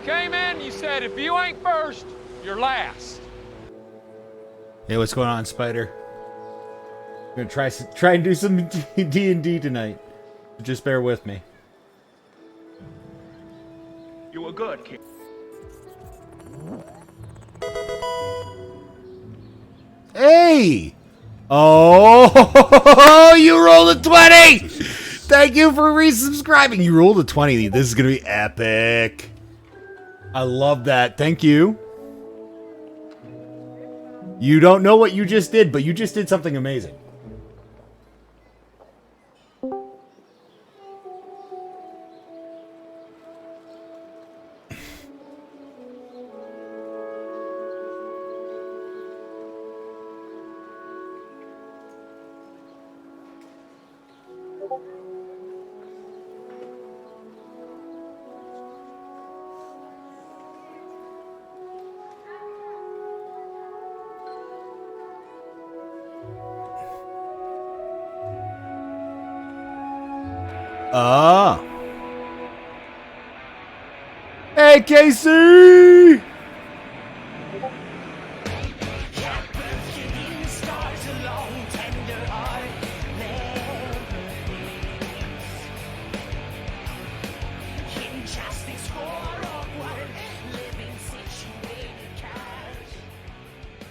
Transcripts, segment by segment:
came in, you said if you ain't first, you're last. Hey, what's going on, Spider? I'm gonna try and do some D&D tonight. Just bear with me. You were good, kid. Hey! Oh, you rolled a 20! Thank you for resubscribing. You rolled a 20. This is gonna be epic. I love that. Thank you. You don't know what you just did, but you just did something amazing. Ah. Hey, Casey!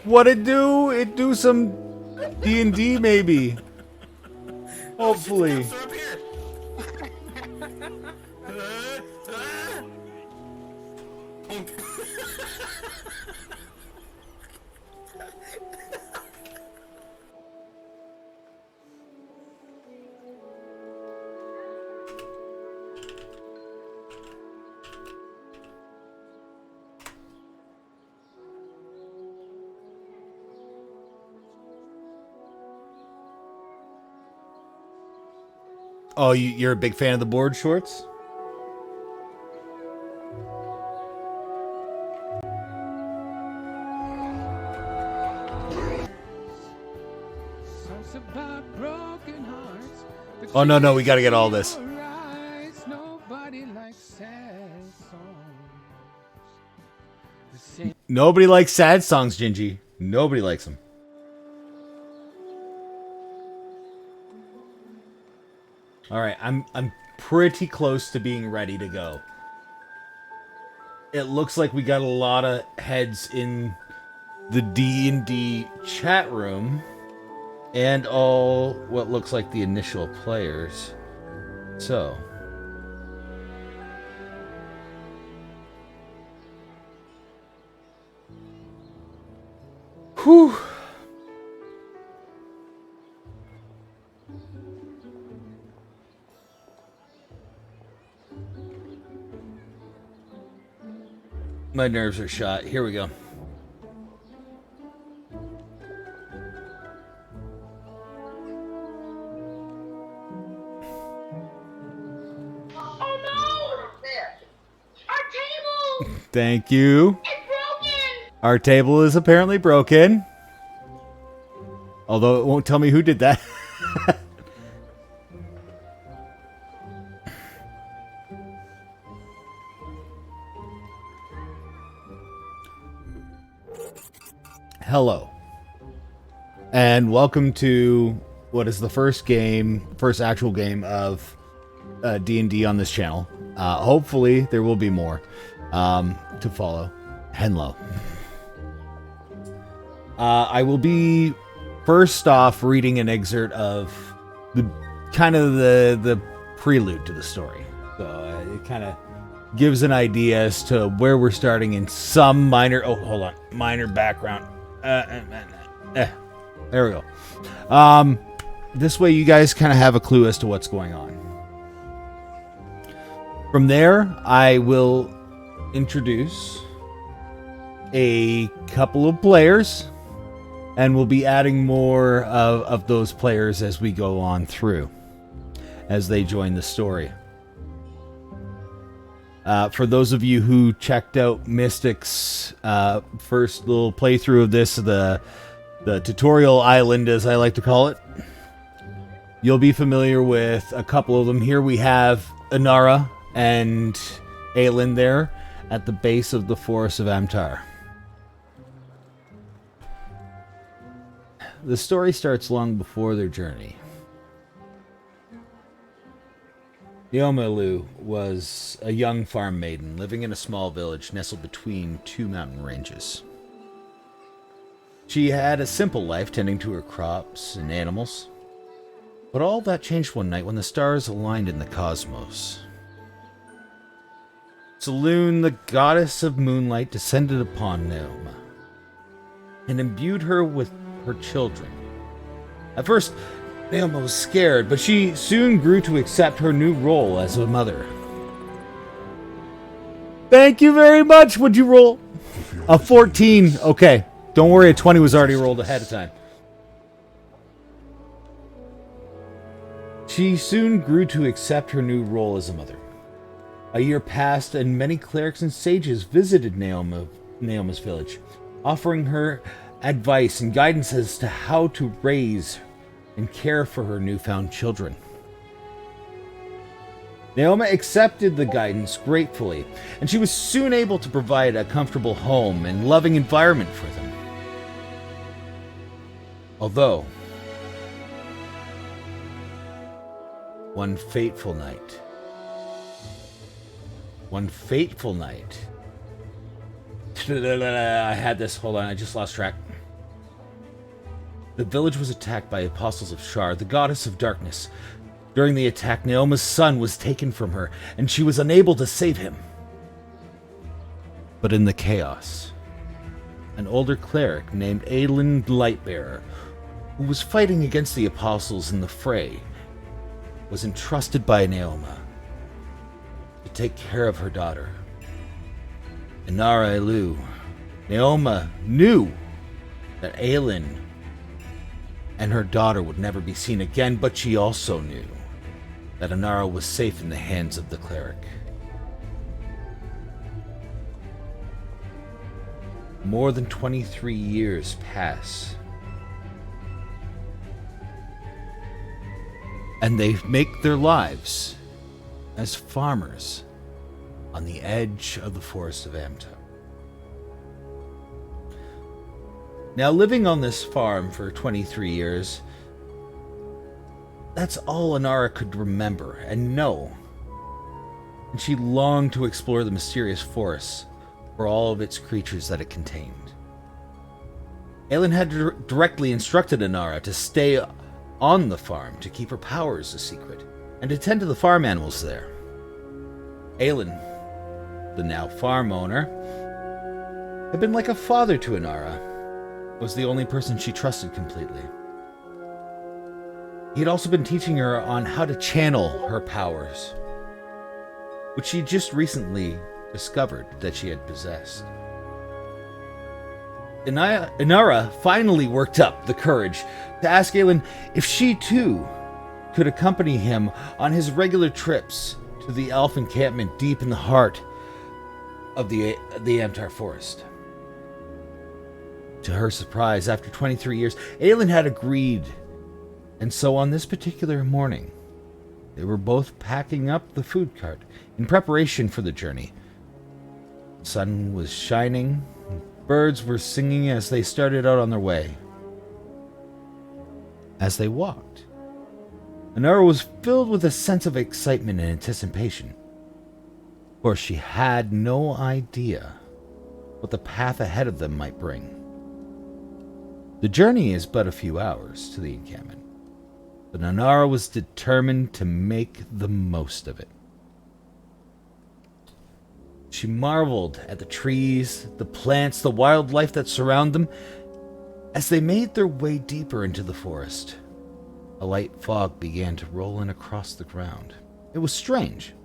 What it do? It do some D&D maybe. Hopefully. Oh, you're a big fan of the board shorts? Oh, no, we gotta get all this. Nobody likes sad songs, Jynjyiii. Nobody likes them. All right, I'm pretty close to being ready to go. It looks like we got a lot of heads in the D&D chat room and all what looks like the initial players. So, whew. My nerves are shot. Here we go. Oh no! Our table! Thank you. It's broken! Our table is apparently broken. Although it won't tell me who did that. Hello. And welcome to what is the first actual game of D&D on this channel. Hopefully there will be more to follow. Hello. I will be first off reading an excerpt of the prelude to the story. So it kind of gives an idea as to where we're starting in some minor background. There we go. This way you guys kind of have a clue as to what's going on. From there, I will introduce a couple of players, and we'll be adding more of those players as we go on through, as they join the story. For those of you who checked out Mystic's first little playthrough of this, the tutorial island, as I like to call it, you'll be familiar with a couple of them. Here we have Inara and Aellen there, at the base of the forest of Amtar. The story starts long before their journey. Neomelu was a young farm maiden living in a small village nestled between two mountain ranges. She had a simple life tending to her crops and animals, but all that changed one night when the stars aligned in the cosmos. Selûne, the goddess of moonlight, descended upon Neoma and imbued her with her children. At first, Neoma was scared, but she soon grew to accept her new role as a mother. Thank you very much. Would you roll? A 14. Okay. Don't worry, a 20 was already rolled ahead of time. She soon grew to accept her new role as a mother. A year passed, and many clerics and sages visited Neoma's village, offering her advice and guidance as to how to raise and care for her newfound children. Neoma accepted the guidance gratefully, and she was soon able to provide a comfortable home and loving environment for them. Although, one fateful night, I had this, hold on, I just lost track. The village was attacked by apostles of Shar, the goddess of darkness. During the attack, Neoma's son was taken from her, and she was unable to save him. But in the chaos, an older cleric named Aellen Lightbearer, who was fighting against the apostles in the fray, was entrusted by Neoma to take care of her daughter. Inara Elu. Neoma knew that Aellen and her daughter would never be seen again, but she also knew that Inara was safe in the hands of the cleric. More than 23 years pass, and they make their lives as farmers on the edge of the forest of Amtar. Now, living on this farm for 23 years, that's all Inara could remember and know. And she longed to explore the mysterious forest for all of its creatures that it contained. Aellen had directly instructed Inara to stay on the farm to keep her powers a secret and to tend to the farm animals there. Aellen, the now farm owner, had been like a father to Inara. Was the only person she trusted completely. He had also been teaching her on how to channel her powers, which she just recently discovered that she had possessed. Inara finally worked up the courage to ask Aellen if she too could accompany him on his regular trips to the elf encampment deep in the heart of the Amtar forest. To her surprise, after 23 years, Aellen had agreed, and so on this particular morning, they were both packing up the food cart in preparation for the journey. The sun was shining, and birds were singing as they started out on their way. As they walked, Inara was filled with a sense of excitement and anticipation, for she had no idea what the path ahead of them might bring. The journey is but a few hours to the encampment, but Inara was determined to make the most of it. She marveled at the trees, the plants, the wildlife that surround them. As they made their way deeper into the forest, a light fog began to roll in across the ground. It was strange.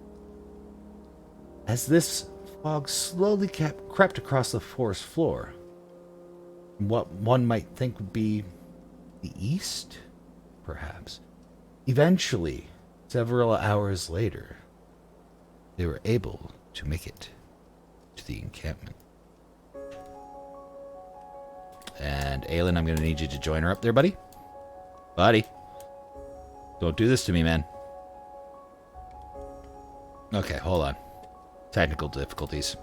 As this fog slowly crept across the forest floor, what one might think would be the east, perhaps. Eventually, several hours later, they were able to make it to the encampment. And Aellen, I'm going to need you to join her up there, buddy. Buddy. Don't do this to me, man. Okay, hold on. Technical difficulties.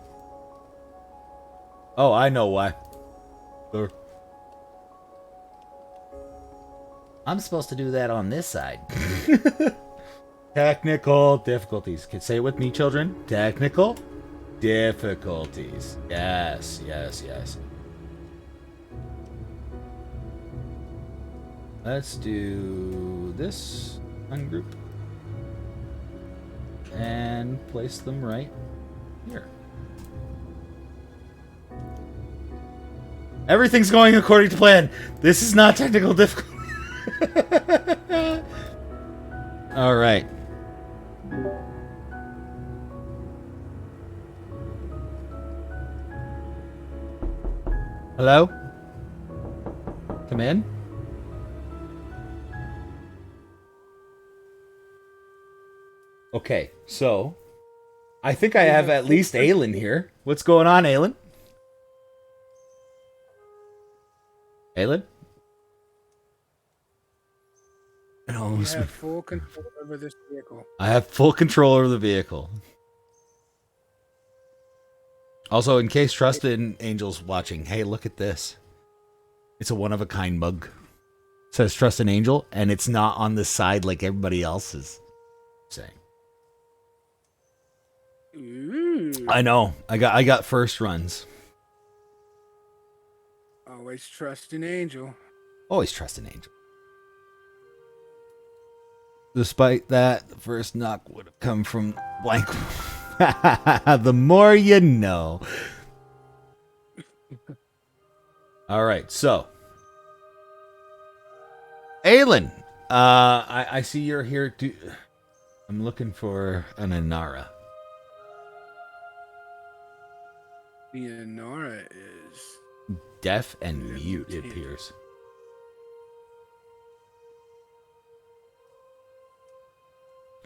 Oh, I know why. I'm supposed to do that on this side. Technical difficulties. Can say it with me, children. Technical difficulties. Yes, yes, yes. Let's do this ungroup and place them right here. Everything's going according to plan. This is not technical difficulty. All right. Hello? Come in. Okay, so I think I have at least Aellen here. What's going on, Aellen? Aellen? You have full control over this vehicle. I have full control over the vehicle. Also, in case Trusted Angel's watching, hey, look at this. It's a one-of-a-kind mug. It says Trust an Angel, and it's not on the side like everybody else is saying. Ooh. I know. I got first runs. Always trust an angel. Always trust an angel. Despite that, the first knock would have come from blank. The more you know. All right, so Aellen, I see you're here to. I'm looking for an Inara. The Inara is Deaf and mute, it appears.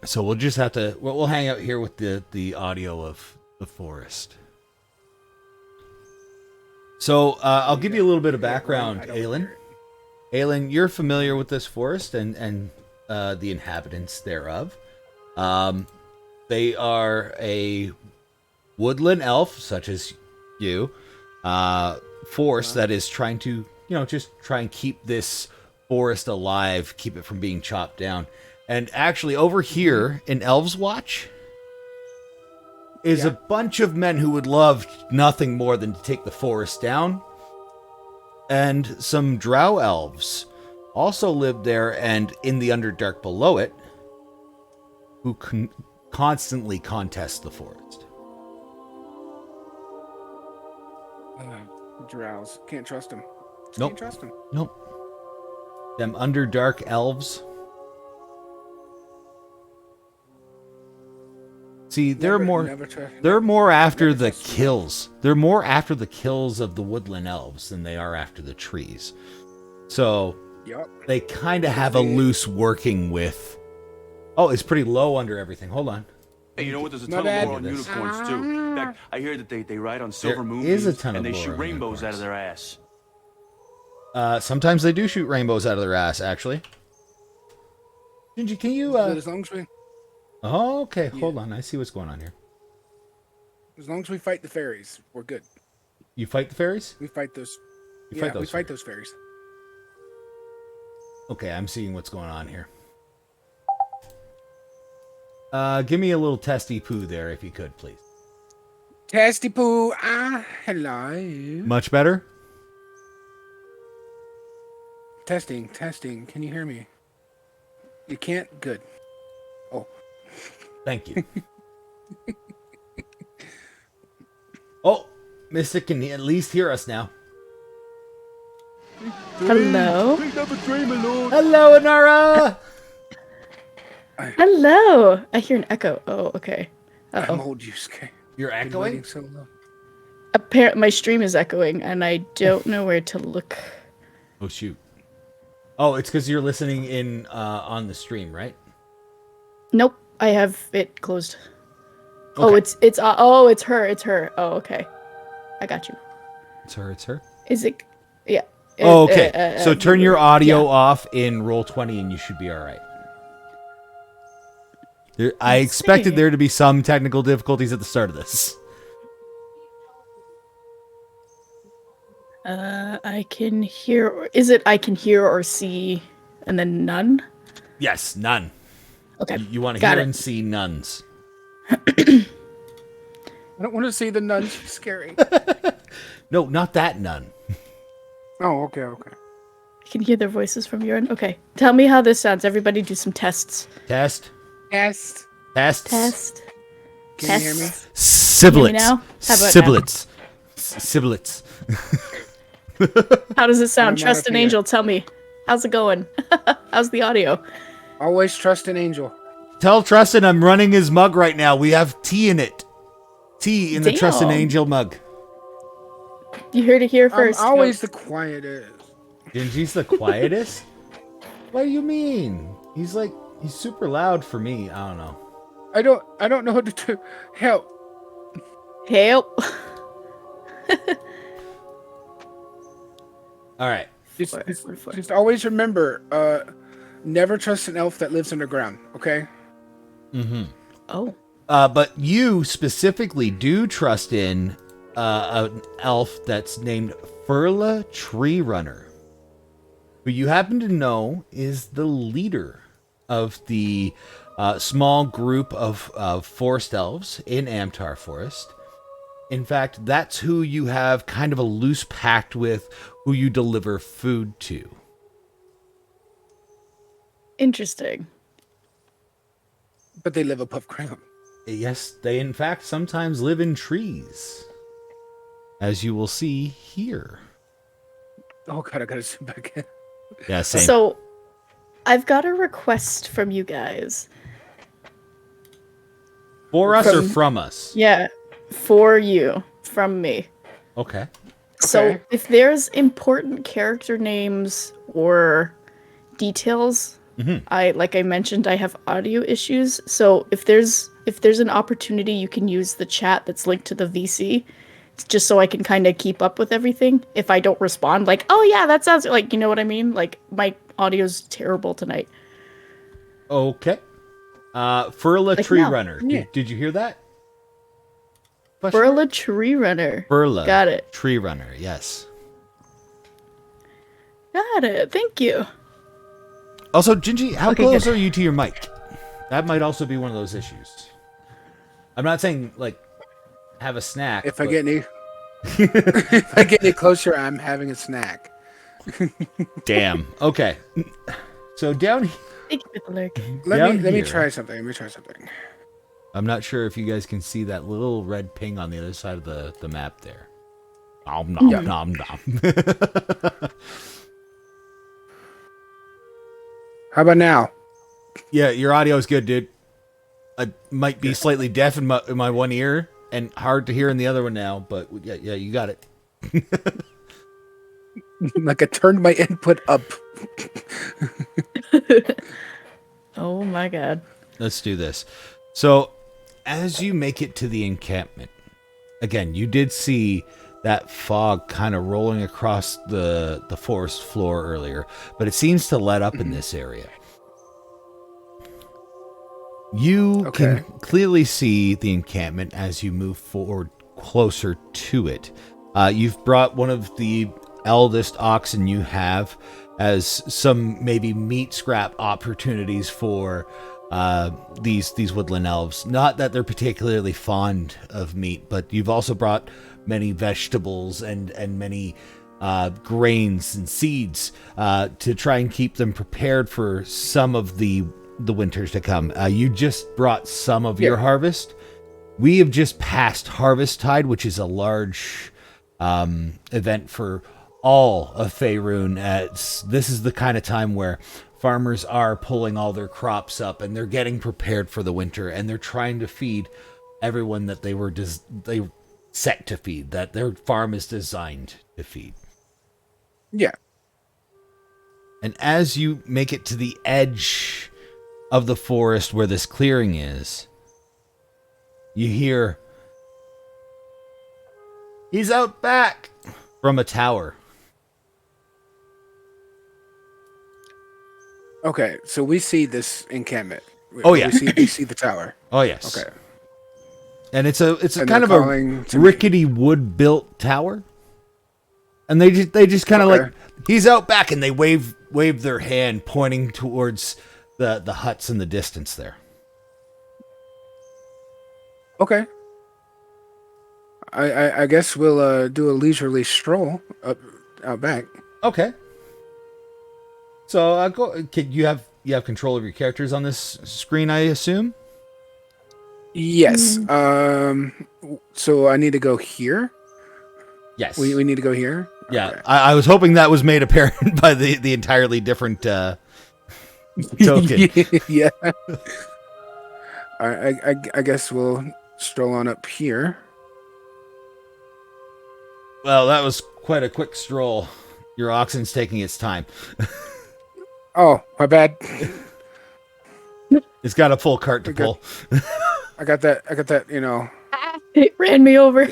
So we'll just have to. We'll hang out here with the audio of the forest. So I'll give you a little bit of background, Aellen. Aellen, you're familiar with this forest and the inhabitants thereof. They are a woodland elf, such as you, force that is trying to, just try and keep this forest alive, keep it from being chopped down. And actually, over here in Elves Watch is a bunch of men who would love nothing more than to take the forest down. And some drow elves also live there and in the Underdark below it, who constantly contest the forest. Drows. Can't trust them. Nope. Can't trust them. Nope. Them Underdark elves. See, they're more after the kills. They're more after the kills of the woodland elves than they are after the trees. So they kind of have a loose working with. Oh, it's pretty low under everything. Hold on. Hey, you know what? There's a ton of lore on unicorns too. In fact, I hear that they ride on silver moonbeams and they shoot rainbows out of their ass. Sometimes they do shoot rainbows out of their ass, actually. Jynjyiii, can you As long as we... Oh, okay. Hold on. I see what's going on here. As long as we fight the fairies, we're good. You fight the fairies? We fight those. We fight those fairies. Okay, I'm seeing what's going on here. Give me a little testy poo there, if you could, please. Testy poo. Hello. Much better? Testing. Can you hear me? You can't? Good. Oh. Thank you. Oh, Mystic can at least hear us now. Hello? Hello, Inara! Hello! I hear an echo. Oh, okay. I'm old Yusuke. You're echoing? So low. Apparently, my stream is echoing, and I don't know where to look. Oh, shoot. Oh, it's because you're listening in on the stream, right? Nope, I have it closed. Okay. Oh, it's her. It's her. Oh, okay. I got you. It's her. Is it? Yeah. Oh, okay. So turn your audio off in Roll20 and you should be all right. I expected there to be some technical difficulties at the start of this. I can hear. Is it I can hear or see, and then none? Yes, none. Okay. You want to got hear it. and see nuns. I don't want to see the nuns. She's scary. No, not that nun. Oh, okay. I can hear their voices from your end. Okay. Tell me how this sounds. Everybody do some tests. Test. Test. Tests. Test. Can you hear me? Siblets. Hear me now? How about Siblets. Siblets. How does it sound? I'm Trust out an of here. angel. Tell me. How's it going? How's the audio? Always trust an angel. Tell Trustin I'm running his mug right now. We have tea in it. Tea in the Trustin Damn. Angel mug. You heard it here first. I'm always the folks. quietest. Jynjyii's the quietest? What do you mean? He's super loud for me. I don't know. I don't know what to do. Help. Help. All right. Just always remember, never trust an elf that lives underground, okay? Mm-hmm. Oh. But you specifically do trust in an elf that's named Furla Tree Runner, who you happen to know is the leader of the small group of forest elves in Amtar Forest. In fact, that's who you have kind of a loose pact with, who you deliver food to. Interesting. But they live above ground. Yes, they in fact sometimes live in trees, as you will see here. Oh god, I gotta zoom back in. Yeah, same. So, I've got a request from you guys. For us or from us? Yeah, for you, from me. Okay. So, Okay. if there's important character names or details, like I mentioned, I have audio issues. So, if there's an opportunity, you can use the chat that's linked to the VC, just so I can kind of keep up with everything. If I don't respond, like, oh yeah, that sounds like, you know what I mean? Like, my audio's terrible tonight. Okay. Furla Like Tree now. Runner. Yeah. Did you hear that? Burla Tree Runner. Furla. Got it. Tree Runner, yes. Got it. Thank you. Also, Jynjyiii, how Okay, close good. are you to your mic? That might also be one of those issues. I'm not saying, like, have a snack. If I but- get any if I get any closer, I'm having a snack. Damn. Okay. So down here... Thank you for the lurk. Let me here. try something. Let me try something. I'm not sure if you guys can see that little red ping on the other side of the map there. Nom, nom, Yeah. nom, nom. How about now? Yeah, your audio is good, dude. I might be slightly deaf in my one ear and hard to hear in the other one now, but yeah, you got it. Like I turned my input up. Oh my god. Let's do this. So, as you make it to the encampment, again, you did see that fog kind of rolling across the forest floor earlier, but it seems to let up in this area. You can clearly see the encampment as you move forward closer to it. You've brought one of the eldest oxen you have as some maybe meat scrap opportunities for these woodland elves. Not that they're particularly fond of meat, but you've also brought many vegetables and many grains and seeds to try and keep them prepared for some of the winters to come. You just brought some of your harvest. We have just passed harvest tide, which is a large event for all of Faerun. This is the kind of time where farmers are pulling all their crops up and they're getting prepared for the winter, and they're trying to feed everyone that they set to feed, that their farm is designed to feed. Yeah. And as you make it to the edge of the forest where this clearing is, you hear, "He's out back," from a tower. Okay, so we see this encampment. Oh, yeah. We see the tower. Oh yes. Okay. And it's a And kind of they're a calling to me. rickety wood built tower. And they just kind of like, he's out back, and they wave their hand pointing towards the huts in the distance there. Okay. I guess we'll do a leisurely stroll out back. Okay. So you have control of your characters on this screen, I assume? Yes. So I need to go here. Yes. We need to go here. Yeah. Okay. I was hoping that was made apparent by the entirely different token. Yeah. I guess we'll stroll on up here. Well, that was quite a quick stroll. Your oxen's taking its time. Oh, my bad. It's got a full cart to pull. I got that, you know. It ran me over.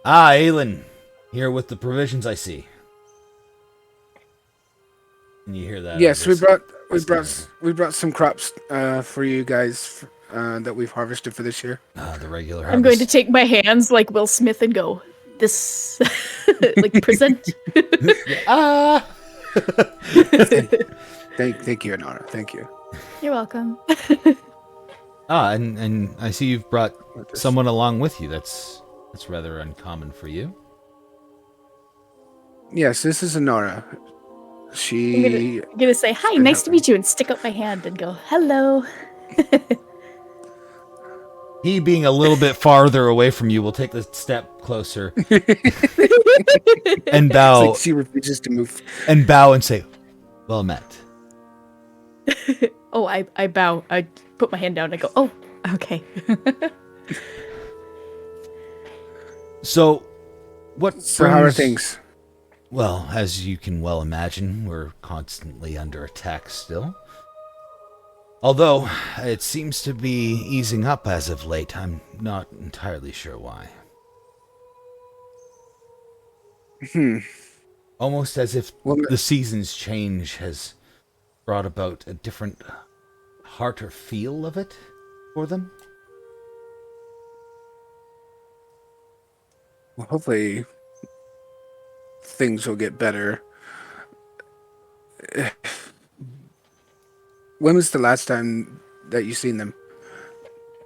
Aellen, here with the provisions, I see. And you hear that? Yes, we brought some crops for you guys that we've harvested for this year. The regular I'm going to take my hands like Will Smith and go, this, like, present. Thank you, Inara. Thank you. You're welcome. And I see you've brought someone along with you. That's rather uncommon for you. Yes, this is Inara. I'm gonna say, hi, nice to meet you, and stick up my hand and go, hello. He, being a little bit farther away from you, will take a step closer and bow. It's like she refuses to move. And bow and say, well met. Oh, I bow. I put my hand down and I go, oh, okay. So how are things? Well, as you can well imagine, we're constantly under attack still. Although, it seems to be easing up as of late. I'm not entirely sure why. Almost as if the season's change has brought about a different heart or feel of it for them. Well, hopefully things will get better. When was the last time that you seen them?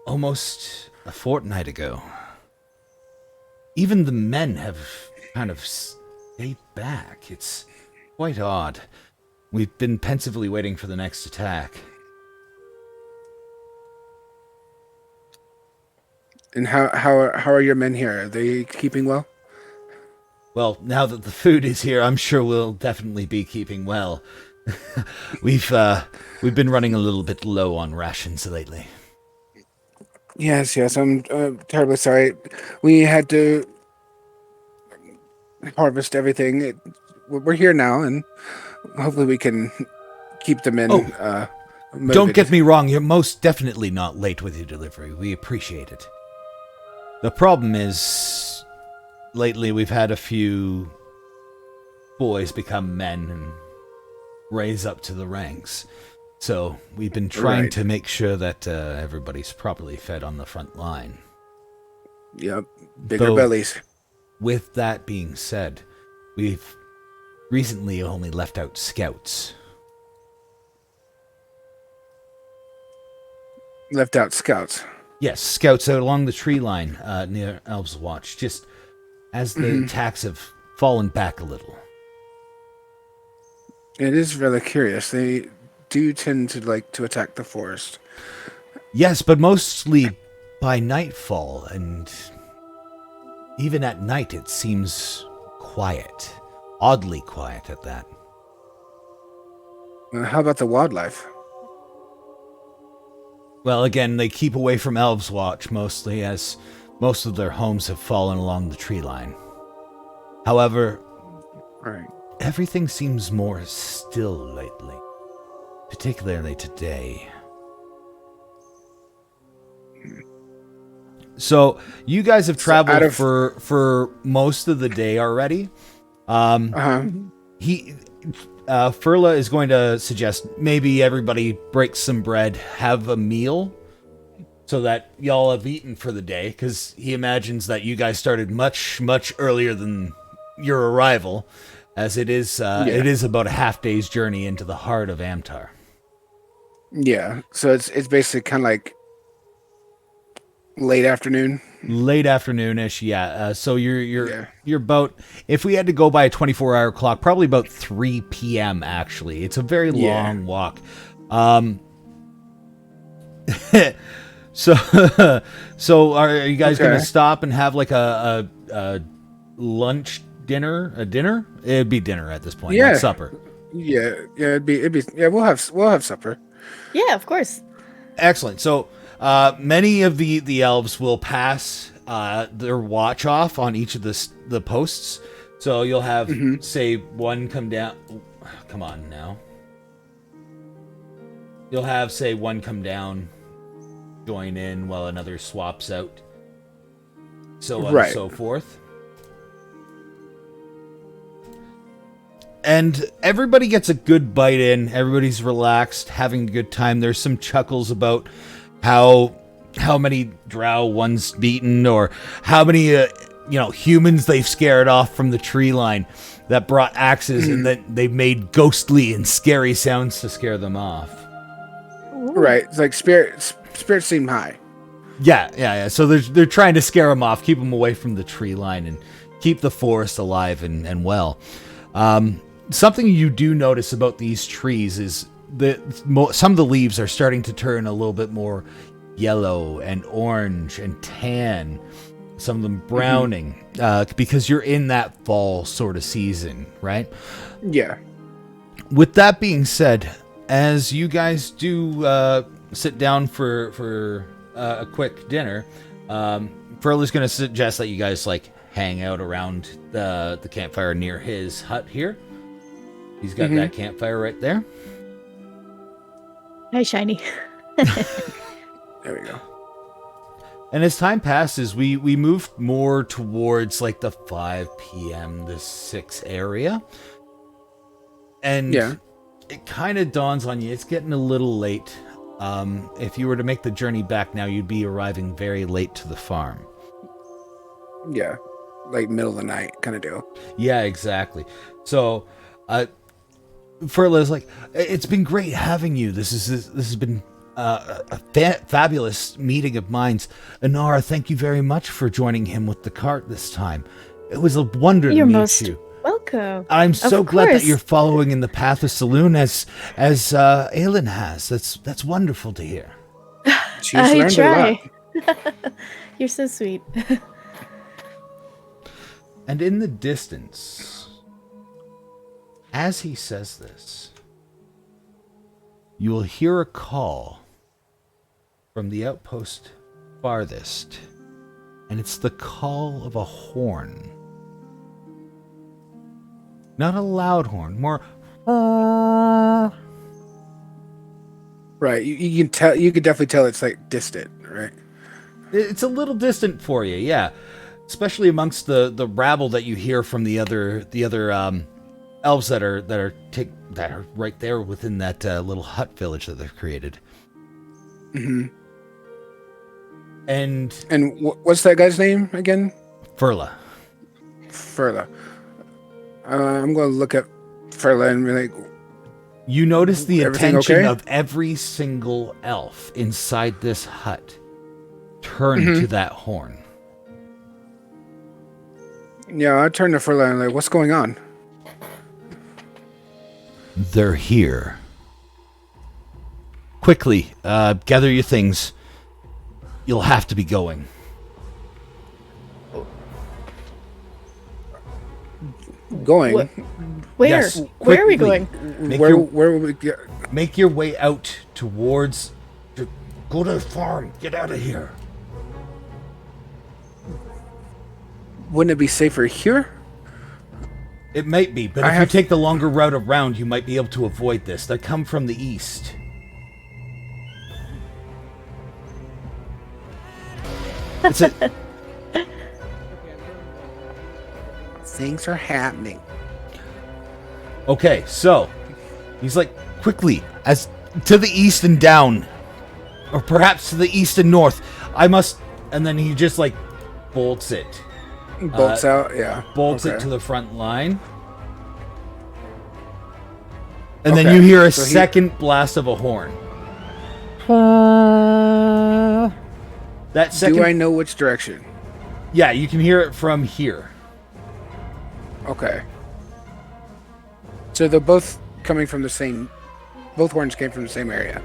Almost a fortnight ago. Even the men have kind of stayed back. It's quite odd. We've been pensively waiting for the next attack. And how are your men here? Are they keeping well? Well, now that the food is here, I'm sure we'll definitely be keeping well. We've been running a little bit low on rations lately. Yes, I'm terribly sorry. We had to harvest everything. We're here now, and hopefully we can keep the men motivated. Don't get me wrong, you're most definitely not late with your delivery. We appreciate it. The problem is, lately we've had a few boys become men and raise up to the ranks. So we've been trying to make sure that everybody's properly fed on the front line. Yep, bigger bellies. With that being said, we've recently only left out scouts. Left out scouts? Yes, scouts out along the tree line near Elves Watch, just as the attacks have fallen back a little. It is really curious. They do tend to like to attack the forest. Yes, but mostly by nightfall, and even at night it seems quiet. Oddly quiet at that. How about the wildlife? Well, again, they keep away from Elves Watch mostly, as most of their homes have fallen along the tree line. However, everything seems more still lately, particularly today. So, you guys have traveled for most of the day already. Furla is going to suggest maybe everybody breaks some bread, have a meal, so that y'all have eaten for the day, because he imagines that you guys started much, much earlier than your arrival, as it is about a half day's journey into the heart of Amtar. Yeah, so it's basically kind of like late afternoon. Late afternoon-ish, yeah. So you're about, if we had to go by a 24-hour clock, probably about 3 p.m. actually. It's a very long walk. So are you guys gonna stop and have like a lunch dinner? A dinner? It'd be dinner at this point, not supper. Yeah, it'd be we'll have supper. Yeah, of course. Excellent. So many of the elves will pass their watch off on each of the posts. So you'll have say one come down. Come on now. You'll have say one come down, join in while another swaps out. So on and so forth. And everybody gets a good bite in. Everybody's relaxed, having a good time. There's some chuckles about how many drow one's beaten, or how many humans they've scared off from the tree line that brought axes, and then they've made ghostly and scary sounds to scare them off. Right, it's like spirits seem high. Yeah. So they're trying to scare them off, keep them away from the tree line, and keep the forest alive and well. Something you do notice about these trees is that some of the leaves are starting to turn a little bit more yellow and orange and tan. Some of them browning, because you're in that fall sort of season, right? Yeah. With that being said, as you guys do sit down for a quick dinner, Furler's going to suggest that you guys hang out around the campfire near his hut here. He's got that campfire right there. Hi, Shiny. There we go. And as time passes, we move more towards the 5 p.m., the 6 area. And it kind of dawns on you, it's getting a little late. If you were to make the journey back now, you'd be arriving very late to the farm. Yeah, like middle of the night kind of deal. Yeah, exactly. So, Furla's it's been great having you. This has been a fabulous meeting of minds. Inara, thank you very much for joining him with the cart this time. It was a wonder to meet you. Welcome. I'm so glad that you're following in the path of Saloon as Aellen has. That's wonderful to hear. I try. You're so sweet. And in the distance, as he says this, you will hear a call from the outpost farthest, and it's the call of a horn. Not a loud horn, more. Right, you can tell. You can definitely tell it's distant, right? It's a little distant for you, yeah. Especially amongst the rabble that you hear from the other elves that are right there within that little hut village that they've created. Mm-hmm. And what's that guy's name again? Furla. I'm going to look at Furla and be like... You notice the attention okay? of every single elf inside this hut turn to that horn. Yeah, I turn to Furla and what's going on? They're here. Quickly, gather your things. You'll have to be going. Going? Where? Yes, Where are we quickly. going? Where will we get? Make your way out towards... Go to the farm. Get out of here. Wouldn't it be safer here? It might be, but if you take the longer route around, you might be able to avoid this. They come from the east. That's it. Things are happening. Okay, so he's quickly, as to the east and down, Or perhaps to the east and north. I must... And then he just, like, bolts it. Bolts out, yeah. Bolts it to the front line. And then you hear a second blast of a horn. That second... Do I know which direction? Yeah, you can hear it from here. Okay. So they're both coming from the same... Both horns came from the same area.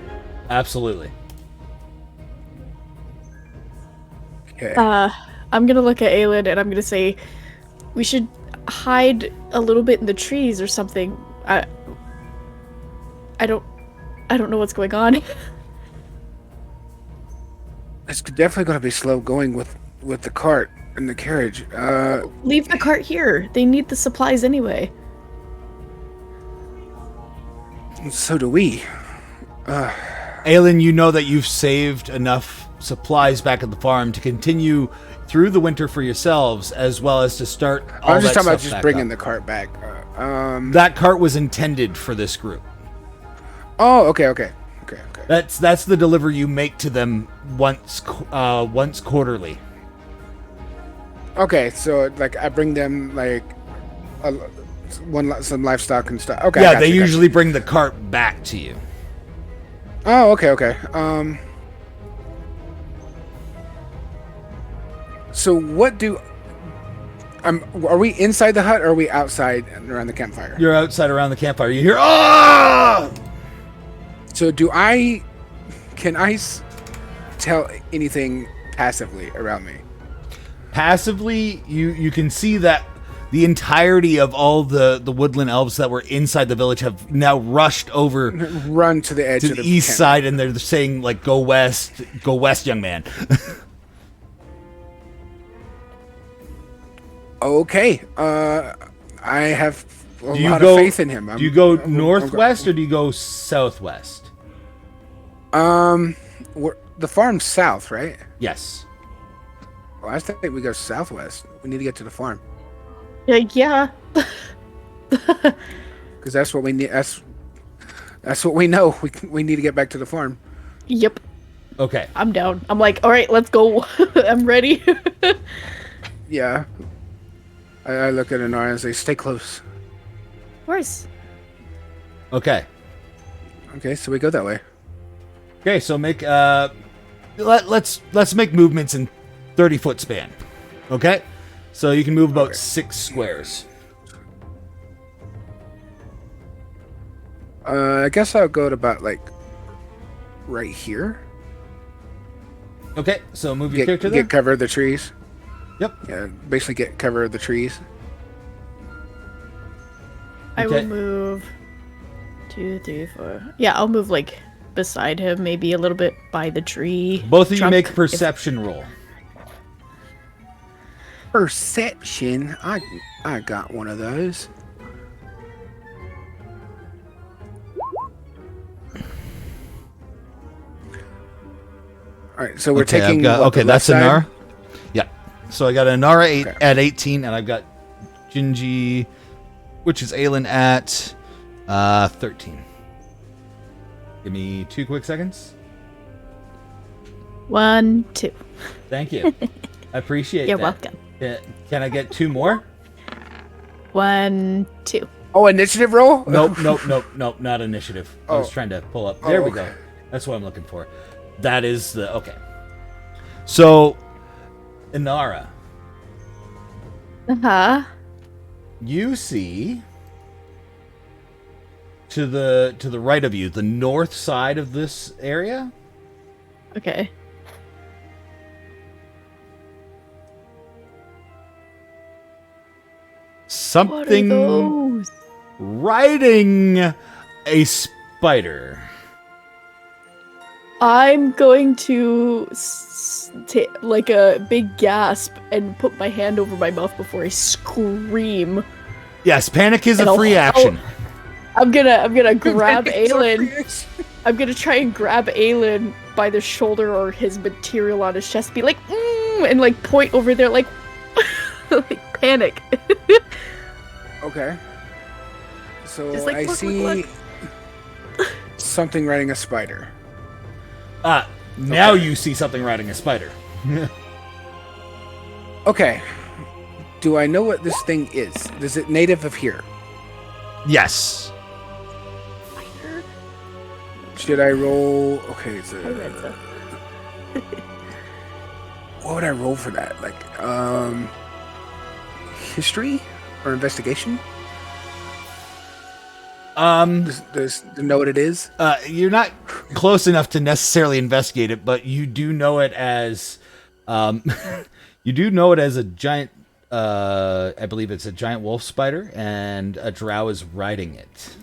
Absolutely. Okay. I'm gonna look at Aellen and I'm gonna say, we should hide a little bit in the trees or something. I don't know what's going on. It's definitely going to be slow going with the cart and the carriage. Leave the cart here. They need the supplies anyway. So do we. Aellen, you know that you've saved enough supplies back at the farm to continue through the winter for yourselves, as well as to start all I'm just that talking about stuff just back bringing up. the cart back. That cart was intended for this group. Oh, okay. That's the delivery you make to them once quarterly. Okay, so like I bring them like some livestock and stuff. Okay. Yeah, they usually bring the cart back to you. Oh, okay. So what do... are we inside the hut or are we outside around the campfire? You're outside around the campfire. You hear, "Ah!" So can I tell anything passively around me? Passively, you can see that the entirety of all the woodland elves that were inside the village have now rushed over Run to the edge to of the the east camp. side, and they're saying, like, go west, young man. Okay. I have a Do you lot go, of faith in him. Do you go northwest or do you go southwest? The farm's south, right? Yes. Well, I think we go southwest. We need to get to the farm Yeah. because that's what we need. That's what we know. We need to get back to the farm. Yep. Okay. I'm down. I'm like, all right, let's go. I'm ready. Yeah. I look at Inara and say, "Stay close." Of course. Okay. Okay, so we go that way. Okay, so make let's make movements in 30-foot span. Okay? So you can move about 6 squares. I guess I'll go to about like right here. Okay, so move your character there. Get cover of the trees. Yep. Yeah, basically get cover of the trees. I Okay. will move 2, 3, 4. Yeah, I'll move like beside him, maybe a little bit by the tree. Both of you trunk, make a if- perception roll. Perception. I got one of those. All right, so we're Okay, taking. okay, the that's left side? Inara. Yeah. So I got Inara Okay. at 18, and I've got Jynjyiii, which is Aellen at 13. Give me 2 quick seconds. 1, 2. Thank you. I appreciate You're that. welcome. Can I get 2 more? 1, 2. Oh, initiative roll? Nope, not initiative. I was Oh. trying to pull up. There we okay. go. That's what I'm looking for. That is the... Okay. So, Inara, Uh-huh. you see to the right of you, the north side of this area, Okay. something What are those? riding a spider. I'm going to take like a big gasp and put my hand over my mouth before I scream. Yes, panic is And a I'll- free action. I'm gonna grab Aellen. I'm gonna try and grab Aellen by the shoulder or his material on his chest, be like, and like point over there, like, like panic. Okay. So Just like, I look, see look. something riding a spider. Now you see something riding a spider. Okay. Do I know what this thing is? Is it native of here? Yes. Should I roll? Okay, so what would I roll for that? Like, history or investigation? Does know what it is? You're not close enough to necessarily investigate it, but you do know it as, you do know it as a giant. I believe it's a giant wolf spider, and a drow is riding it.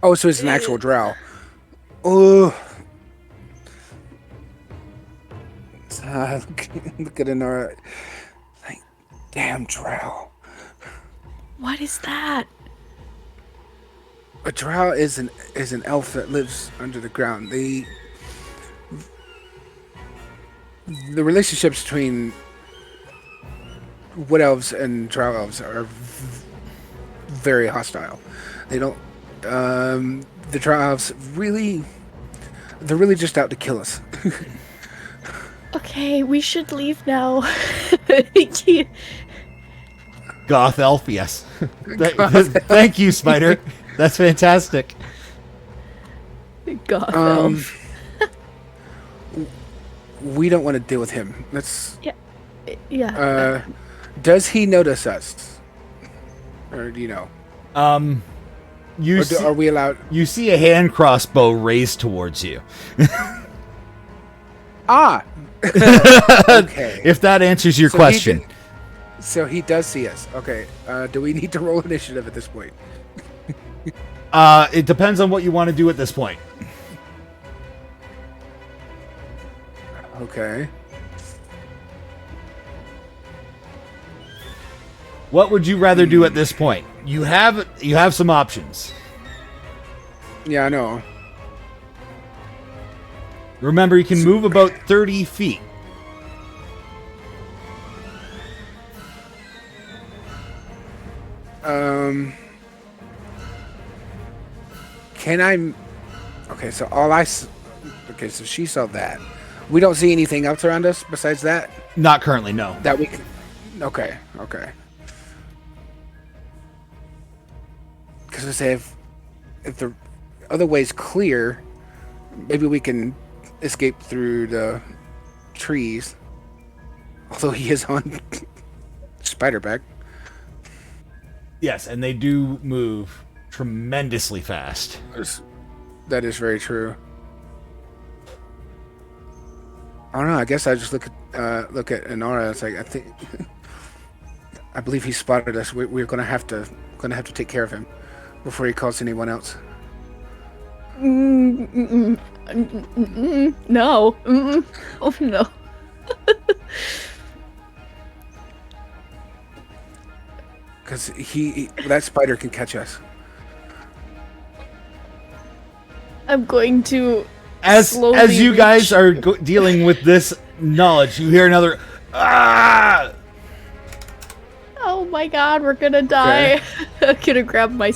Oh, so it's an actual drow. Oh. Look at Inara. Like, damn drow. What is that? A drow is an elf that lives under the ground. The relationships between wood elves and drow elves are very hostile. They don't. The drow elves they're really just out to kill us. Okay, we should leave now. Goth elf, yes. Thank you, Spider. That's fantastic. Goth elf. We don't want to deal with him. Let's. Yeah. Does he notice us? Or do you know? Are we allowed? You see a hand crossbow raised towards you. Ah. Okay. If that answers your question. So he does see us. Okay. Do we need to roll initiative at this point? It depends on what you want to do at this point. Okay. What would you rather do at this point? You have some options. Yeah, I know. Remember, you can move about 30 feet. Can I? Okay, so okay, so she saw that. We don't see anything else around us besides that. Not currently, no. That we can. Okay. Because I say if the other way's clear, maybe we can escape through the trees. Although he is on Spiderback. Yes, and they do move tremendously fast. That is very true. I don't know. I guess I just look at Inara. It's like I believe he spotted us. We're gonna have to take care of him before he calls anyone else. No. Oh no. Because that spider can catch us. I'm going to as you guys are dealing with this knowledge, you hear another ah! Oh my god, we're gonna die. Okay. I'm gonna grab my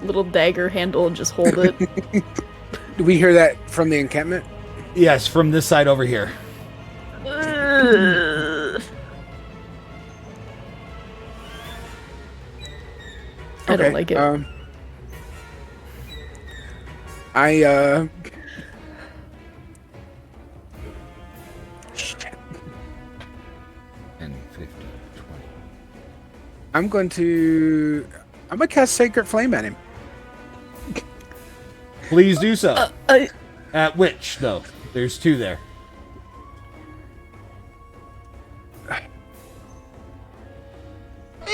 little dagger handle and just hold it. Do we hear that from the encampment? Yes, from this side over here. I don't like it. Shit. 10, 15, 20. I'm gonna cast Sacred Flame at him. Please do so. At which, though? There's two there.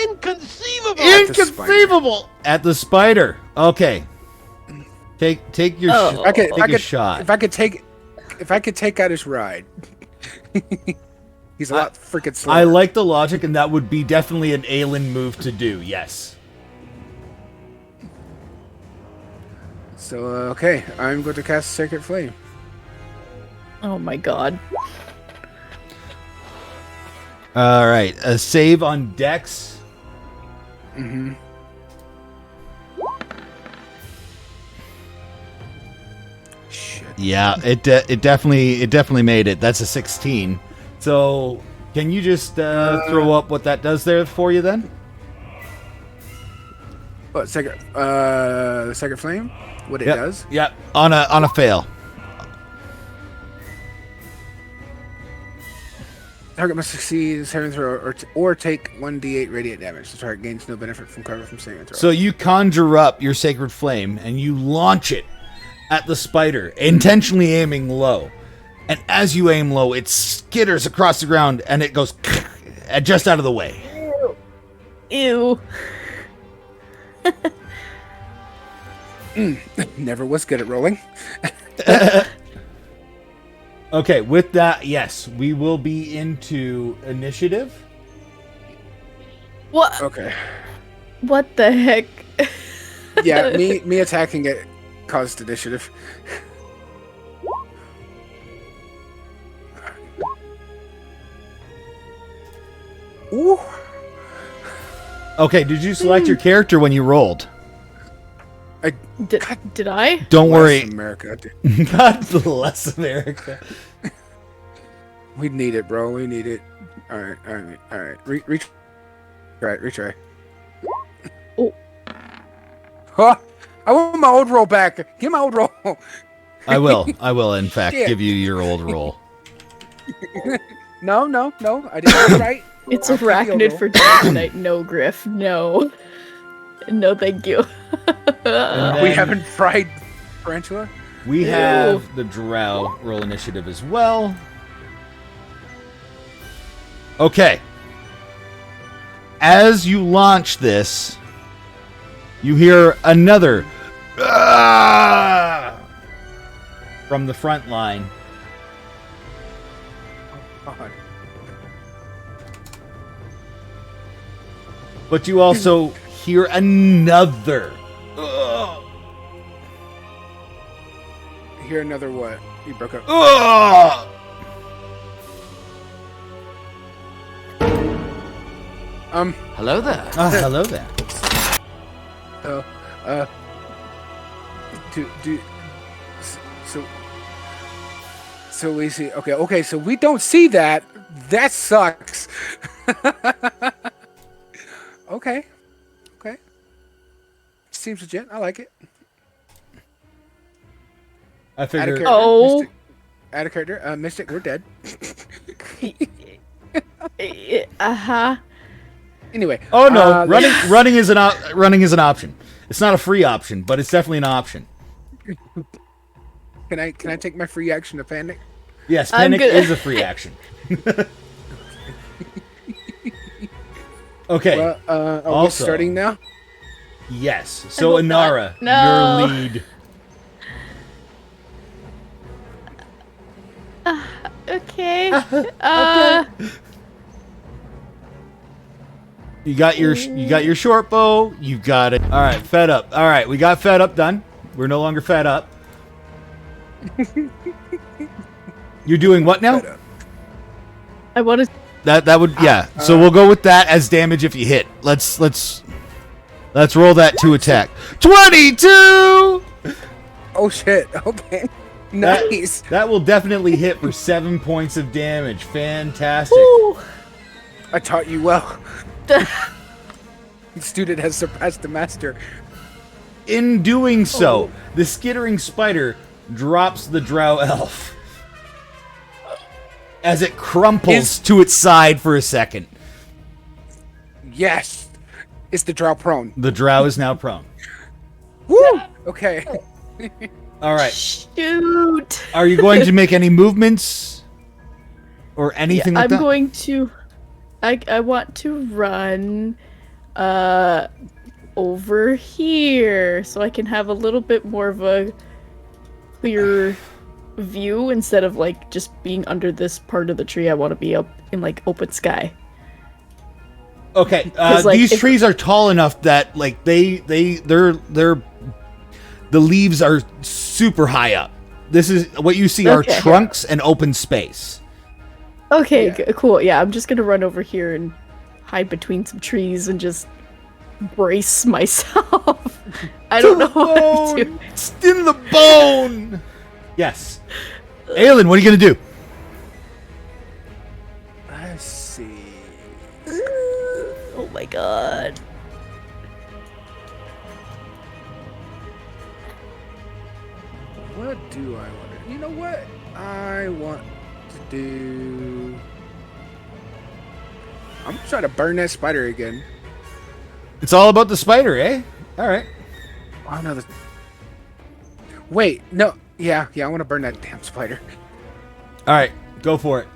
Inconceivable! Inconceivable! At the spider. Okay. Take your shot. If I could take out his ride. He's a lot freaking slow. I like the logic, and that would be definitely an Aellen move to do. Yes. So okay, I'm going to cast Sacred Flame. Oh my god. All right, a save on Dex. Mm-hmm. Shit. Yeah, it definitely made it. That's a 16. So, can you just throw up what that does there for you then? What the second flame? What it does? Yep. On a fail. Target must succeed saving throw or take 1d8 radiant damage. The target gains no benefit from cover from saving throw. So you conjure up your sacred flame and you launch it at the spider, intentionally aiming low. And as you aim low, it skitters across the ground and it goes just out of the way. Ew. Never was good at rolling. Okay, with that, yes, we will be into initiative. What? Okay. What the heck? Yeah, me attacking it caused initiative. Ooh. Okay, did you select your character when you rolled? Did I? Don't worry. America. God bless America. We need it, bro. We need it. All right. Retry. Oh. Huh? I want my old roll back. Give my old roll. I will, in fact, give you your old roll. No. I didn't do it right. It's arachnid for tonight. No, Griff. No. No, thank you. We haven't fried tarantula? We have the drow roll initiative as well. Okay. As you launch this, you hear another from the front line. God. But you also hear another. Hear another what? You broke up. Hello there. Hello there. So we see. Okay. So we don't see that. That sucks. Okay. Seems legit. I like it. I figured. Add a character. Mystic, we're dead. Anyway. Oh no, running is an option. It's not a free option, but it's definitely an option. Can I take my free action to panic? Yes, panic is a free action. Okay. Well, are we starting now? Yes. So Inara, your lead. Okay. You got your short bow. You got it. All right, fed up. All right, we got fed up done. We're no longer fed up. You're doing what now? I want to. That would So we'll go with that as damage if you hit. Let's roll that to attack. 22. Oh shit. Okay. Nice. That will definitely hit for 7 points of damage. Fantastic. Ooh. I taught you well. The student has surpassed the master. In doing so, the skittering spider drops the drow elf as it crumples to its side for a second. Yes. Is the drow prone? The drow is now prone. Woo! Okay. All right. Shoot. Are you going to make any movements or anything like that? I'm going to. I want to run over here so I can have a little bit more of a clear view instead of like just being under this part of the tree. I want to be up in like open sky. Okay, these trees are tall enough that like they're the leaves are super high up. This is what you see are trunks and open space. Okay, cool. Yeah, I'm just gonna run over here and hide between some trees and just brace myself. I don't know what to do. It's in the bone. Yes. Aellen, what are you going to do? Let's see. Oh my god. What do I want to... You know what? I want to do... I'm going to try to burn that spider again. It's all about the spider, eh? All right. Oh, no. Wait. No. Yeah, I want to burn that damn spider. All right. Go for it.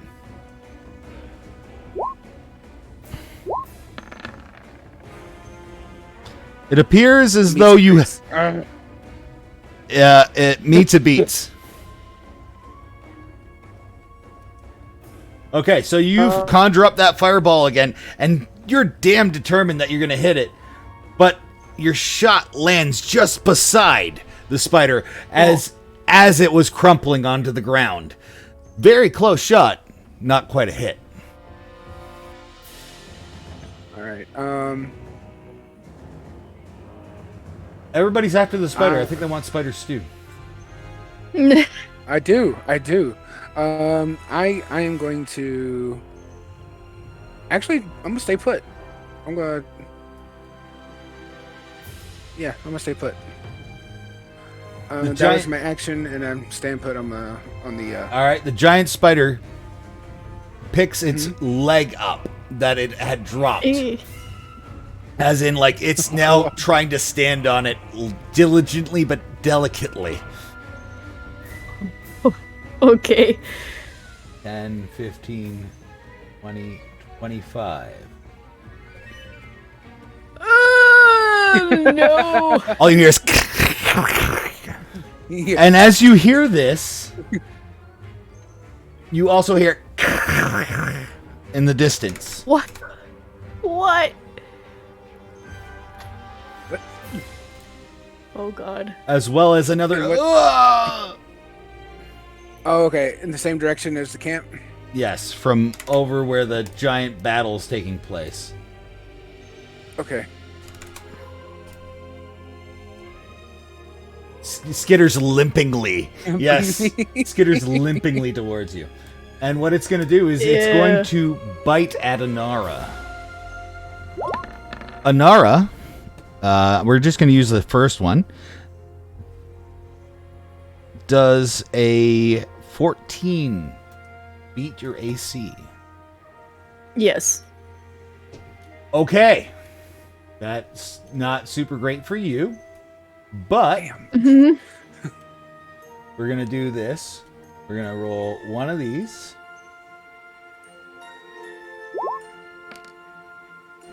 It appears as though you... it meets a beats. Okay, so you conjure up that fireball again, and you're damn determined that you're going to hit it. But your shot lands just beside the spider as it was crumpling onto the ground. Very close shot, not quite a hit. All right. Everybody's after the spider. I think they want spider stew. I do. I am going to... Actually, I'm going to stay put. I'm going to... Yeah, I'm going to stay put. That was my action, and I'm staying put on the... All right, the giant spider picks its leg up that it had dropped. As in, like, it's now trying to stand on it diligently but delicately. Okay. 10, 15, 20, 25. No! All you hear is... And as you hear this, you also hear... in the distance. What? Oh god. As well as another... Oh, okay. In the same direction as the camp? Yes, from over where the giant battle's taking place. Okay. Skitters limpingly. Yes, Skitters limpingly towards you. And what it's going to do is it's going to bite at Inara. Inara, we're just going to use the first one, does a 14 beat your AC? Yes. Okay. That's not super great for you, but we're going to do this. We're going to roll one of these.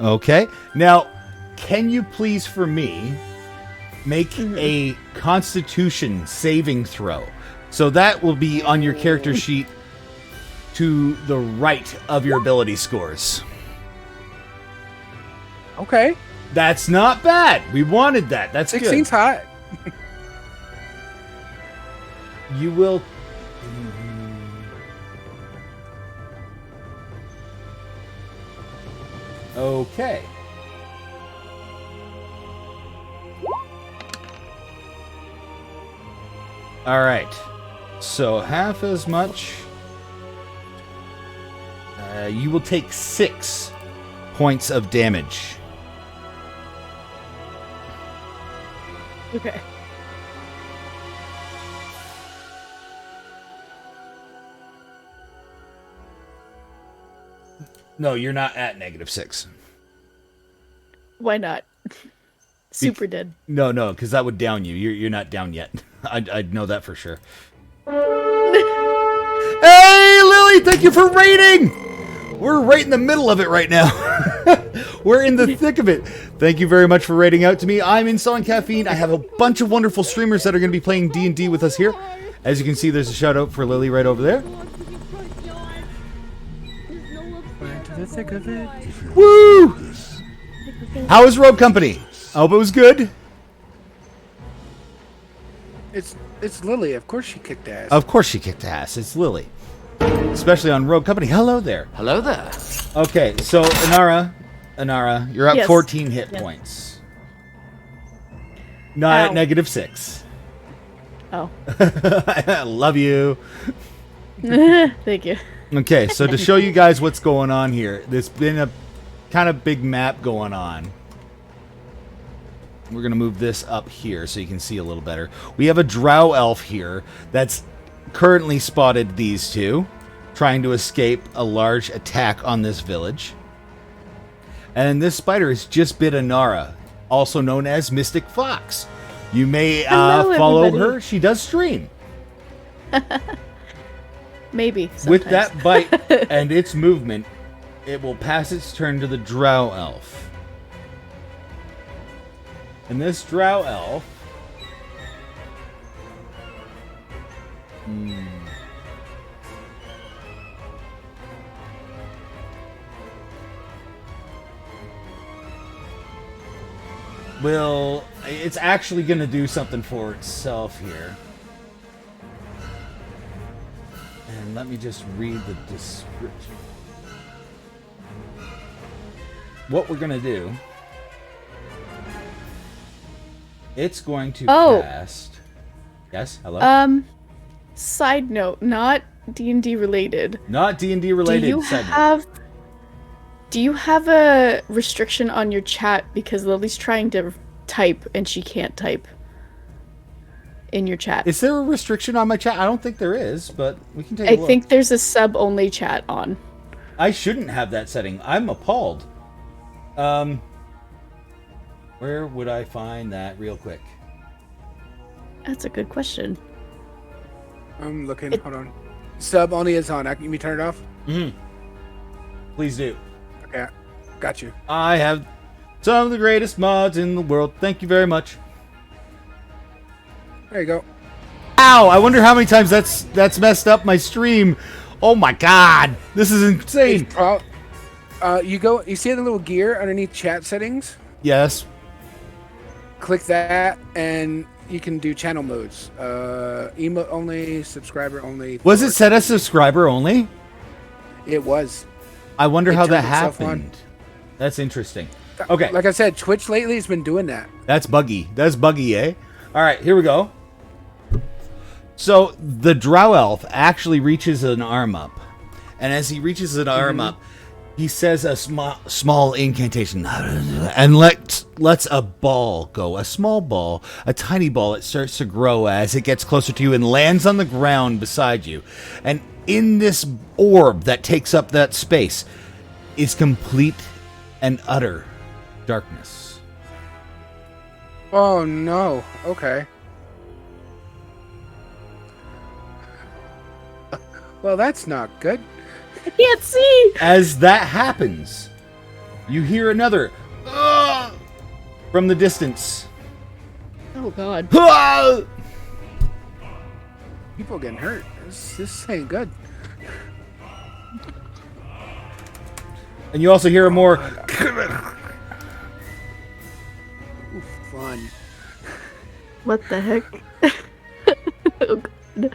Okay. Now, can you please, for me, make a Constitution saving throw? So that will be on your character sheet to the right of your ability scores. Okay. That's not bad. We wanted that. That's 16's good. hot. You will... Okay. All right. So half as much. You will take 6 points of damage. Okay. No, you're not at -6. Why not? Super dead. No, because that would down you. You're not down yet. I'd know that for sure. Hey, Lily, thank you for raiding! We're right in the middle of it right now. We're in the thick of it. Thank you very much for raiding out to me. I'm Insane Caffeine. I have a bunch of wonderful streamers that are going to be playing D&D with us here. As you can see, there's a shout out for Lily right over there. Woo! How was Rogue Company? I hope it was good. It's Lily. Of course she kicked ass. Of course she kicked ass. It's Lily. Especially on Rogue Company. Hello there. Hello there. Okay, so Inara, you're at 14 hit points. Not at -6. Oh. I love you. Thank you. Okay, so to show you guys what's going on here, there's been a kind of big map going on. We're going to move this up here so you can see a little better. We have a drow elf here that's currently spotted these two, trying to escape a large attack on this village. And this spider has just bit Inara, also known as Mystic Fox. You may Hello, follow everybody. her. She does stream. Maybe. Sometimes. With that bite and its movement, it will pass its turn to the drow elf. And this drow elf it's actually going to do something for itself here. And let me just read the description. What we're going to do, it's going to cast... Yes, hello? Side note, not D&D related. Not D&D related. Do you have a restriction on your chat because Lily's trying to type and she can't type in your chat? Is there a restriction on my chat? I don't think there is, but we can take a look. I think there's a sub-only chat on. I shouldn't have that setting. I'm appalled. Where would I find that real quick? That's a good question. I'm looking. Hold on. Sub only is on. Can you turn it off? Mm-hmm. Please do. Okay. Got you. I have some of the greatest mods in the world. Thank you very much. There you go. Ow! I wonder how many times that's messed up my stream. Oh my god! This is insane. You see the little gear underneath chat settings? Yes. Click that, and you can do channel modes. Emote only, subscriber only. Was it set as subscriber only? It was. I wonder how that turned itself on. happened. That's interesting. Okay. Like I said, Twitch lately has been doing that. That's buggy. That's buggy, eh? All right, here we go. So the drow elf actually reaches an arm up, and as he reaches an arm up, he says a small incantation and lets a ball go, a small ball, a tiny ball. It starts to grow as it gets closer to you and lands on the ground beside you. And in this orb that takes up that space is complete and utter darkness. Oh no. Okay. Well, that's not good. I can't see! As that happens, you hear another from the distance. Oh god. People are getting hurt. This ain't good. And you also hear a more Ooh, fun. What the heck? Oh god.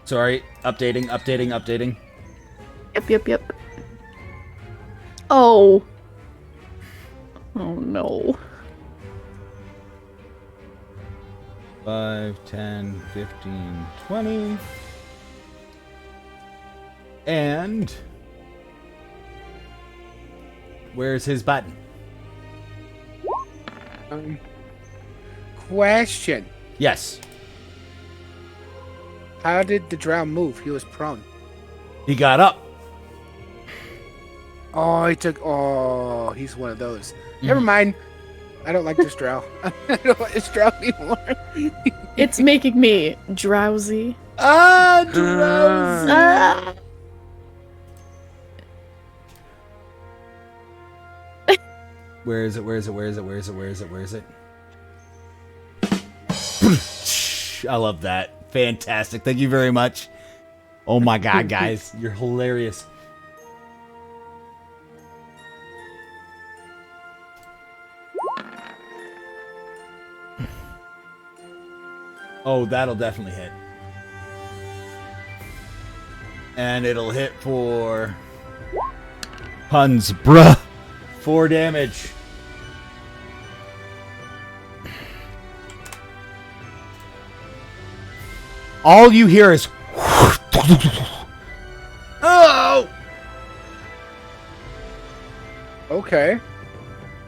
Sorry, updating. Yep. Oh. Oh no. 5, 10, 15, 20. And where's his button? Question. Yes. How did the drow move? He was prone. He got up. Oh, he's one of those. Never mind. I don't like this drow. I don't like this drow anymore. It's making me drowsy. Drowsy. Where is it? I love that. Fantastic. Thank you very much. Oh my god, guys. You're hilarious. Oh, that'll definitely hit. And it'll hit for puns, bruh. 4 damage. All you hear is... Oh! Okay.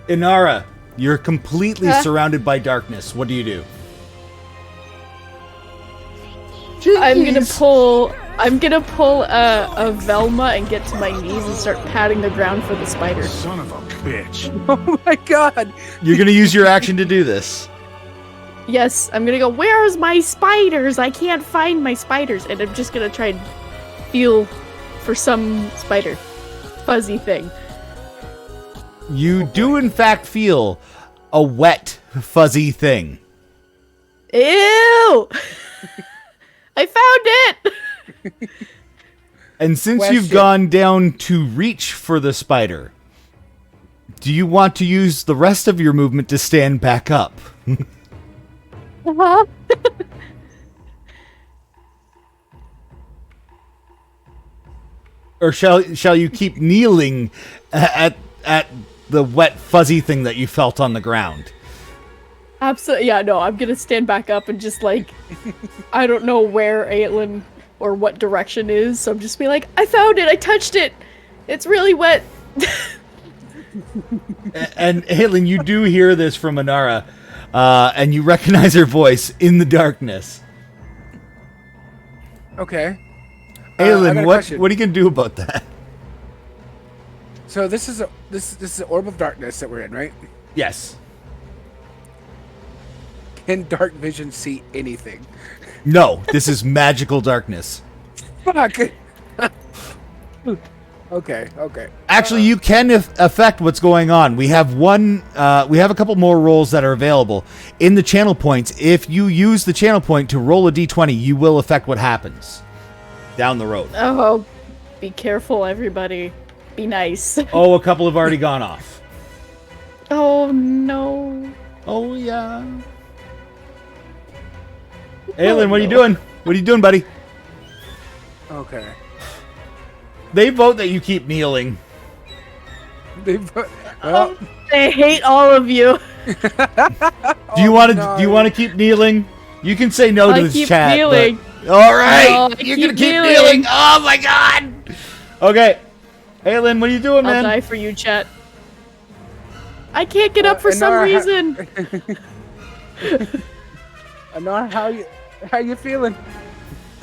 Inara, you're completely surrounded by darkness. What do you do? I'm gonna pull a Velma and get to my knees and start patting the ground for the spider. Son of a bitch. Oh my god. You're gonna use your action to do this. Yes, I'm gonna go, where's my spiders? I can't find my spiders. And I'm just gonna try and feel for some spider. Fuzzy thing. You do, in fact, feel a wet, fuzzy thing. Ew! I found it! And since you've gone down to reach for the spider, do you want to use the rest of your movement to stand back up? Uh-huh. Or shall you keep kneeling at the wet, fuzzy thing that you felt on the ground? Absolutely. Yeah, no, I'm gonna stand back up and just like, I don't know where Aellen or what direction is, so I'm just be like, I found it, I touched it, it's really wet. And Aellen, you do hear this from Inara, and you recognize her voice in the darkness. Okay. Aellen, what are you gonna do about that? So this is an orb of darkness that we're in, right? Yes. Can dark vision see anything? No, this is magical darkness. Fuck. Okay. Actually, you can affect what's going on. We have a couple more rolls that are available in the channel points. If you use the channel point to roll a d20, you will affect what happens down the road. Oh, be careful, everybody. Be nice. Oh, a couple have already gone off. Oh, no. Oh, yeah. Aellen, what are you doing? What are you doing, buddy? Okay. They vote that you keep kneeling. Well, I hate all of you. Do you want to keep kneeling? You can say no to this chat. Kneeling. All right, No, you're gonna keep kneeling. Oh my god. Okay, Aellen, what are you doing, man? I'll die for you, chat. I can't get up for some reason. Inara, how you feeling?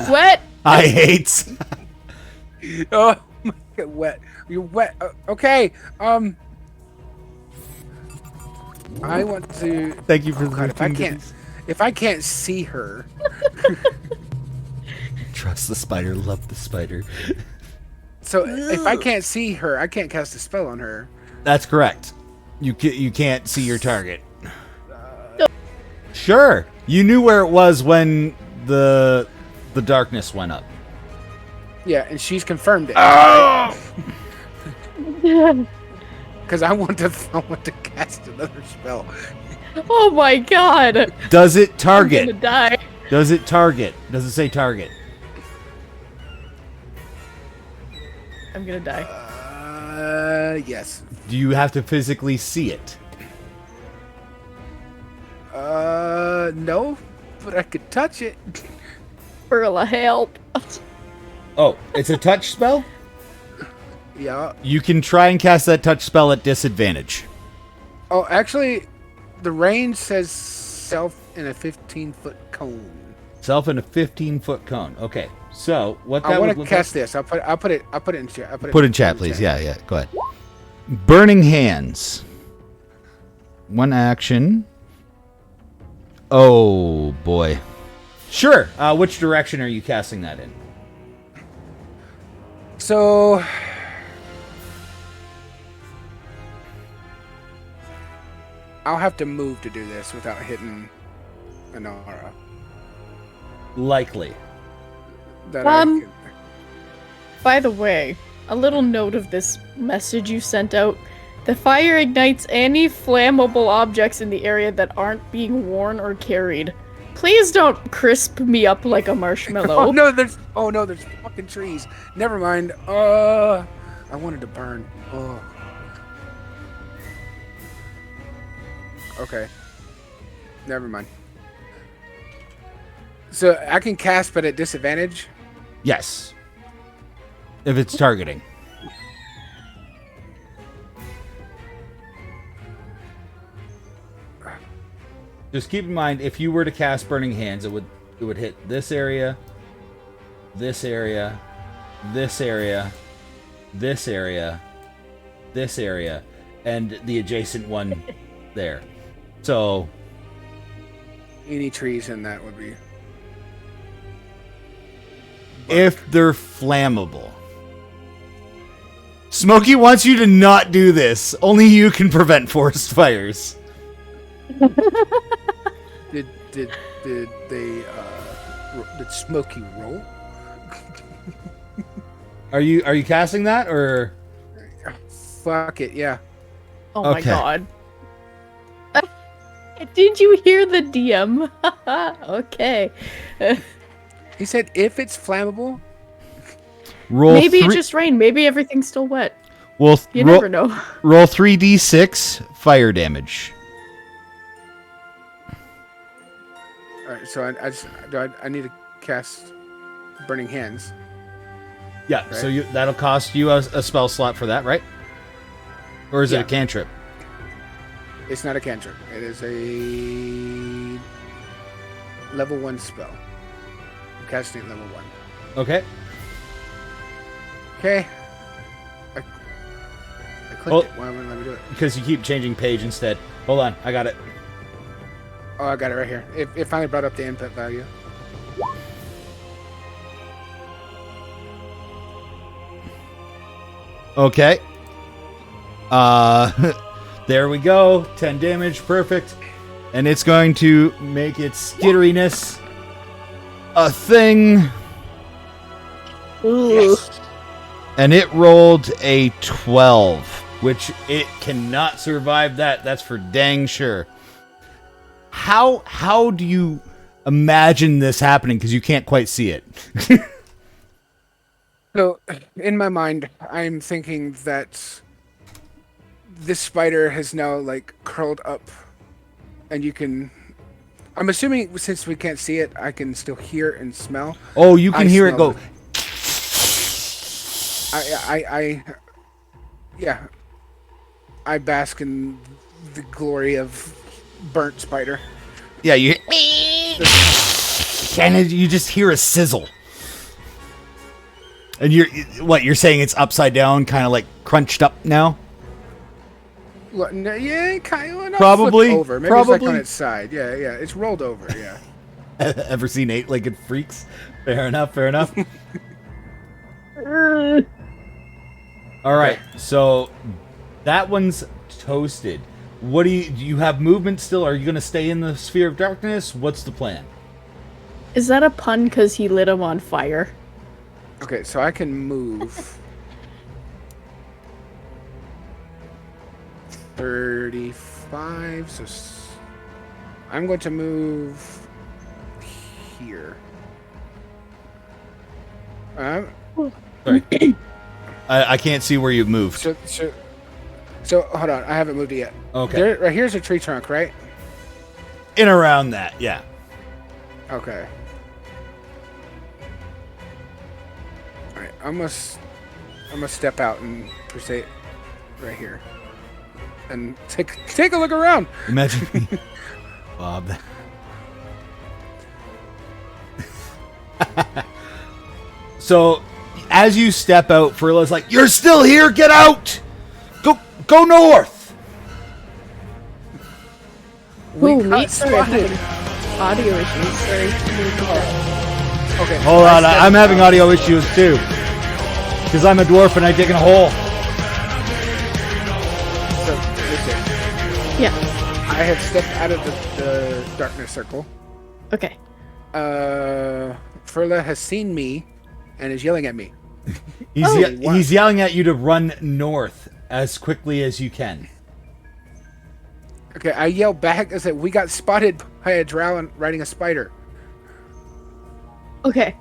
Wet. I hate. Oh my god, wet. You're wet. Okay. I want to. Thank you for the. God, if I can't see her. Trust the spider, love the spider. So if I can't see her, I can't cast a spell on her. That's correct. You can't see your target. Sure, you knew where it was when the darkness went up. Yeah, and she's confirmed it. Oh! Because I want to cast another spell. Oh my god. Does it target? I'm gonna die. Does it target? Does it say target? I'm gonna die. Yes. Do you have to physically see it? No, but I could touch it. Burla, help. Oh, it's a touch spell? Yeah. You can try and cast that touch spell at disadvantage. Oh, actually, the range says self in a 15-foot cone. Self in a 15-foot cone. Okay. So what that I want would to look cast like... this. I'll put it in chat. Put in chat, please. Yeah. Go ahead. Burning Hands. One action. Oh boy. Sure. Which direction are you casting that in? So I'll have to move to do this without hitting Inara. Likely. By the way, a little note of this message you sent out. The fire ignites any flammable objects in the area that aren't being worn or carried. Please don't crisp me up like a marshmallow. Oh no, there's fucking trees. Never mind. I wanted to burn. Oh. Okay. Never mind. So I can cast, but at disadvantage. Yes. If it's targeting. Just keep in mind, if you were to cast Burning Hands, it would hit this area, this area, this area, this area, this area, and the adjacent one there. So any trees in that would be. If they're flammable. Smokey wants you to not do this. Only you can prevent forest fires. Did Smokey roll? Are you casting that or? Fuck it, yeah. Oh my Okay. god. Did you hear the DM? Okay. He said if it's flammable. Roll Maybe it just rained. Maybe everything's still wet. Well, You never know. Roll 3d6 fire damage. All right, so I need to cast Burning Hands. Yeah, Right. so that'll cost you a spell slot for that, right? Or is it Yeah. a cantrip? It's not a cantrip. It is a level 1 spell. I'm casting at level 1. Okay. Okay. I clicked Oh. it. Why wouldn't it let me do it? Because you keep changing page instead. Hold on, I got it. Oh, I got it right here. It finally brought up the input value. Okay. There we go. 10 damage, perfect. And it's going to make its skitteriness a thing. Yes. And it rolled a 12, which it cannot survive that. That's for dang sure. How do you imagine this happening? Because you can't quite see it. So, in my mind, I'm thinking that this spider has now, like, curled up. And you can... I'm assuming, since we can't see it, I can still hear and smell. Oh, you can hear it smell go. Yeah. I bask in the glory of burnt spider. Yeah, you. And you just hear a sizzle. And you're saying it's upside down, kind of like crunched up now? Well, no, yeah, kind of. Probably, Over. Maybe it's like probably. on its side. Yeah. It's rolled over. Yeah. Ever seen 8-legged freaks? Fair enough. All right, so that one's toasted. What do you have movement still? Are you going to stay in the sphere of darkness? What's the plan? Is that a pun because he lit him on fire? Okay, so I can move 35. So I'm going to move here. Sorry. I can't see where you've moved. So hold on, I haven't moved it yet. Okay. Right here's a tree trunk, right? In around that, yeah. Okay. All right, I'm gonna step out and proceed right here, and take a look around. Imagine me, Bob. So, as you step out, Furla's like, "You're still here. Get out. Go north." Ooh, got me? Sorry, I'm spotted. having audio issues. Sorry. Okay. Hold on, I'm having audio issues too. Because I'm a dwarf and I dig in a hole. So, listen, Yeah. I have stepped out of the darkness circle. Okay. Furla has seen me and is yelling at me. He's yelling at you to run north as quickly as you can. Okay, I yell back. I said, "We got spotted by a drow riding a spider." Okay.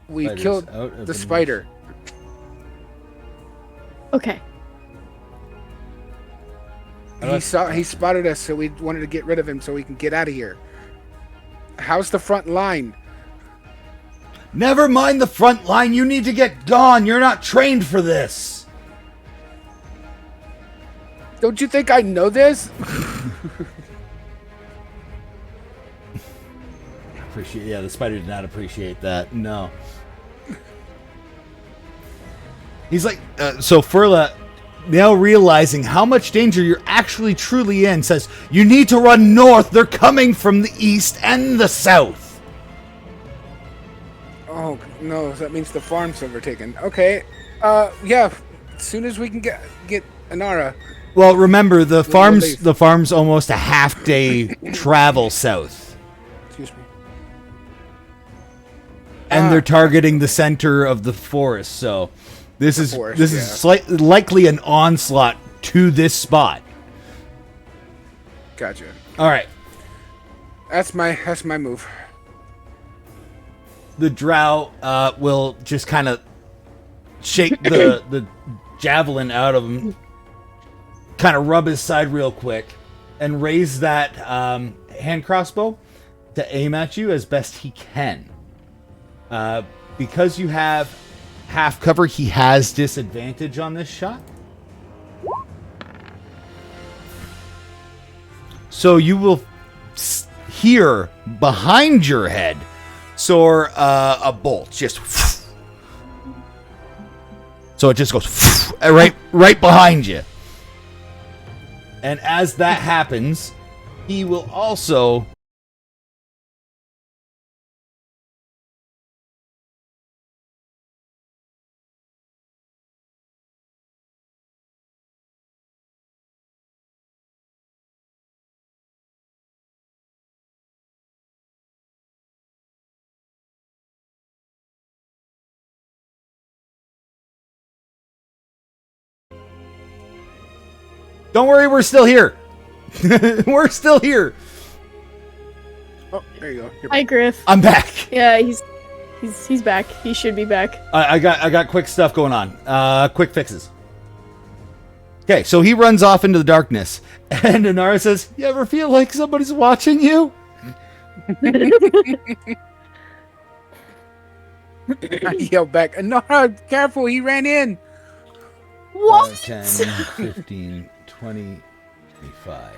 We Spider's killed out of the the spider. He spotted us, so we wanted to get rid of him so we can get out of here. How's the front line? Never mind the front line. You need to get gone. You're not trained for this. Don't you think I know this? Yeah, the spider did not appreciate that. No. He's like, so Furla, now realizing how much danger you're actually truly in, says, you need to run north. They're coming from the east and the south. Oh, no, that means the farm's overtaken. Okay, yeah, as soon as we can get Inara. Well, remember, the farm's almost a half-day travel south. Excuse me. And they're targeting the center of the forest, so this is likely an onslaught to this spot. Gotcha. All right. That's my move. The drow will just kind of shake the javelin out of him, kind of rub his side real quick, and raise that hand crossbow to aim at you as best he can. Because you have half cover, he has disadvantage on this shot. So you will hear behind your head soar a bolt. Just so it just goes right behind you. And as that happens, he will also Don't worry, we're still here. We're still here. Oh, there you go. Hi, Griff. I'm back. Yeah, he's back. He should be back. I got quick stuff going on. Quick fixes. Okay, so he runs off into the darkness, and Inara says, "You ever feel like somebody's watching you?" I yell back, Inara, careful! He ran in. What? 10, 15, 20, 25.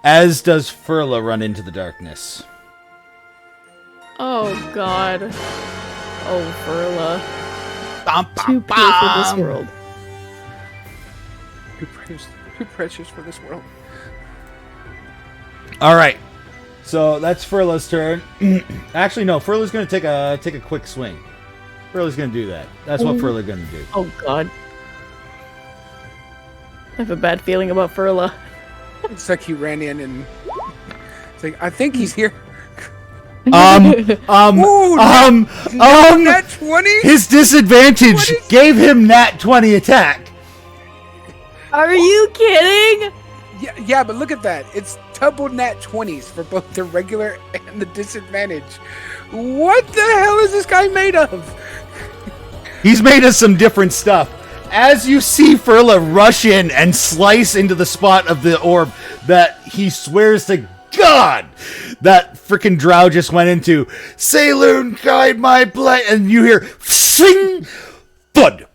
As does Furla run into the darkness. Oh, God. Oh, Furla. Bum, Too bum, pure for this bum. world. Too precious for this world. All right. So that's Furla's turn. Actually, no. Furla's going to take a quick swing. Furla's going to do that. That's what Furla's going to do. Oh, God. I have a bad feeling about Furla. It's like he ran in and it's like, I think he's here. Nat 20? His disadvantage gave him nat 20 attack. Are you kidding? Yeah, but look at that. It's double nat 20s for both the regular and the disadvantage. What the hell is this guy made of? He's made us some different stuff. As you see Furla rush in and slice into the spot of the orb that he swears to God that frickin' drow just went into, Saloon guide my blade, and you hear sing, thud,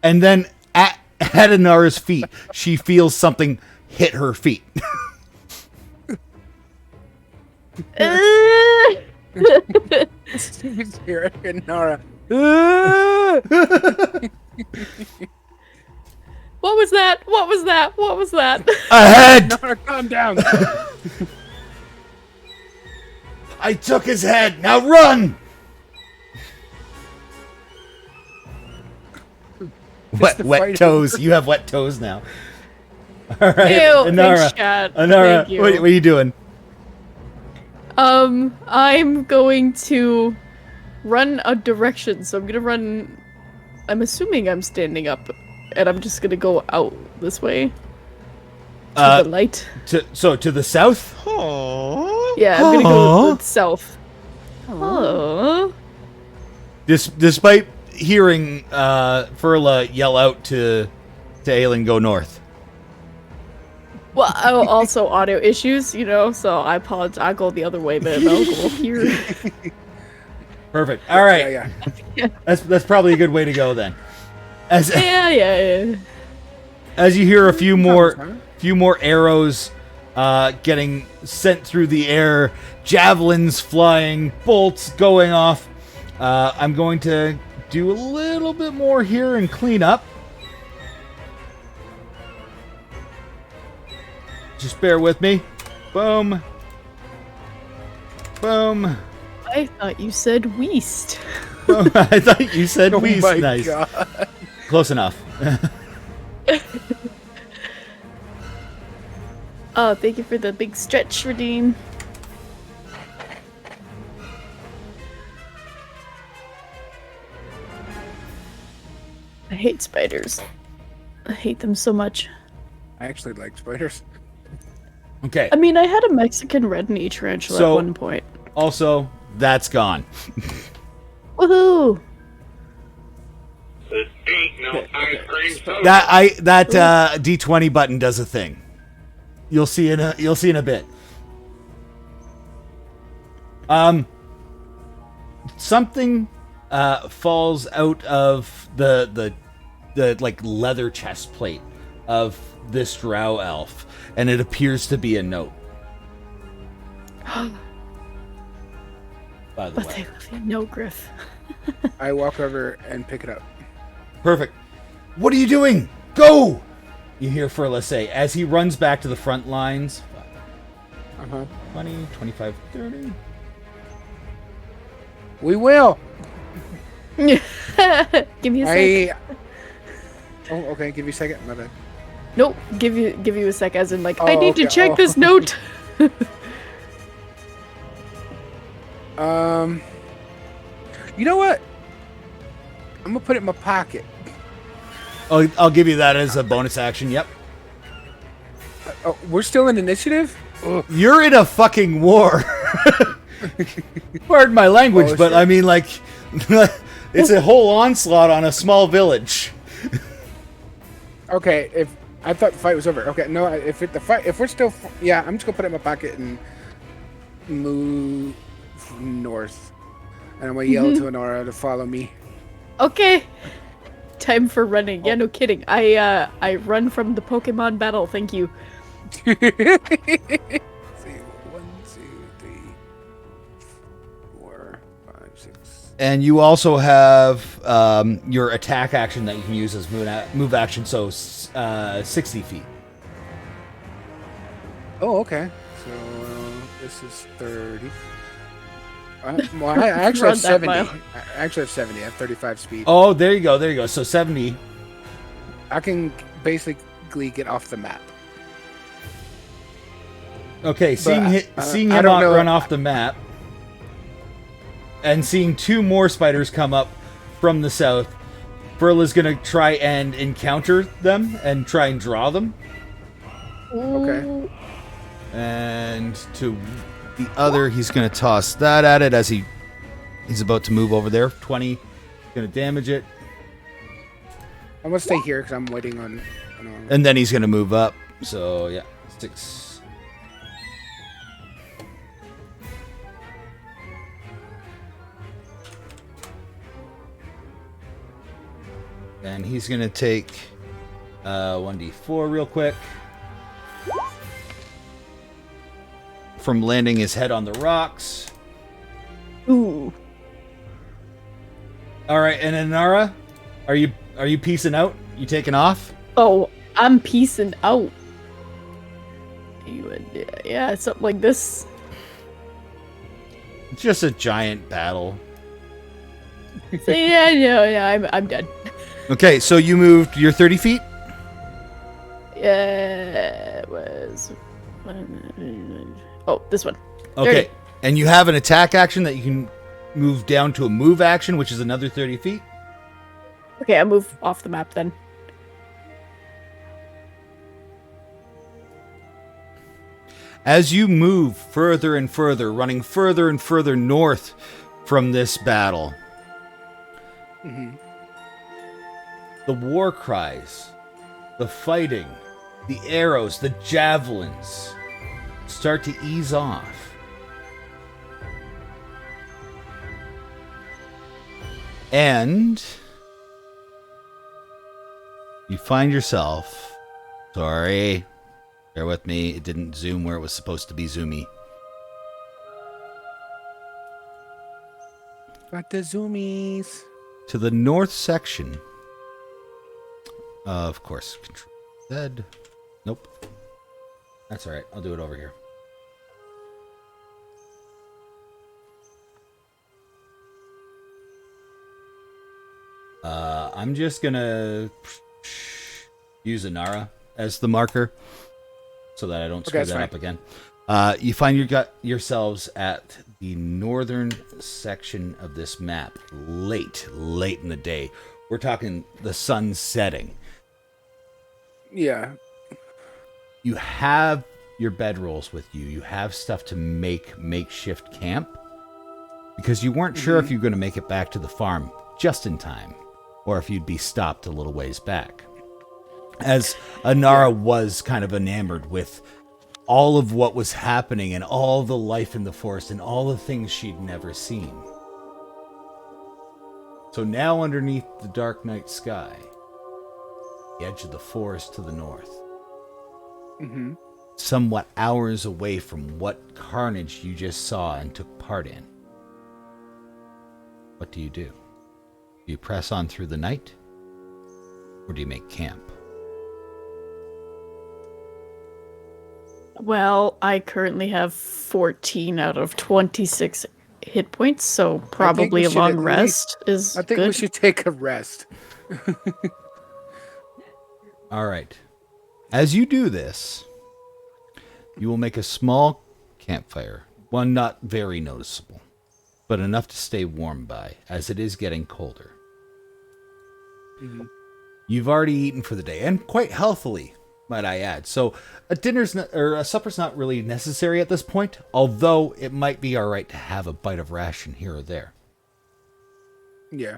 and then at Inara's feet, she feels something hit her feet. He's here, Inara. What was that? What was that? What was that? Ahead! Inara, calm down. I took his head. Now run! Wet toes. You have wet toes now. All right, Ew, Inara. thanks, chat. Inara, Thank you. what are you doing? I'm going to run a direction. So I'm gonna run. I'm assuming I'm standing up, and I'm just gonna go out this way to the light. To the south? Yeah, I'm gonna go to the south. Oh. Despite hearing Furla yell out to to Aellen, go north. Well, also audio issues, you know, so I apologize. I'll go the other way, but I'll go here. Perfect. All right. Yeah. That's probably a good way to go then. Yeah. As you hear a few more arrows getting sent through the air, javelins flying, bolts going off. I'm going to do a little bit more here and clean up. Just bear with me. Boom. Boom. I thought you said Weast. I thought you said Weast. My Nice. God. Close enough. Oh, thank you for the big stretch, Redeem. I hate spiders. I hate them so much. I actually like spiders. Okay. I mean, I had a Mexican red knee tarantula So- at one point. Also, that's gone. Woohoo! That D20 button does a thing. You'll see in a bit. Something falls out of the like leather chest plate of this drow elf, and it appears to be a note. By the But way. they love you, no Griff. I walk over and pick it up. Perfect. What are you doing? Go! You hear Furla say as he runs back to the front lines. 20, 25, 30. We will. Give me a sec. Oh, okay. Give you a second. My bad. Nope. Give you a sec, as in like I need to okay. check this note. You know what? I'm gonna put it in my pocket. Oh, I'll give you that as a bonus action. Yep. Oh, we're still in initiative? Ugh. You're in a fucking war. Pardon my language, Oh, but shit. I mean, like, it's a whole onslaught on a small village. Okay, if I thought the fight was over. Okay, no, if we're still, yeah, I'm just gonna put it in my pocket and move north, and I'm gonna yell to Inara to follow me. Okay. Time for running. Yeah, no kidding. I run from the Pokemon battle. Thank you. See, 1, 2, 3, 4, 5, 6. And you also have your attack action that you can use as move action, so 60 feet. Oh, okay. So this is 30. Well, I actually Run have that 70. mile. I actually have 70. I have 35 speed. Oh, there you go. So 70. I can basically get off the map. Okay, seeing I him don't know. run off the map, and seeing two more spiders come up from the south, Furla's gonna try and encounter them and try and draw them. Okay. And to the other, he's gonna toss that at it as he's about to move over there. 20, gonna damage it, I'm gonna stay here because I'm waiting on. and then he's gonna move up. So yeah, 6. And he's gonna take 1d4 real quick from landing his head on the rocks. Ooh. All right, and Inara, are you peacing out? You taking off? Oh, I'm peacing out. Yeah, something like this. It's just a giant battle. So, yeah, I'm dead. Okay, so you moved. You're 30 feet. Yeah, it was. Oh, this one. Okay, 30. and you have an attack action that you can move down to a move action, which is another 30 feet. Okay, I'll move off the map then. As you move further and further, running further and further north from this battle, the war cries, the fighting, the arrows, the javelins start to ease off. And you find yourself... Sorry. Bear with me. It didn't zoom where it was supposed to be zoomy. Got the zoomies. To the north section. Of course. Control Z. Nope. That's alright. I'll do it over here. I'm just gonna use Inara as the marker so that I don't screw that up again. You find yourselves at the northern section of this map late in the day. We're talking the sun setting. Yeah. You have your bedrolls with you. You have stuff to make makeshift camp because you weren't sure if you were going to make it back to the farm just in time or if you'd be stopped a little ways back. As Inara was kind of enamored with all of what was happening and all the life in the forest and all the things she'd never seen. So now underneath the dark night sky, the edge of the forest to the north, somewhat hours away from what carnage you just saw and took part in, what do? Do you press on through the night, or do you make camp? Well, I currently have 14 out of 26 hit points, so probably a long rest is good. I think we should take a rest. All right. As you do this, you will make a small campfire. One not very noticeable, but enough to stay warm by, as it is getting colder. You've already eaten for the day, and quite healthily, might I add. So a supper's not really necessary at this point, although it might be all right to have a bite of ration here or there. Yeah.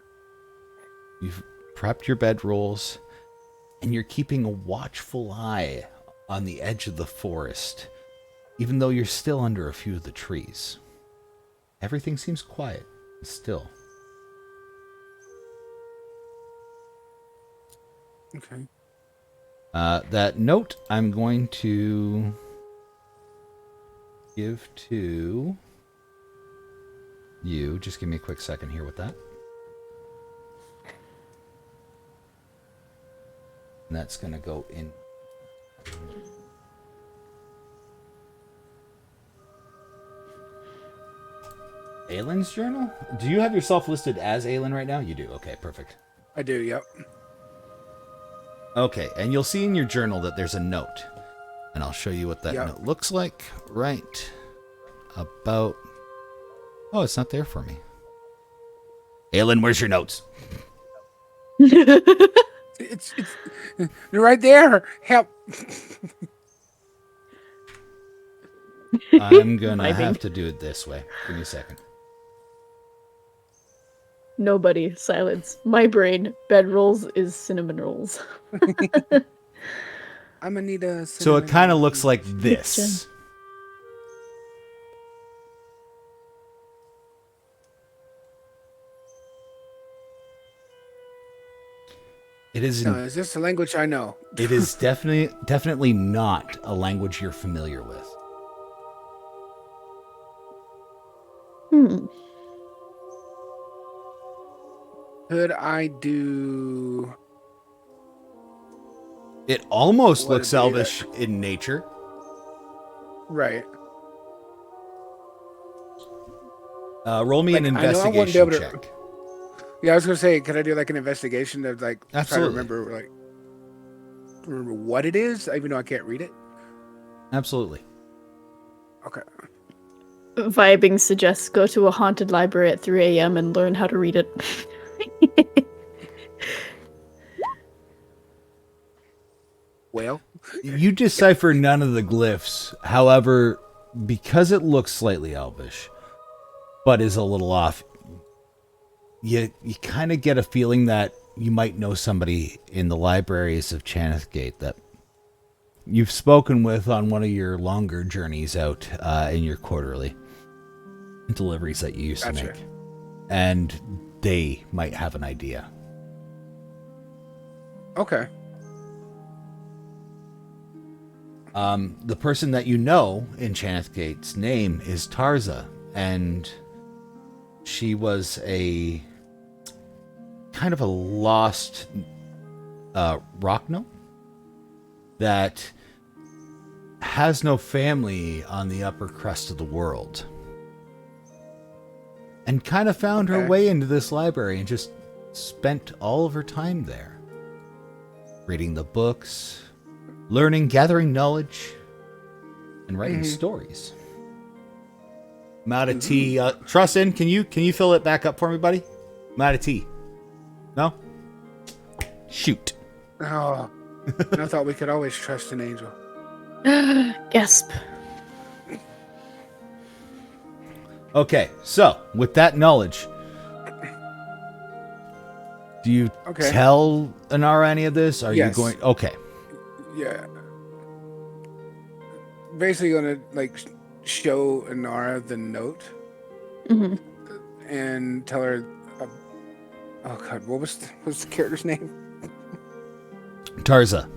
You've prepped your bedrolls, and you're keeping a watchful eye on the edge of the forest, even though you're still under a few of the trees. Everything seems quiet and still. Okay. That note I'm going to give to you. Just give me a quick second here with that. And that's going to go in. Aellen's journal? Do you have yourself listed as Aellen right now? You do. Okay, perfect. I do, yep. Okay, and you'll see in your journal that there's a note. And I'll show you what that note looks like right about... Oh, it's not there for me. Aellen, where's your notes? It's they're right there. Help. I'm gonna have to do it this way. Give me a second. Nobody. Silence. My brain. Bedrolls is cinnamon rolls. I'm gonna need a... So it kind of looks like this. It is. No, is this a language I know? It is definitely not a language you're familiar with. Could I do... It almost looks elvish in nature. Right. Roll me an investigation check. Yeah, I was gonna say, could I do like an investigation to like Absolutely. try to remember what it is, even though I can't read it? Absolutely. Okay. Vibing suggests go to a haunted library at 3 a.m. and learn how to read it. Well, you decipher none of the glyphs. However, because it looks slightly elvish, but is a little off, you kind of get a feeling that you might know somebody in the libraries of Chanethgate that you've spoken with on one of your longer journeys out in your quarterly deliveries that you used to make. And they might have an idea. Okay. The person that you know in Chanethgate's name is Tarza, and she was a kind of a lost rock gnome that has no family on the upper crust of the world, and kind of found her way into this library and just spent all of her time there, reading the books, learning, gathering knowledge, and writing stories. I'm out of tea. Trustin, can you fill it back up for me, buddy? I'm out of tea. No? Shoot. Oh, I thought we could always trust an angel. Gasp. Okay, so with that knowledge, do you tell Inara any of this? Are you going? Okay. Yeah. Basically, gonna show Inara the note, and tell her. Oh God, what was the character's name? Tarza.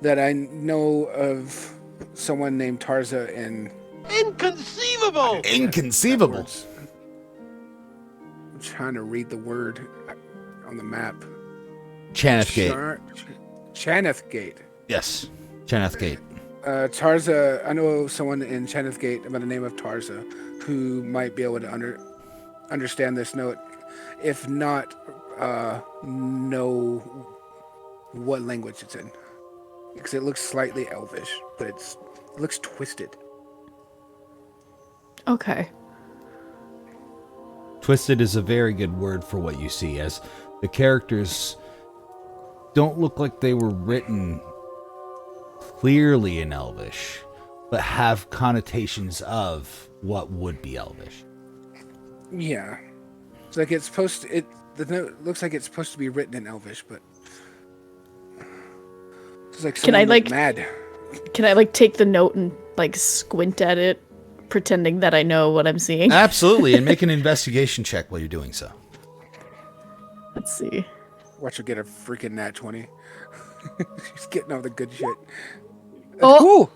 That I know of someone named Tarza in. Inconceivable! Inconceivable. I'm trying to read the word on the map. Chanethgate. Chanethgate. Yes, Chanethgate. Tarza. I know someone in Chanethgate by the name of Tarza who might be able to understand this note, if not know what language it's in, because it looks slightly elvish, but it looks twisted. Okay. Twisted is a very good word for what you see, as the characters don't look like they were written clearly in Elvish, but have connotations of what would be Elvish. Yeah. It's like it's supposed to, the note looks like it's supposed to be written in Elvish, but it's like can I mad. Can I take the note and squint at it, pretending that I know what I'm seeing? Absolutely, and make an investigation check while you're doing so. Let's see. Watch her get a freaking nat 20. She's getting all the good shit. Oh!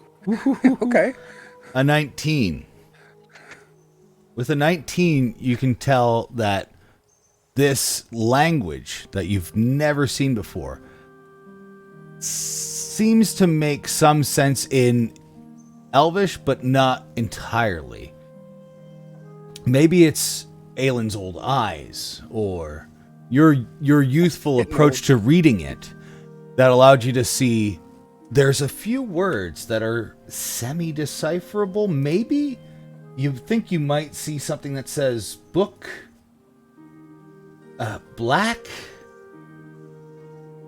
Okay. A 19. With a 19, you can tell that this language that you've never seen before seems to make some sense in Elvish, but not entirely. Maybe it's Aellen's old eyes, or your youthful approach to reading it that allowed you to see there's a few words that are semi-decipherable, maybe? You think you might see something that says book, black,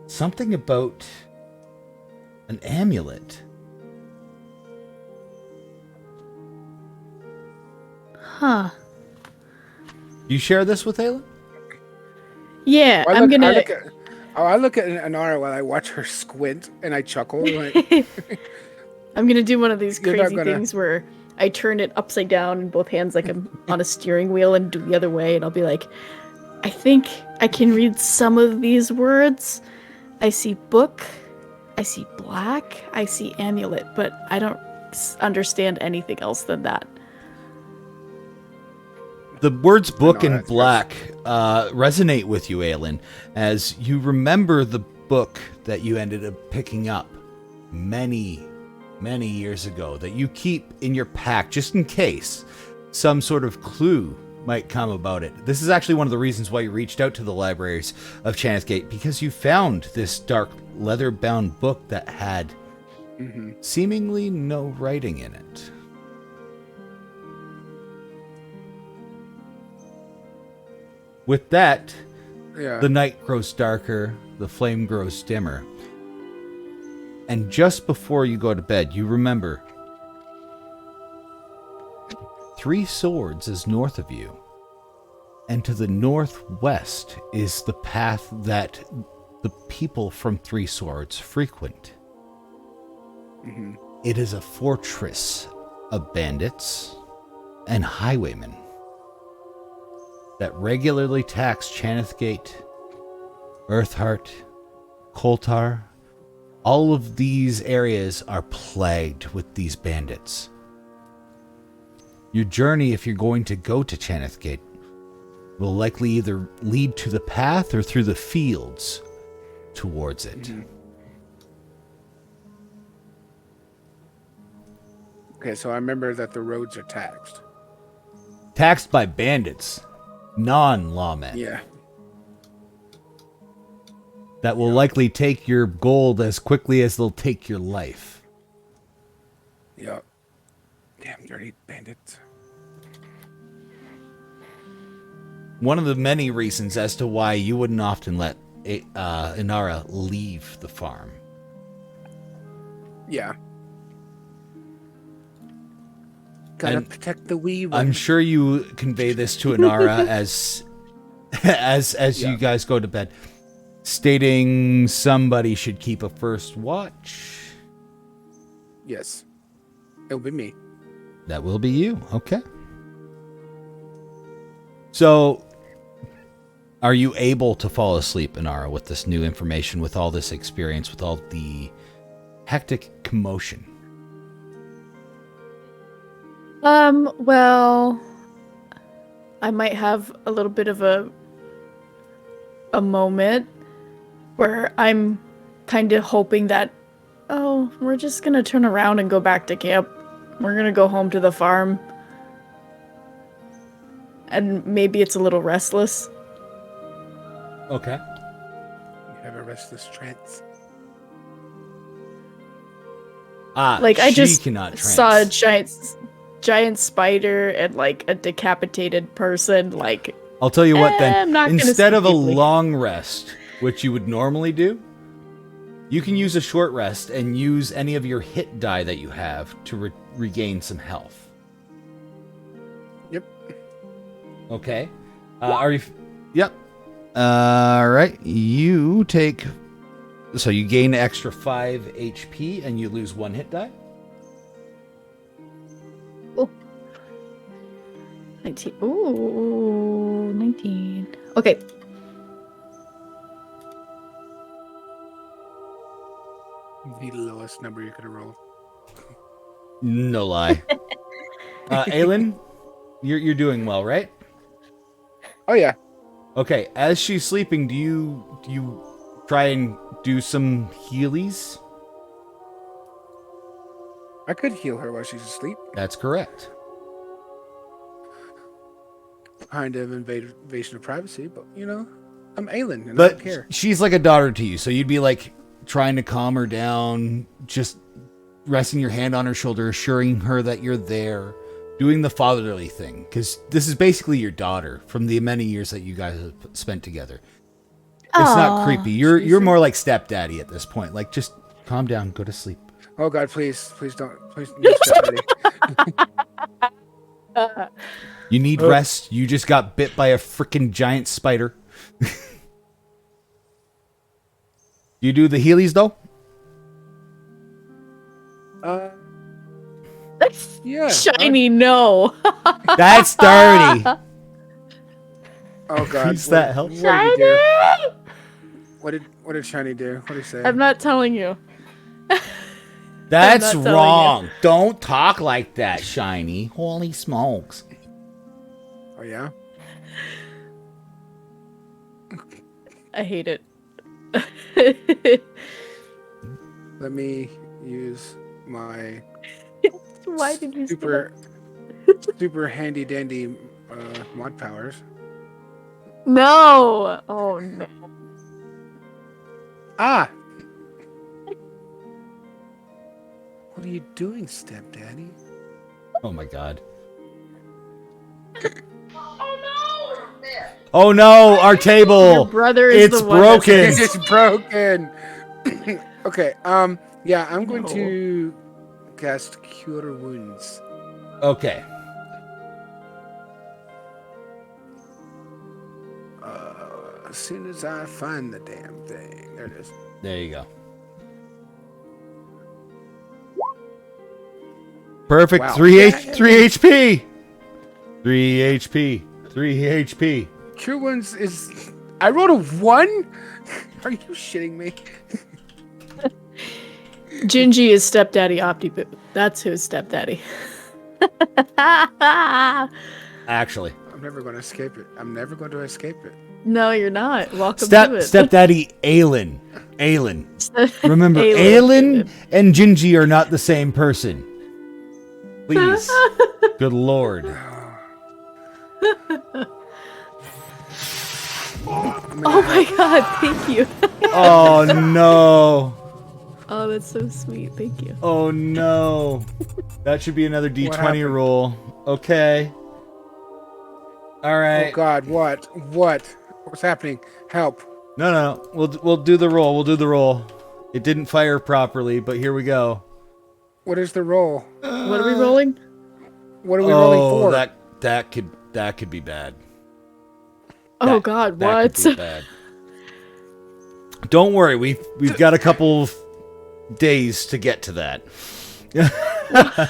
something about an amulet. Huh. You share this with Aellen? Yeah, I I'm gonna. I look at Inara while I watch her squint, and I chuckle. I'm gonna do one of these crazy things where I turn it upside down in both hands like I'm on a steering wheel and do the other way, and I'll be like, I think I can read some of these words. I see book, I see black, I see amulet, but I don't understand anything else than that. The words book and black resonate with you, Aellen, as you remember the book that you ended up picking up many years ago that you keep in your pack just in case some sort of clue might come about it. This is actually one of the reasons why you reached out to the libraries of Chanethgate, because you found this dark leather-bound book that had seemingly no writing in it. With that, the night grows darker, the flame grows dimmer. And just before you go to bed, you remember 3 swords is north of you. And to the northwest is the path that the people from Three Swords frequent. Mm-hmm. It is a fortress of bandits and highwaymen that regularly tax Chanithgate, Earthheart, Koltar. All of these areas are plagued with these bandits. Your journey, if you're going to go to Chanithgate, will likely either lead to the path or through the fields towards it. Mm-hmm. Okay, so I remember that the roads are taxed. Taxed by bandits, non-lawmen. Yeah. That will likely take your gold as quickly as they'll take your life. Yeah. Damn dirty bandits. One of the many reasons as to why you wouldn't often let Inara leave the farm. Yeah. Gotta And protect the wee one. I'm sure you convey this to Inara as you guys go to bed, stating somebody should keep a first watch. Yes. It'll be me. That will be you. Okay. So, are you able to fall asleep, Inara, with this new information, with all this experience, with all the hectic commotion? Well, I might have a little bit of a moment where I'm kind of hoping that, oh, we're just gonna turn around and go back to camp. We're gonna go home to the farm. And maybe it's a little restless. Okay. You have a restless trance. Like I she just cannot trance. saw a giant spider and like a decapitated person. Like I'll tell you what I'm then. not gonna Instead of a sleep deeply. long rest, which you would normally do, you can use a short rest and use any of your hit die that you have to regain some health. Yep. Okay. Are you? Yep. All right. You take. So you gain an extra 5 HP and you lose 1 hit die. Oh. 19. Ooh, 19. Okay. The lowest number you could have rolled. No lie. Aellen, you're doing well, right? Oh yeah. Okay. As she's sleeping, do you try and do some healies? I could heal her while she's asleep. That's correct. Kind of invasion of privacy, but you know, I'm Aellen and I But don't care. she's like a daughter to you, so you'd be like trying to calm her down, just resting your hand on her shoulder, assuring her that you're there, doing the fatherly thing, because this is basically your daughter from the many years that you guys have spent together. It's not creepy. You're more like stepdaddy at this point. Like, just calm down, go to sleep. Oh God, please don't, please. No, stepdaddy. You need rest. You just got bit by a freaking giant spider. You do the healies though? Yeah. Shiny, no. That's dirty. Oh God. Is that helpful? What did he do? What did Shiny do? What did he say? I'm not telling you. That's I'm not telling wrong. Don't talk like that, Shiny. Holy smokes. Oh yeah. I hate it. Let me use my Why did you say super handy dandy mod powers. No. Oh no. Ah. What are you doing, stepdaddy? Oh my god. Oh no, our table. Your brother is It's the one broken. It's broken. Okay. Yeah, I'm going to cast Cure Wounds. Okay. As soon as I find the damn thing. There it is. There you go. Perfect. Wow. 3 HP. 3 HP. 3 HP. True Ones is... I rolled a 1? Are you shitting me? Jynjyiii is stepdaddy Optiboo. That's who's stepdaddy. Actually. I'm never going to escape it. I'm never going to escape it. No, you're not. Welcome to it. Stepdaddy Aellen. Aellen. Remember, Aellen. Aellen and Jynjyiii are not the same person. Please. Good lord. Oh my god, thank you. Oh no. Oh, that's so sweet. Thank you. Oh no. That should be another D20 roll. Okay. All right. Oh god, what? What's happening? Help. No. We'll do the roll. We'll do the roll. It didn't fire properly, but here we go. What is the roll? What are we rolling? What are we rolling for? That could be bad. Oh god, what? That could be bad. Don't worry, we've got a couple of days to get to that. What?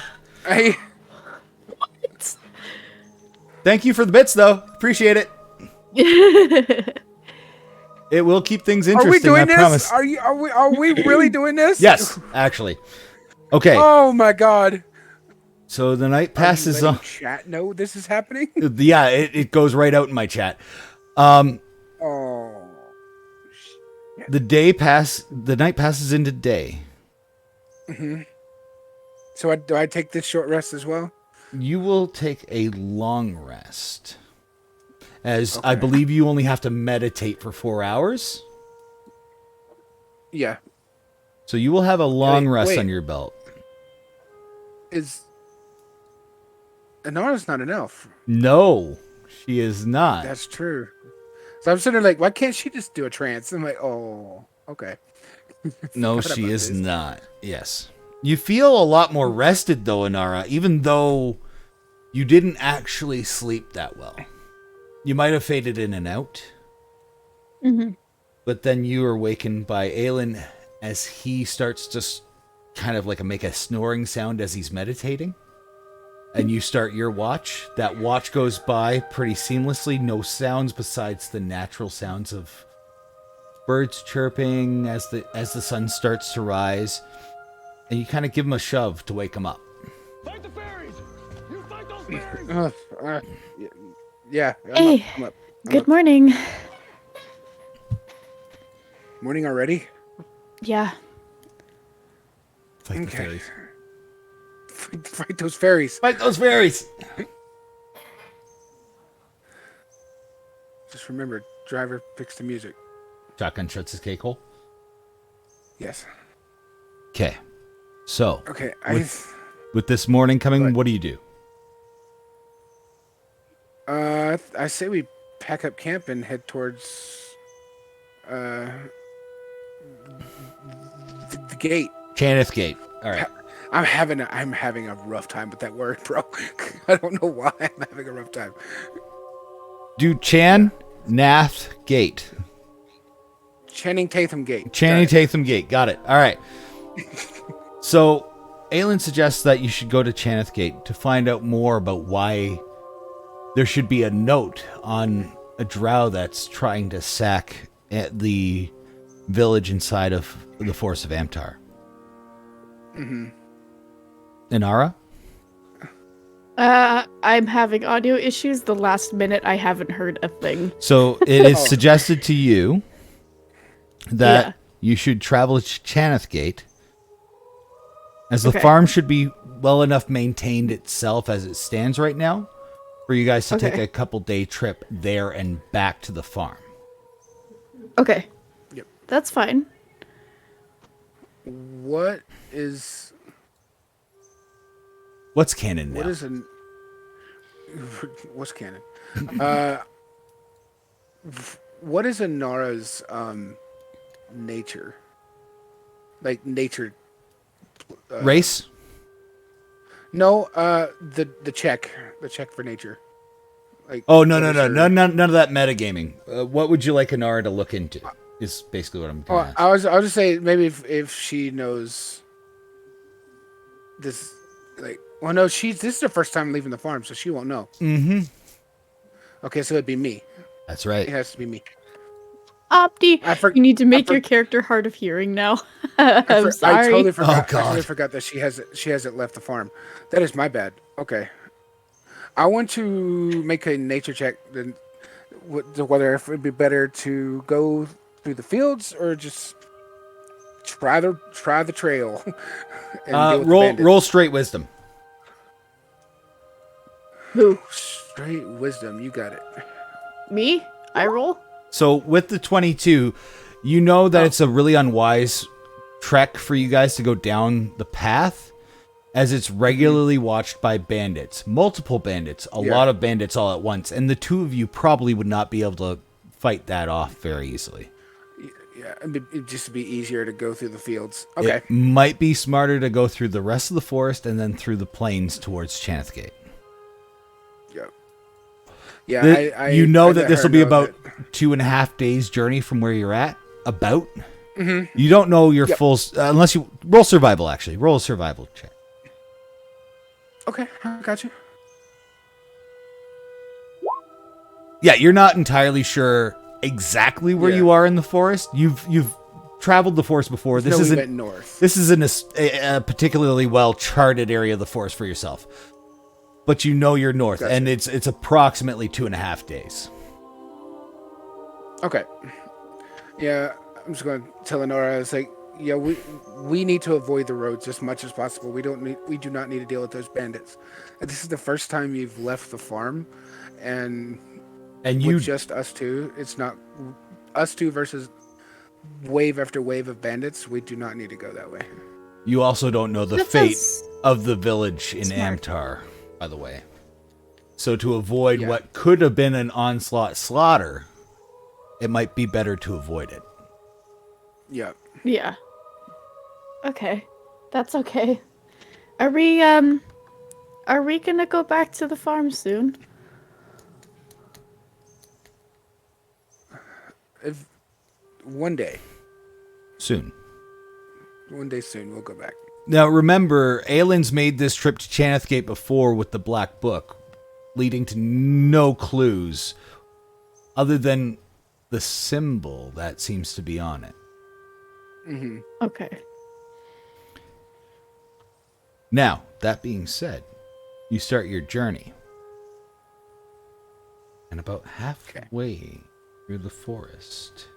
Thank you for the bits, though. Appreciate it. It will keep things interesting. Are we doing I promise. this? Are we really doing this? Yes, actually. Okay. Oh my god. So the night passes on. Chat know this is happening? Yeah, it goes right out in my chat. Oh. The night passes into day. Mm-hmm. So do I take this short rest as well? You will take a long rest. As I believe you only have to meditate for 4 hours. Yeah. So you will have a long rest on your belt. Inara's not an elf. No, she is not. That's true. So I'm sitting there like, why can't she just do a trance? I'm like, oh, okay. No, she is not. Yes. You feel a lot more rested, though, Inara, even though you didn't actually sleep that well. You might have faded in and out. Mm-hmm. But then you are awakened by Aellen as he starts to kind of like make a snoring sound as he's meditating. And you start your watch. That watch goes by pretty seamlessly. No sounds besides the natural sounds of birds chirping as the sun starts to rise. And you kind of give him a shove to wake him up. Fight the fairies! You fight those fairies! Yeah. Hey, I'm up. good morning. Morning already? Yeah. Fight the fairies. Fight those fairies. Fight those fairies! Just remember, driver picks the music. Shotgun shuts his cake hole. Yes. Okay. So, Okay, with this morning coming, what do you do? I say we pack up camp and head towards the gate. Chaneth Gate. All right. I'm having a rough time with that word, bro. I don't know why I'm having a rough time. Do Chan Nath Gate. Channing Tatum Gate. Channing Tatum Gate. Got it. All right. So, Aellen suggests that you should go to Chaneth Gate to find out more about why there should be a note on a drow that's trying to sack at the village inside of the Force of Amtar. Mm-hmm. Inara? I'm having audio issues. The last minute, I haven't heard a thing. So it is suggested to you that you should travel to Chaneth Gate, as the farm should be well enough maintained itself as it stands right now, for you guys to take a couple-day trip there and back to the farm. Okay. Yep. That's fine. What's canon now? What's canon? What is Inara's nature? Like nature race? No, the check for nature. Like, oh no, none of that metagaming. What would you like Inara to look into? Is basically what I'm. Oh, I was just say maybe if she knows this, like, well, no, this is her first time leaving the farm, so she won't know. Mm-hmm. Okay, so it'd be me. That's right. It has to be me. Opti, you need to make your character hard of hearing now. I'm sorry. I totally forgot. Oh, God. I totally forgot that she hasn't left the farm. That is my bad. Okay. I want to make a nature check whether it would be better to go through the fields or just try the trail. And roll straight wisdom. Who? Straight wisdom. You got it. Me? I roll? So with the 22, you know that it's a really unwise trek for you guys to go down the path, as it's regularly watched by bandits. Multiple bandits. A lot of bandits all at once. And the two of you probably would not be able to fight that off very easily. Yeah, it'd just be easier to go through the fields. Okay. It might be smarter to go through the rest of the forest and then through the plains towards Chanthgate. Yeah, you know that this will be about 2.5 days journey from where you're at. About. Mm-hmm. You don't know your full unless you roll survival. Actually, roll a survival check. Okay, I got you. Yeah, you're not entirely sure exactly where you are in the forest. You've traveled the forest before. This isn't north. This isn't a particularly well charted area of the forest for yourself. But you know you're north, and it's approximately 2.5 days. Okay. Yeah, I'm just going to tell Inara, I was like, yeah, we need to avoid the roads as much as possible. We do not need to deal with those bandits. And this is the first time you've left the farm, and with just us two. It's not us two versus wave after wave of bandits. We do not need to go that way. You also don't know the fate of the village in Amtar, by the way. So to avoid what could have been an onslaught slaughter, it might be better to avoid it. Yeah. Yeah. Okay. That's okay. Are we gonna go back to the farm soon? One day. Soon. One day soon, we'll go back. Now remember, Aellen's made this trip to Chanthgate before with the Black Book, leading to no clues other than the symbol that seems to be on it. Mm-hmm. Okay. Now, that being said, you start your journey. And about halfway through the forest,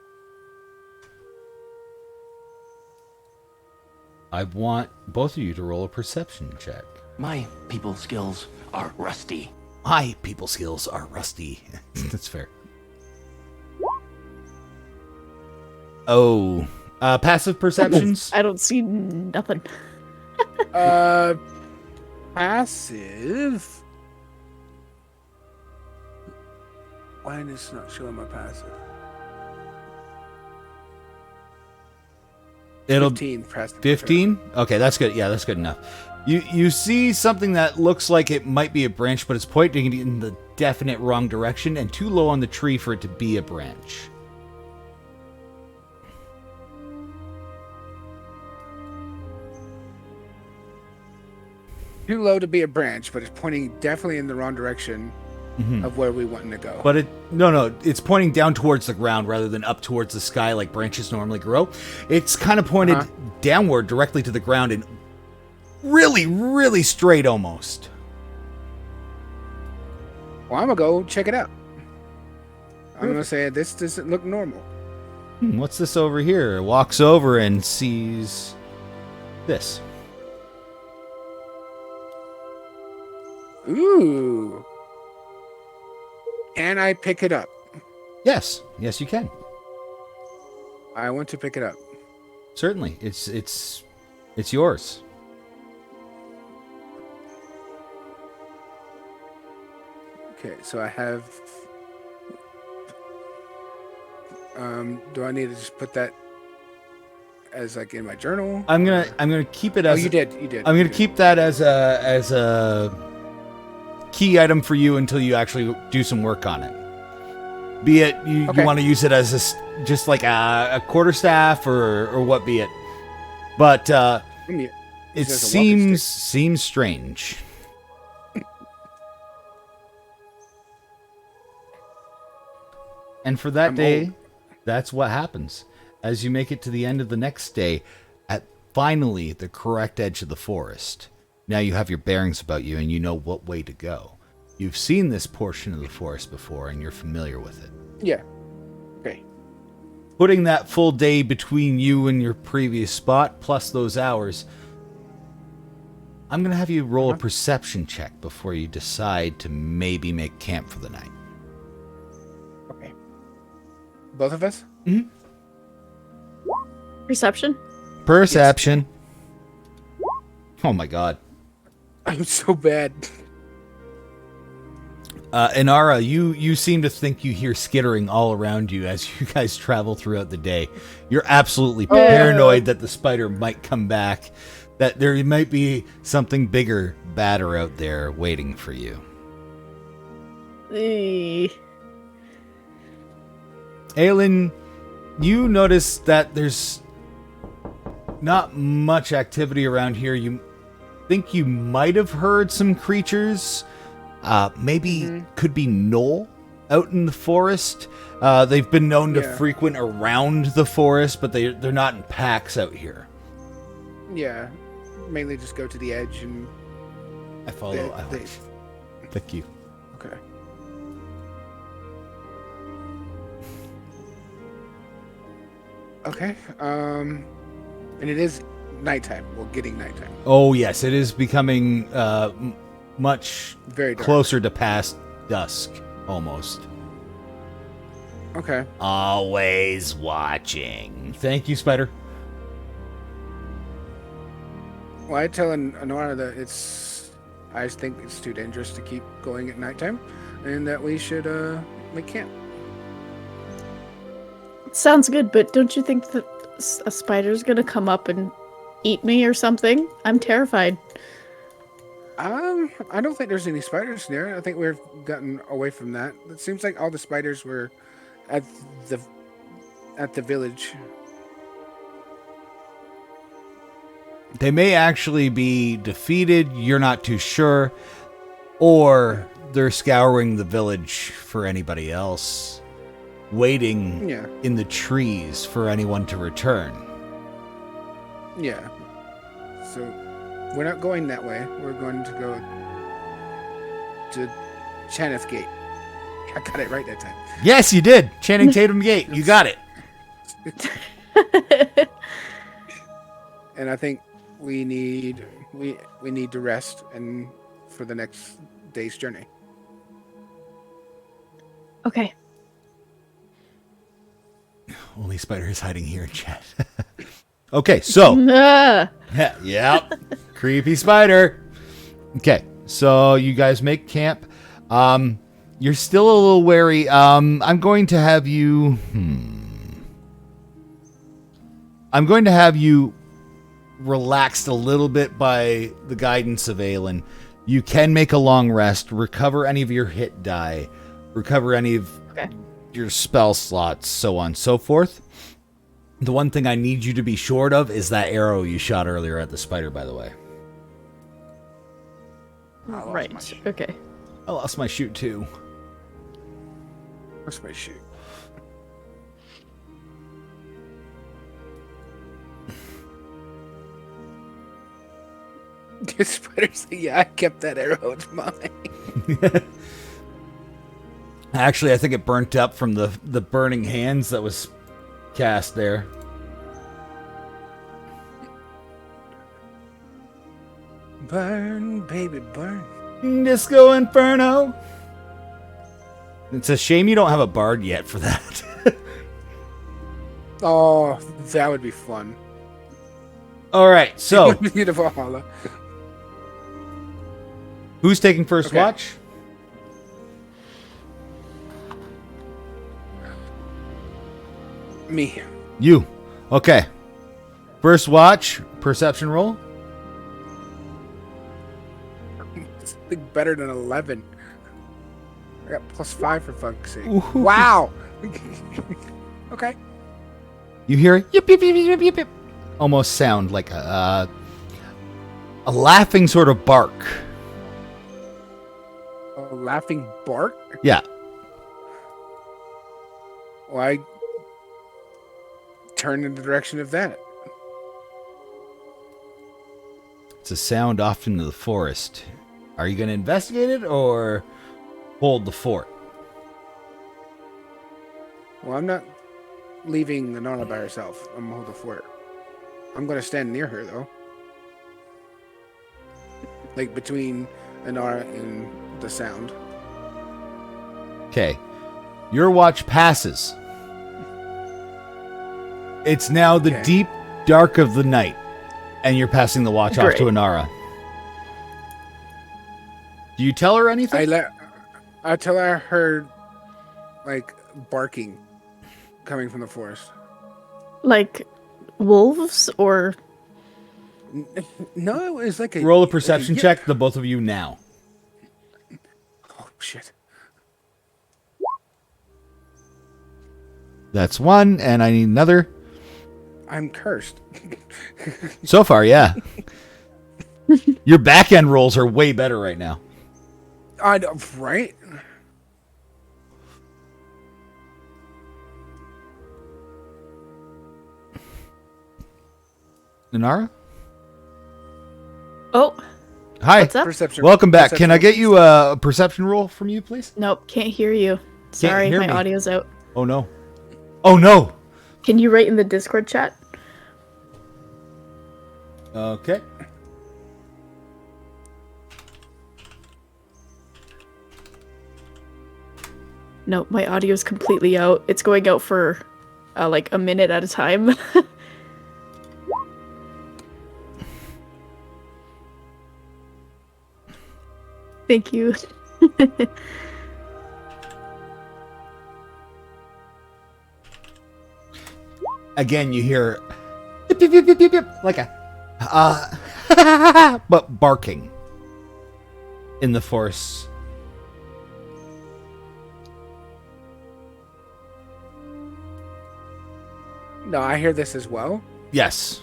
I want both of you to roll a perception check. My people skills are rusty. My people skills are rusty. That's fair. Oh, passive perceptions? I don't see nothing. Passive? Why is this not showing my passive? It'll 15 passive. 15? Okay, that's good. Yeah, that's good enough. You see something that looks like it might be a branch, but it's pointing in the definite wrong direction and too low on the tree for it to be a branch. Too low to be a branch, but it's pointing definitely in the wrong direction of where we want to go. But it's pointing down towards the ground rather than up towards the sky like branches normally grow. It's kind of pointed downward directly to the ground and really, really straight almost. Well, I'm going to go check it out. I'm going to say this doesn't look normal. What's this over here? Walks over and sees this. Ooh. Can I pick it up? Yes. Yes, you can. I want to pick it up. Certainly. It's yours. Okay, so I have do I need to just put that as like in my journal? I'm gonna keep it as you did. I'm gonna keep that as a key item for you until you actually do some work on it. Be it you want to use it as just like a quarterstaff or what be it. But it seems strange. And for that day, that's what happens. As you make it to the end of the next day, at finally the correct edge of the forest. Now you have your bearings about you and you know what way to go. You've seen this portion of the forest before and you're familiar with it. Yeah. Okay. Putting that full day between you and your previous spot, plus those hours, I'm going to have you roll a perception check before you decide to maybe make camp for the night. Okay. Both of us? Mm-hmm. Perception? Perception. Yes. Oh my god. I'm so bad. Inara, you seem to think you hear skittering all around you as you guys travel throughout the day. You're absolutely paranoid that the spider might come back, that there might be something bigger, badder out there waiting for you. Aellen, you notice that there's not much activity around here. You think you might have heard some creatures. Maybe could be Knoll out in the forest. They've been known to frequent around the forest, but they're not in packs out here. Yeah, mainly just go to the edge and... I follow. Thank you. Okay. Okay, and it is nighttime. Well, getting nighttime. Oh, yes, it is becoming much very dark. Closer to past dusk, almost. Okay. Always watching. Thank you, Spider. Well, I tell Inara that I think it's too dangerous to keep going at nighttime, and that we should make camp. Sounds good, but don't you think that a spider's gonna come up and eat me or something? I'm terrified. I don't think there's any spiders near. I think we've gotten away from that. It seems like all the spiders were at the village. They may actually be defeated, you're not too sure, or they're scouring the village for anybody else, waiting in the trees for anyone to return. Yeah. So we're not going that way. We're going to go to Chaneth Gate. I got it right that time. Yes, you did. Channing Tatum Gate. You got it. And I think we need to rest and for the next day's journey. Okay. Only spider is hiding here in chat. Okay, so. Yep. Creepy spider. Okay, so you guys make camp. You're still a little wary. I'm going to have you... I'm going to have you relaxed a little bit by the guidance of Aellen. You can make a long rest, recover any of your hit die, recover any of your spell slots, so on and so forth. The one thing I need you to be short of is that arrow you shot earlier at the spider, by the way. Right, okay. I lost my shoot, too. What's my shoot? The spider say, yeah, I kept that arrow. It's mine. Actually, I think it burnt up from the burning hands that was cast there. Burn, baby, burn. Disco Inferno. It's a shame you don't have a bard yet for that. Oh, that would be fun. All right, so who's taking first watch? Me. You. Okay. First watch, perception roll. Something better than 11. I got +5 for fuck's sake. Ooh. Wow. Okay. You hear yip yip yip yip yip yip, almost sound like a laughing sort of bark. A laughing bark? Yeah. Well, I turn in the direction of that. It's a sound off into the forest. Are you going to investigate it or hold the fort? Well, I'm not leaving Inara by herself. I'm gonna hold the fort. I'm gonna stand near her though. Like between Inara and the sound. Okay. Your watch passes. It's now the deep dark of the night, and you're passing the watch off to Inara. Do you tell her anything? I tell her I heard like barking coming from the forest. Like wolves or? No, it was like a... Roll a perception check, the both of you now. Oh, shit. That's one, and I need another. I'm cursed. So far, yeah. Your back end rolls are way better right now. I know, right? Inara? Oh. Hi. What's up? Perception. Welcome back. Perception. Can I get you a perception roll from you, please? Nope, can't hear you. Sorry, hear my me. audio's out. Oh, no. Oh, no. Can you write in the Discord chat? Okay. No, my audio's completely out. It's going out for like a minute at a time. Thank you. Again, you hear yip, yip, yip, yip, yip, yip, like a but barking in the forest. No, I hear this as well. Yes.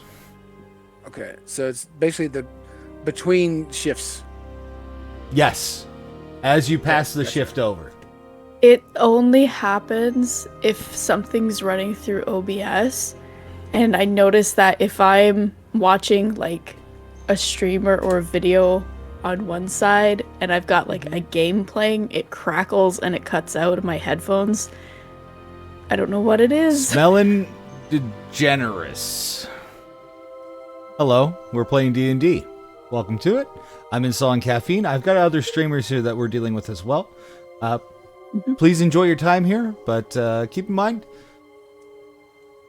Okay, so it's basically the between shifts. Yes. As you pass the shift over. It only happens if something's running through OBS, and I notice that if I'm watching like a streamer or a video on one side and I've got like a game playing, it crackles and it cuts out of my headphones. I don't know what it is. Smelling degenerous. Hello, we're playing D&D. Welcome to it. I'm installing caffeine. I've got other streamers here that we're dealing with as well. Please enjoy your time here, but keep in mind,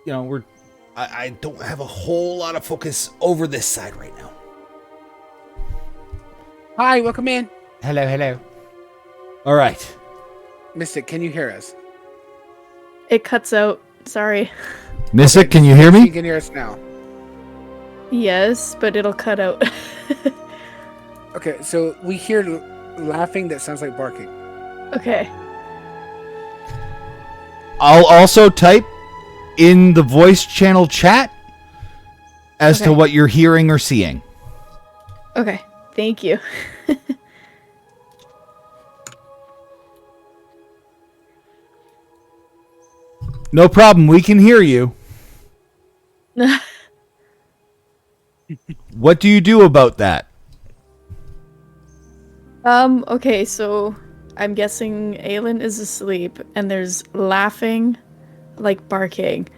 you know, I don't have a whole lot of focus over this side right now. Hi, welcome in. Hello, hello. All right. Mystic, can you hear us? It cuts out. Sorry. Mystic, can you hear You me? can hear us now. Yes, but it'll cut out. Okay, so we hear laughing that sounds like barking. Okay. I'll also type in the voice channel chat as to Okay. what you're hearing or seeing. Okay. Thank you. No problem. We can hear you. What do you do about that? Okay, so I'm guessing Aellen is asleep and there's laughing, like barking.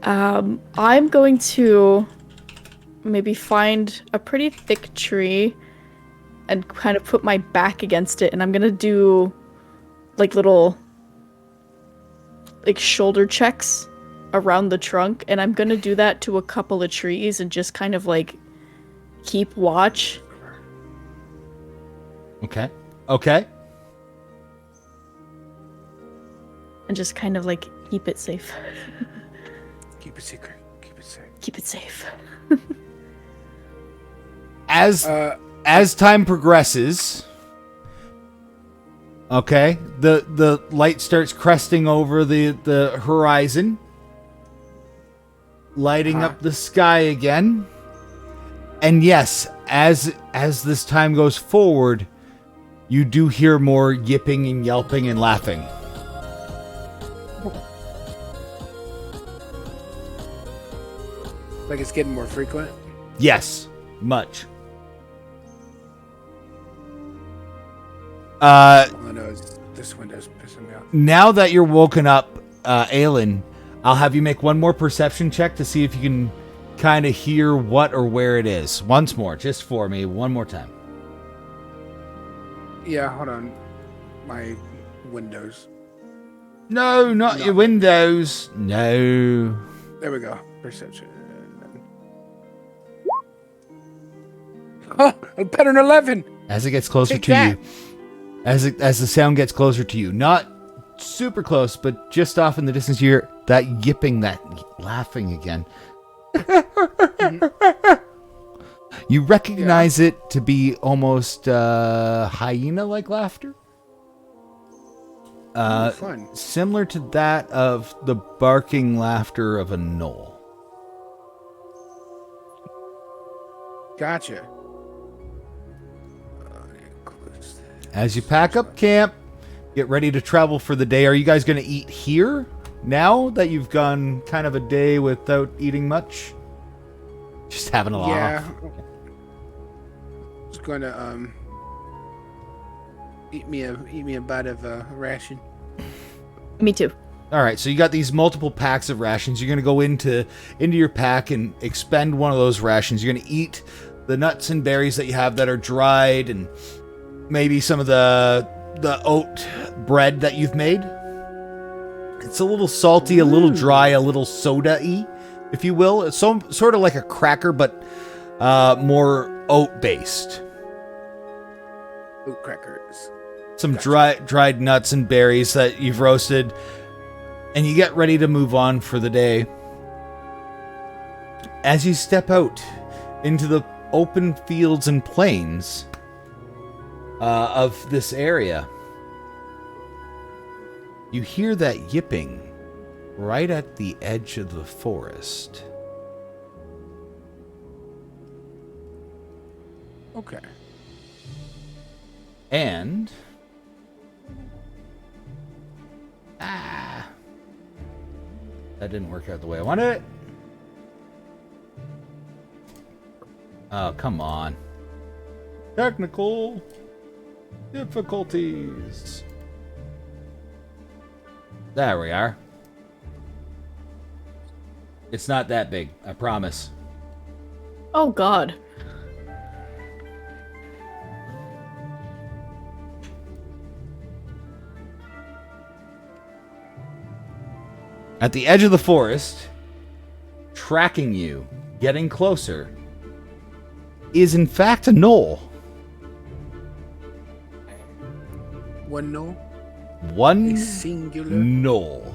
I'm going to maybe find a pretty thick tree and kind of put my back against it, and I'm gonna do like little like shoulder checks around the trunk, and I'm gonna do that to a couple of trees and just kind of like keep watch. Okay. Okay. And just kind of like keep it safe. Keep it secret. Keep it safe. Keep it safe. As as time progresses, okay, the light starts cresting over the horizon, lighting up the sky again. And yes, as this time goes forward, you do hear more yipping and yelping and laughing. Like it's getting more frequent? Yes, much. Oh no, this window's pissing me off. Now that you're woken up, Aellen, I'll have you make one more perception check to see if you can kind of hear what or where it is. Once more, just for me, one more time. Yeah, hold on. My windows. No, not your windows. No. There we go. Perception. Oh, a pattern 11. As it gets closer to you, as the sound gets closer to you, not super close, but just off in the distance, you hear that yipping, that laughing again. You recognize it to be almost hyena-like laughter. Fun. Similar to that of the barking laughter of a gnoll. Gotcha. As you pack up camp, get ready to travel for the day. Are you guys going to eat here now that you've gone kind of a day without eating much? Just having a laugh. Yeah. Just going to eat me a bite of ration. Me too. All right, so you got these multiple packs of rations. You're going to go into your pack and expend one of those rations. You're going to eat the nuts and berries that you have that are dried, and maybe some of the oat bread that you've made. It's a little salty, a little dry, a little soda-y, if you will. It's sort of like a cracker, but more oat-based. Oat crackers. Some dried nuts and berries that you've roasted, and you get ready to move on for the day. As you step out into the open fields and plains of this area, you hear that yipping right at the edge of the forest. Okay. And that didn't work out the way I wanted it. Oh, come on. Technical difficulties. There we are. It's not that big, I promise. Oh, God. At the edge of the forest, tracking you, getting closer, is in fact a gnoll. One no? One A singular? gnoll.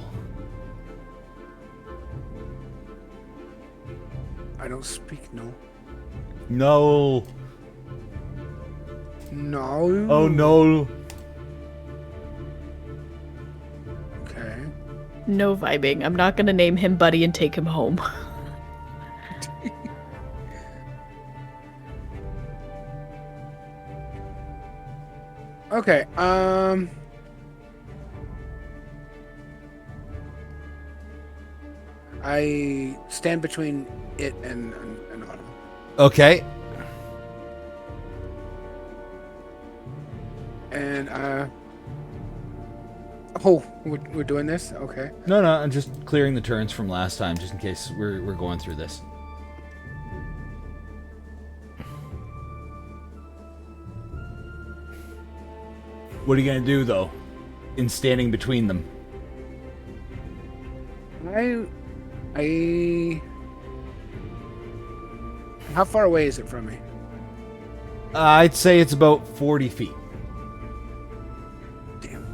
I don't speak no. No. No. Oh no. Okay. No vibing. I'm not gonna name him Buddy and take him home. Okay, I stand between it and Autumn. Okay. And, oh, we're doing this? Okay. No, I'm just clearing the turns from last time, just in case we're going through this. What are you gonna do, though, in standing between them? How far away is it from me? I'd say it's about 40 feet. Damn.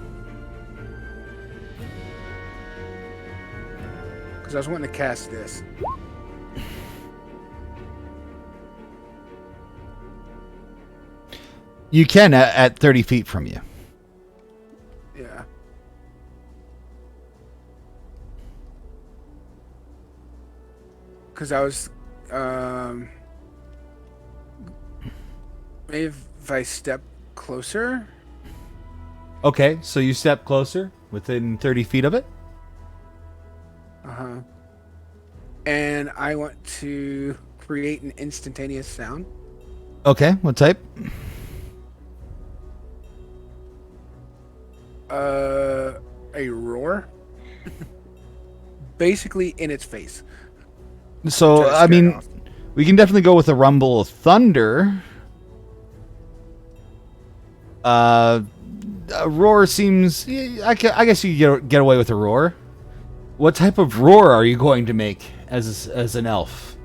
Because I was wanting to cast this. You can at 30 feet from you. Yeah. Because I was, maybe if I step closer. Okay, so you step closer within 30 feet of it. Uh-huh. And I want to create an instantaneous sound. Okay, what type? A roar. Basically in its face. So, I mean, we can definitely go with a rumble of thunder. A roar seems... I guess you get away with a roar. What type of roar are you going to make as an elf?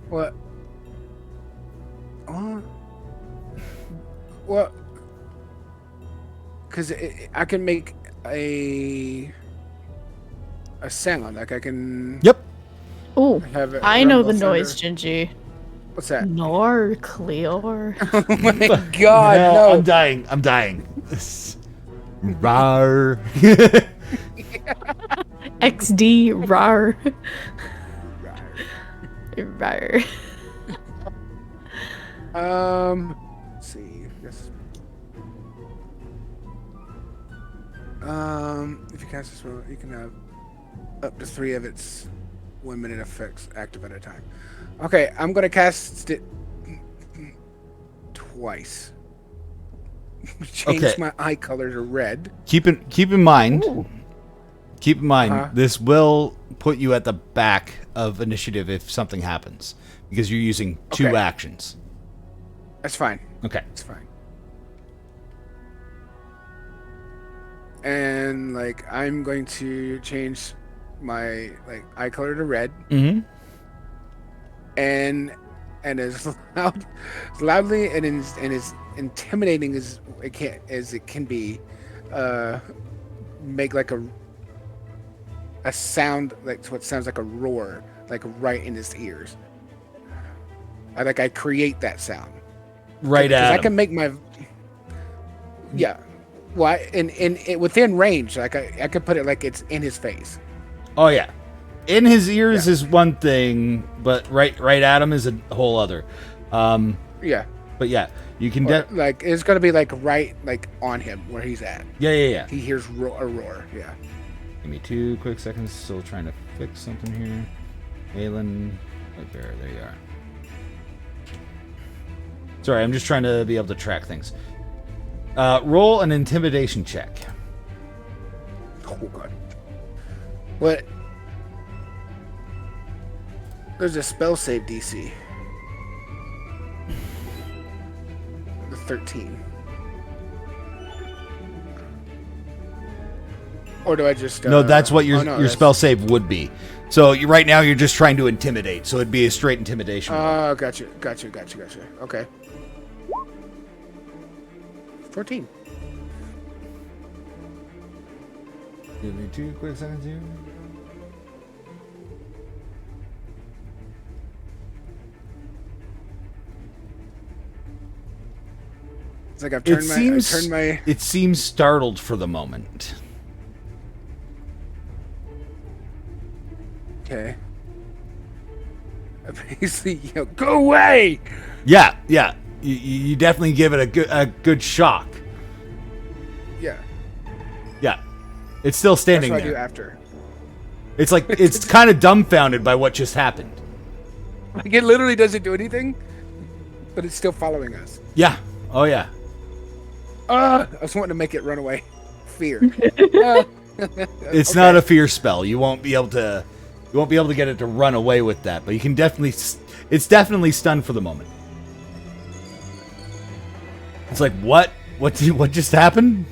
What? What? Because I can make a sound. Like I can. Yep. Oh, Have it I know the rumble noise, thunder. Jynjyiii. What's that? Nor Cleor. Oh my God! No. I'm dying. Rar. XD rar. Rar. Let's see. Yes. If you cast a spell, you can have up to 3 of its 1-minute effects active at a time. Okay, I'm gonna cast it twice. Change Okay. my eye color to red. Keep in mind. Ooh. Keep in mind, Uh-huh. this will put you at the back of initiative if something happens, because you're using 2 Okay. actions. That's fine. Okay. That's fine. And like I'm going to change my like eye color to red, Mm-hmm. and as loudly and as intimidating as it can be, make like a sound like what sounds like a roar, like right in his ears. I create that sound. Right at I him. can make my well, within range, like I could put it like it's in his face. Oh yeah, in his ears is one thing, but right at him is a whole other. Yeah, But yeah, you can. like it's gonna be like right like on him where he's at. Yeah. He hears a roar. Yeah. Give me 2 quick seconds. Still trying to fix something here. Aellen, right there you are. Sorry, I'm just trying to be able to track things. Roll an intimidation check. Oh god. What? There's a spell save DC. The 13. Or do I just? No, that's what your that's- spell save would be. So right now you're just trying to intimidate. So it'd be a straight intimidation. roll. Gotcha. Okay. 14. Give me 2 quick seconds here. It's like I've It turned my. It seems startled for the moment. Okay. I basically yell, "Go away!" Yeah. You definitely give it a good shock. Yeah. Yeah. It's still That's standing what I do there. after. It's like it's kind of dumbfounded by what just happened. Like it literally doesn't do anything, but it's still following us. Yeah. Oh yeah. I was wanting to make it run away. Fear. It's not a fear spell. You won't be able to get it to run away with that, but you can definitely it's definitely stunned for the moment. It's like, what just happened?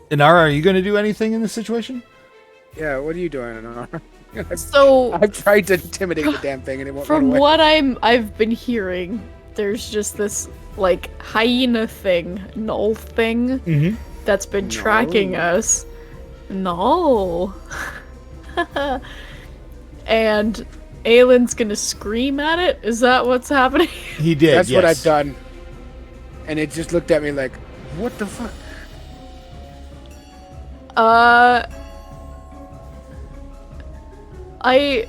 Inara, are you going to do anything in this situation? Yeah. What are you doing, Inara? So I've tried to intimidate the damn thing and it won't run from away. what I've been hearing, there's just this like hyena thing, null thing, that's been tracking us. No. And Aellen's gonna scream at it? Is that what's happening? He did, That's yes. what I've done. And it just looked at me like, what the fuck? I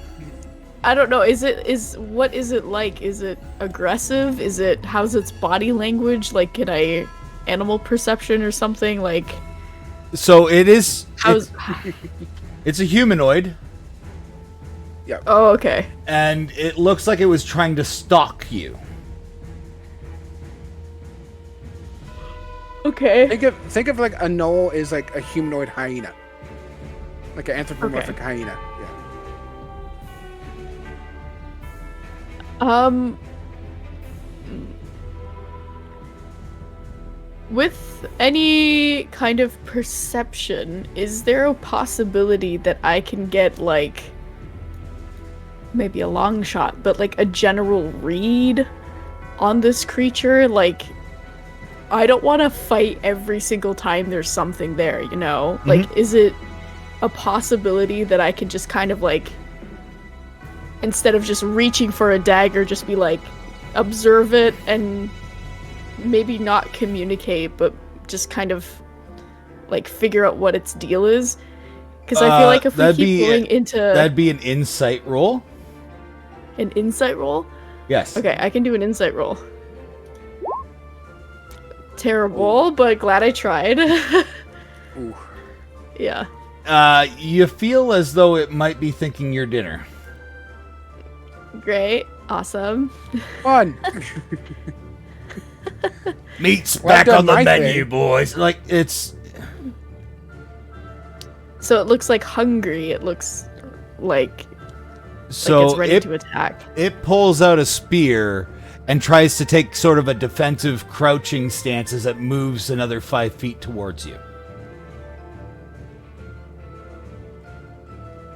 don't know. What is it like? Is it aggressive? How's its body language? Like, can I animal perception or something? Like, so it is. It's a humanoid. Yeah. Oh, okay. And it looks like it was trying to stalk you. Okay. Think of like a gnoll is like a humanoid hyena, like an anthropomorphic hyena. Yeah. With any kind of perception, is there a possibility that I can get, like, maybe a long shot, but like a general read on this creature? Like, I don't want to fight every single time there's something there, you know? Mm-hmm. Like, is it a possibility that I can just kind of, like, instead of just reaching for a dagger, just be like, observe it and maybe not communicate, but just kind of, like, figure out what its deal is? Because I feel like if we keep going into... That'd be an insight roll. An insight roll? Yes. Okay, I can do an insight roll. Terrible, but glad I tried. Ooh. Yeah. You feel as though it might be thinking your dinner. Great. Awesome. Fun. Meat's Well, I've back on done the my menu, thing. boys. Like, it's... So it looks like hungry. It looks like So it's ready to attack. It pulls out a spear and tries to take sort of a defensive crouching stance as it moves another 5 feet towards you.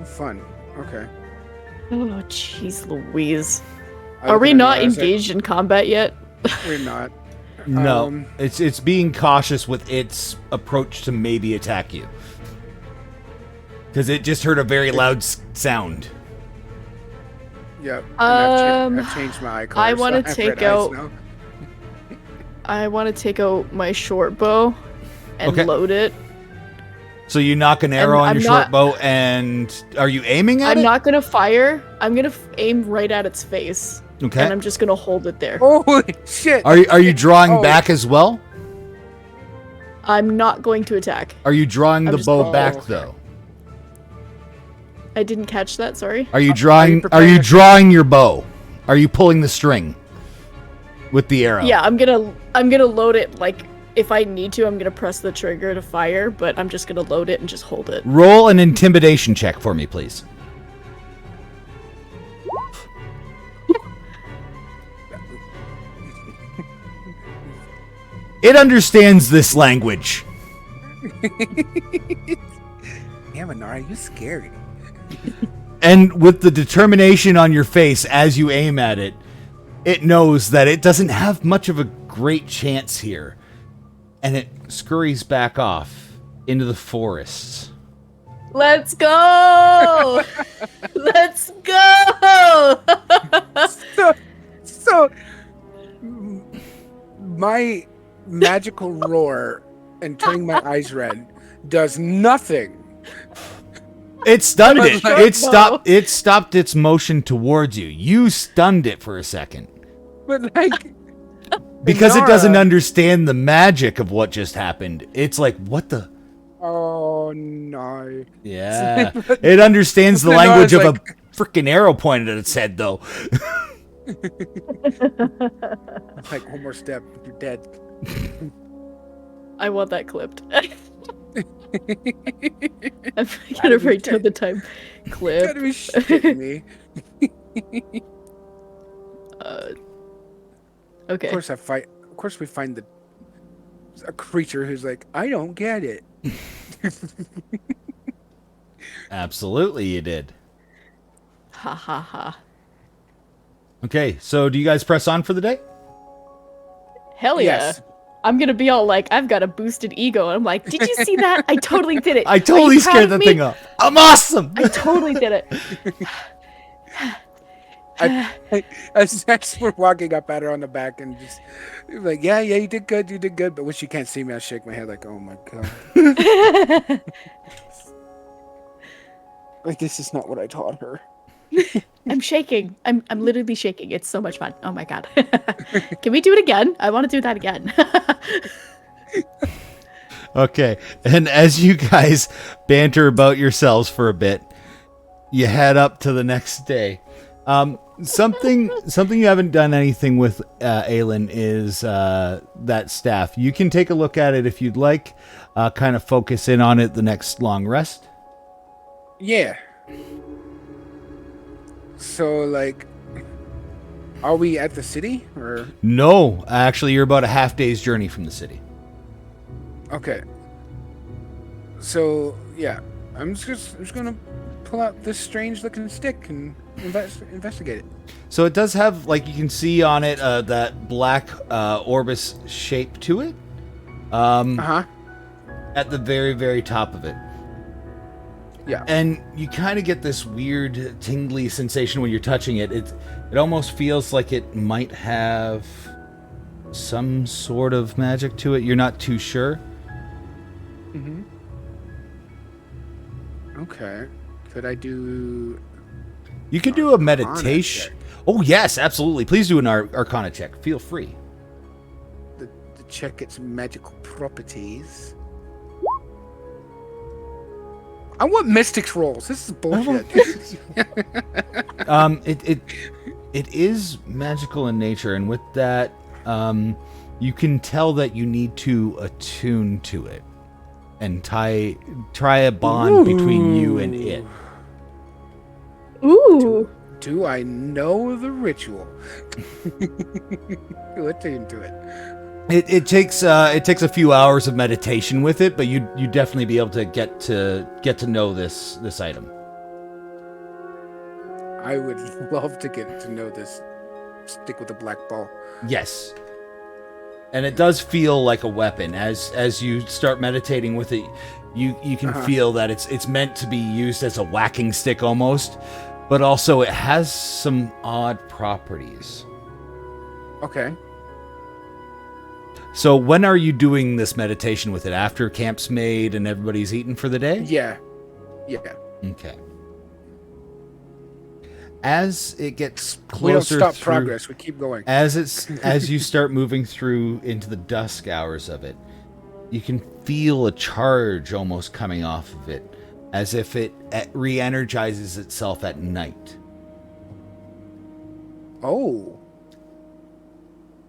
Fun. Okay. Oh, jeez Louise. I Are look we at it not and I was like, engaged in combat yet? We're not. No, it's being cautious with its approach to maybe attack you. Because it just heard a very loud sound. Yep. And I've changed my eye color. I want so to have take red eyes out. now. I want to take out my short bow and Okay. load it. So you knock an arrow on I'm your not- short bow, and are you aiming at I'm it? not gonna fire. I'm gonna aim right at its face, Okay. and I'm just gonna hold it there. Holy shit! Are you drawing Oh. back as well? I'm not going to attack. Are you drawing I'm the just- bow oh, back okay. though? I didn't catch that. Sorry. Are you Are drawing? you Are preparing you a- drawing your bow? Are you pulling the string with the arrow? Yeah, I'm gonna load it. Like, if I need to, I'm gonna press the trigger to fire, but I'm just gonna load it and just hold it. Roll an intimidation check for me, please. It understands this language. Damn, Inara, you scary. And with the determination on your face as you aim at it, it knows that it doesn't have much of a great chance here. And it scurries back off into the forests. Let's go! Let's go! So, my magical roar and turning my eyes red does nothing. It stunned it. Short It bow. stopped. It stopped its motion towards you. You stunned it for a second But like, because it doesn't Inara- understand the magic of what just happened. It's like, what the? oh no. Yeah, it understands the Inara's language of like- a freaking arrow pointed at its head, though. Like, one more step, you're dead. I want that clipped. I'm gonna write down the time You clip. gotta be shitting me. Okay. Of course we find a creature who's like, I don't get it. Absolutely, you did. Ha ha ha. Okay, so do you guys press on for the day? Hell yeah. Yes. I'm gonna be all like, I've got a boosted ego, and I'm like, did you see that? I totally did it. I totally scared that thing up. I'm awesome. I totally did it. As we're walking up at her on the back and just like, yeah, you did good. But when she can't see me, I shake my head like, oh my god. Like, this is not what I taught her. I'm shaking. I'm literally shaking. It's so much fun. Oh my god. Can we do it again? I want to do that again. Okay, and as you guys banter about yourselves for a bit, you head up to the next day. Something you haven't done anything with, Aellen, is that staff. You can take a look at it if you'd like. Kind of focus in on it the next long rest. Yeah. So, like, are we at the city or? No, actually, you're about a half day's journey from the city. Okay. So yeah, I'm just gonna pull out this strange looking stick and investigate it. So it does have, like, you can see on it, that black orbis shape to it. At the very, very top of it. Yeah. And you kind of get this weird tingly sensation when you're touching it. It almost feels like it might have some sort of magic to it. You're not too sure. Mm-hmm. Okay. Could I do... You could do a meditation. Oh, yes, absolutely. Please do an Arcana check. Feel free. The check its magical properties. I want Mystics rolls. This is bullshit. It is magical in nature, and with that, you can tell that you need to attune to it and try a bond between you and it. Ooh. Do I know the ritual? Attune to it. It takes a few hours of meditation with it, but you definitely be able to get to know this item. I would love to get to know this stick with a black ball. Yes. And it does feel like a weapon. As you start meditating with it, you can feel that it's meant to be used as a whacking stick almost, but also it has some odd properties. Okay. So when are you doing this meditation with it? After camp's made and everybody's eaten for the day? Yeah. Okay. As it gets closer, we don't stop progress. We keep going. As you start moving through into the dusk hours of it, you can feel a charge almost coming off of it, as if it re-energizes itself at night. Oh.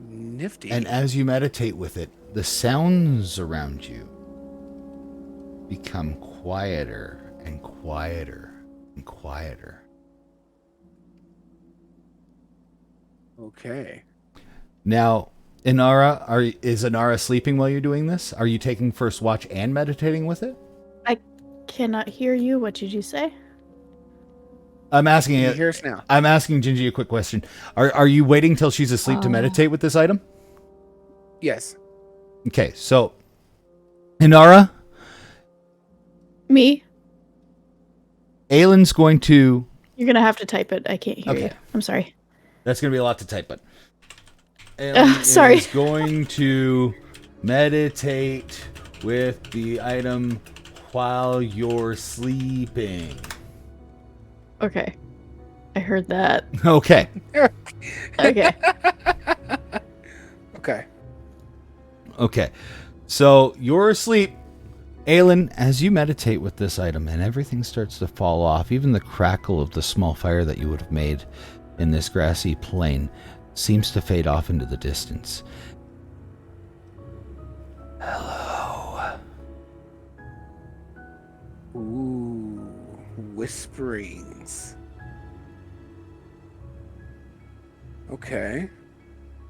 Nifty. And as you meditate with it, the sounds around you become quieter and quieter and quieter. Okay. Now, Inara, is Inara sleeping while you're doing this? Are you taking first watch and meditating with it? I cannot hear you. What did you say? I'm asking Can you hear us now? I'm asking Jynjyiii a quick question. Are you waiting till she's asleep to meditate with this item? Yes. Okay, so Inara, Me? Aellen's going to... You're gonna have to type it. I can't hear you. I'm sorry. That's going to be a lot to type, but... Aellen sorry. is going to meditate with the item while you're sleeping. Okay. I heard that. Okay. Okay. Okay. So you're asleep. Aellen, as you meditate with this item and everything starts to fall off, even the crackle of the small fire that you would have made in this grassy plain seems to fade off into the distance. Hello. Ooh, whisperings. Okay.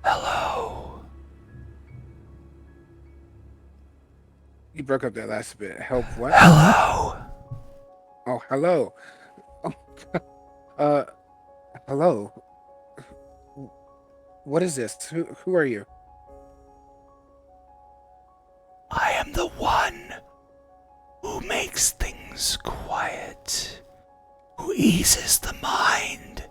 Hello. You broke up that last bit. Help what? Hello. Oh, hello. Oh, hello. What is this? Who are you? makes things quiet, who eases the mind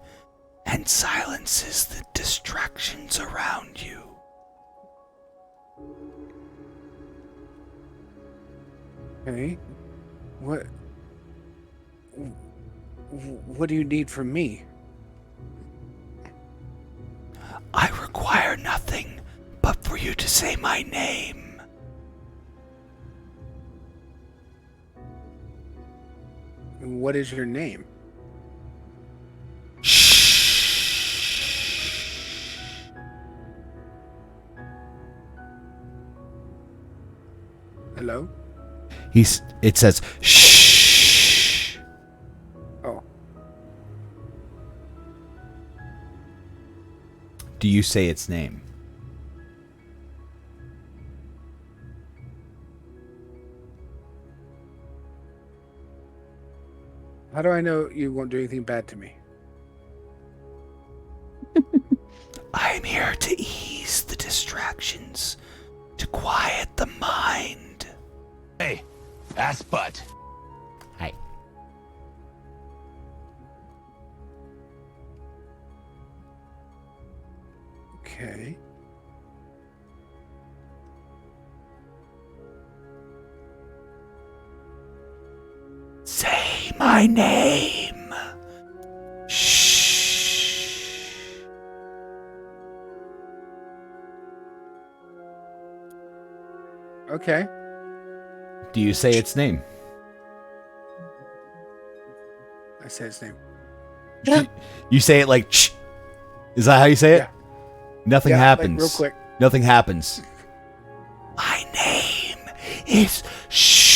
and silences the distractions around you. Okay. What do you need from me? I require nothing but for you to say my name. What is your name? Hello? It says, shh. Oh. Do you say its name? How do I know you won't do anything bad to me? I'm here to ease the distractions, to quiet the mind. Hey, ass butt. Hi. Okay. Say my name. Shh. Okay. Do you say its name? I said his name. You say it like, shh. Is that how you say it? Yeah. Nothing Yeah, like, happens. real quick. Nothing happens. My name is shh.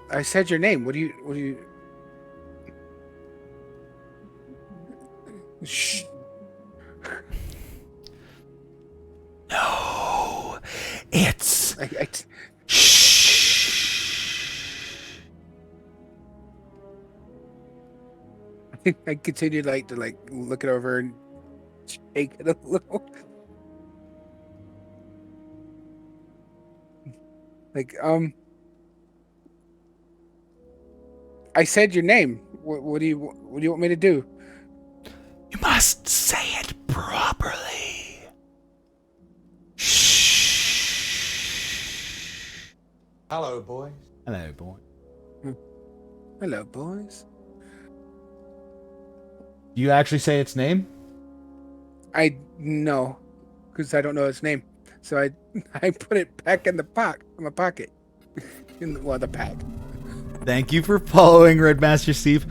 I said your name. What do you Shh. No, it's I I continue to look it over and shake it a little. I said your name. What do you want me to do? You must say it properly. Shh. Hello, boys. Hello, boy. Hello, boys. Do you actually say its name? I know, because I don't know its name. So I put it back in my pocket. The pack. Thank you for following, Red Master Steve.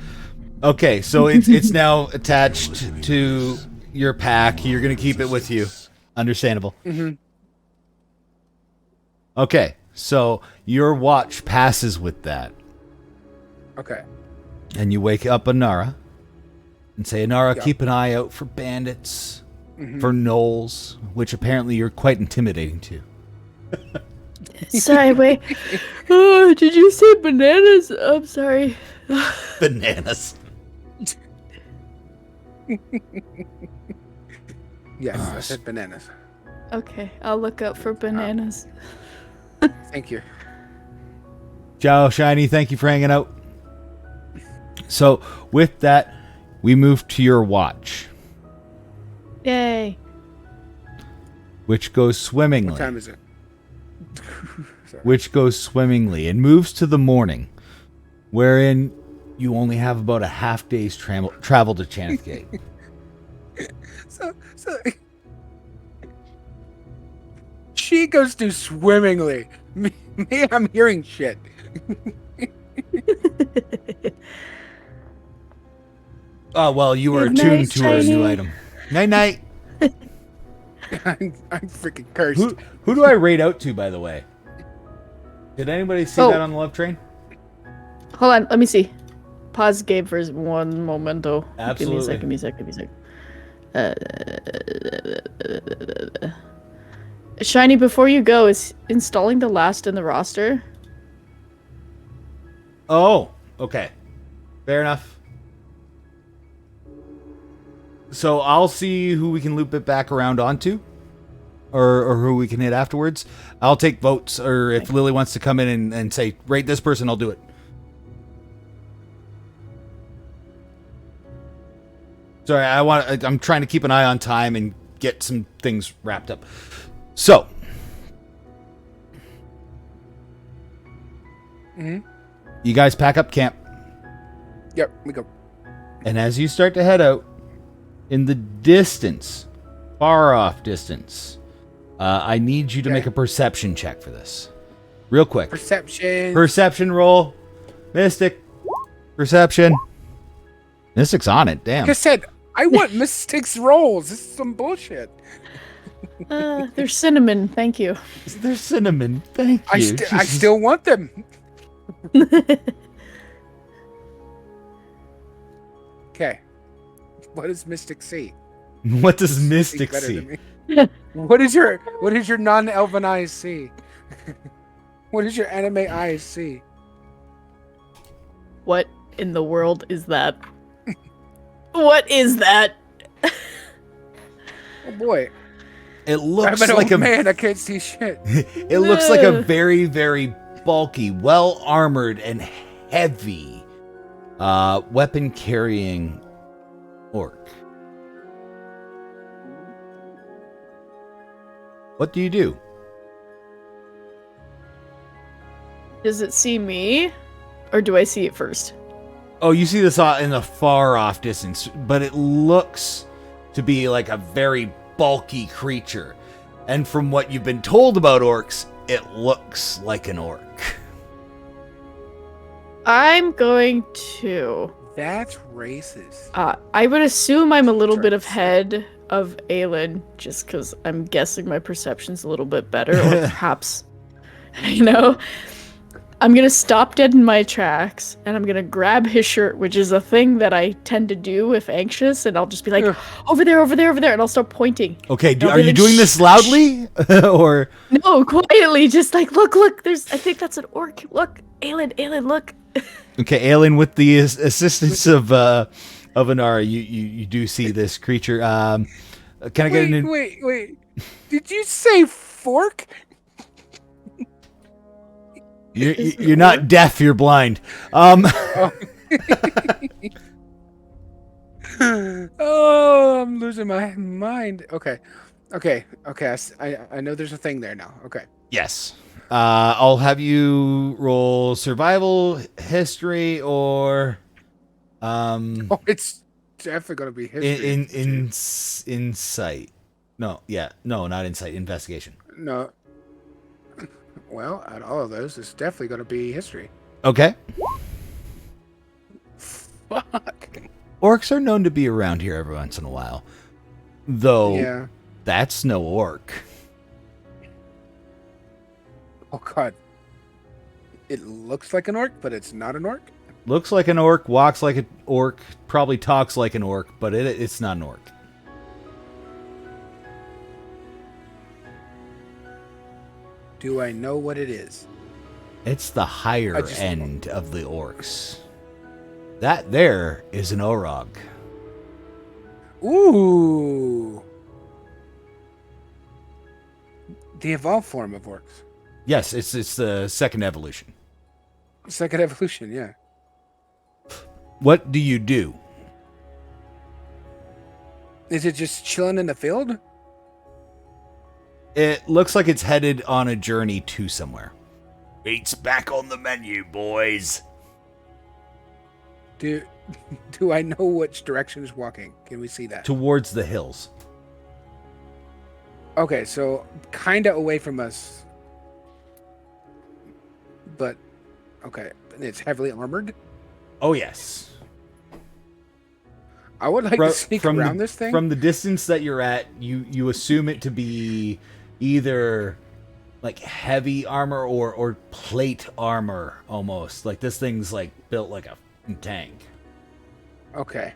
Okay, so it's now attached to your pack. You're gonna keep it with you. Understandable. Mm-hmm. Okay, so your watch passes with that, Okay. and you wake up Inara and say, Inara, Yeah. keep an eye out for bandits, Mm-hmm. for gnolls, which apparently you're quite intimidating to. Sorry, wait. Oh, did you say bananas? I'm sorry. Bananas. Yes, I said bananas. Okay, I'll look out for bananas. Thank you. Ciao, Shiny. Thank you for hanging out. So, with that, we move to your watch, Yay. which goes swimmingly. What time is it? Sorry. Which goes swimmingly and moves to the morning, wherein you only have about a half day's travel to Chanthgate. So she goes through swimmingly. Me, I'm hearing shit. Oh, well, you were Good attuned night, to a new Shiny. item. Night-night. I'm freaking cursed. Who do I rate out to, by the way? Did anybody see Oh. that on the love train? Hold on, let me see. Pause game for one momento. Absolutely. Give me a sec. Shiny, before you go, is installing the last in the roster? Oh, okay. Fair enough. So I'll see who we can loop it back around onto. or who we can hit afterwards. I'll take votes, or if Lily wants to come in and say, rate this person, I'll do it. Sorry, I'm trying to keep an eye on time and get some things wrapped up. So, you guys pack up camp. Yep, we go. And as you start to head out, in the distance, far off distance, I need you to make a perception check for this. Real quick. Perception roll. Mystic. Perception. Mystic's on it, damn. Like I said, I want Mystic's rolls. This is some bullshit. They're cinnamon, thank you. They're cinnamon, thank you. I still want them. Okay. What does Mystic see? What does Mystic see? What is your non-elven eyes see? What does your anime eyes see? What in the world is that? What is that? Oh boy. It looks I'm an like old man. I can't see shit. It looks like a very, very bulky, well-armored, and heavy weapon-carrying orc. What do you do? Does it see me? Or do I see it first? Oh, you see this in the far-off distance, but it looks to be like a very bulky creature. And from what you've been told about orcs, it looks like an orc. I'm going to... That's racist. I would assume I'm a little bit ahead of Aellen, just because I'm guessing my perception's a little bit better, or perhaps, I'm gonna stop dead in my tracks, and I'm gonna grab his shirt, which is a thing that I tend to do if anxious, and I'll just be like, over there, and I'll start pointing. Okay, are you doing this loudly? Or no, quietly, just like, look, I think that's an orc. Look, Aellen, look. Okay, Aellen, with the assistance of Inara, you do see this creature. Can I get an... Wait. Did you say fork? You're not deaf, you're blind. Oh, I'm losing my mind. Okay. I know there's a thing there now. Okay. Yes. I'll have you roll survival, history, or Oh, it's definitely gonna be history. Insight. No, not insight. Investigation. No. Well, out of all of those, it's definitely gonna be history. Okay. Fuck. Orcs are known to be around here every once in a while, though. That's no orc. Oh god. It looks like an orc, but it's not an orc? Looks like an orc, walks like an orc, probably talks like an orc, but it's not an orc. Do I know what it is? It's the higher end of the orcs. That there is an orog. Ooh. The evolved form of orcs. Yes, it's the second evolution. Second evolution, yeah. What do you do? Is it just chilling in the field? It looks like it's headed on a journey to somewhere. Meat's back on the menu, boys. Do I know which direction it's walking? Can we see that? Towards the hills. Okay, so kind of away from us. But, okay. It's heavily armored? Oh, yes. I would like to sneak around this thing. From the distance that you're at, you assume it to be either like heavy armor or plate armor almost. Like this thing's like built like a tank. Okay.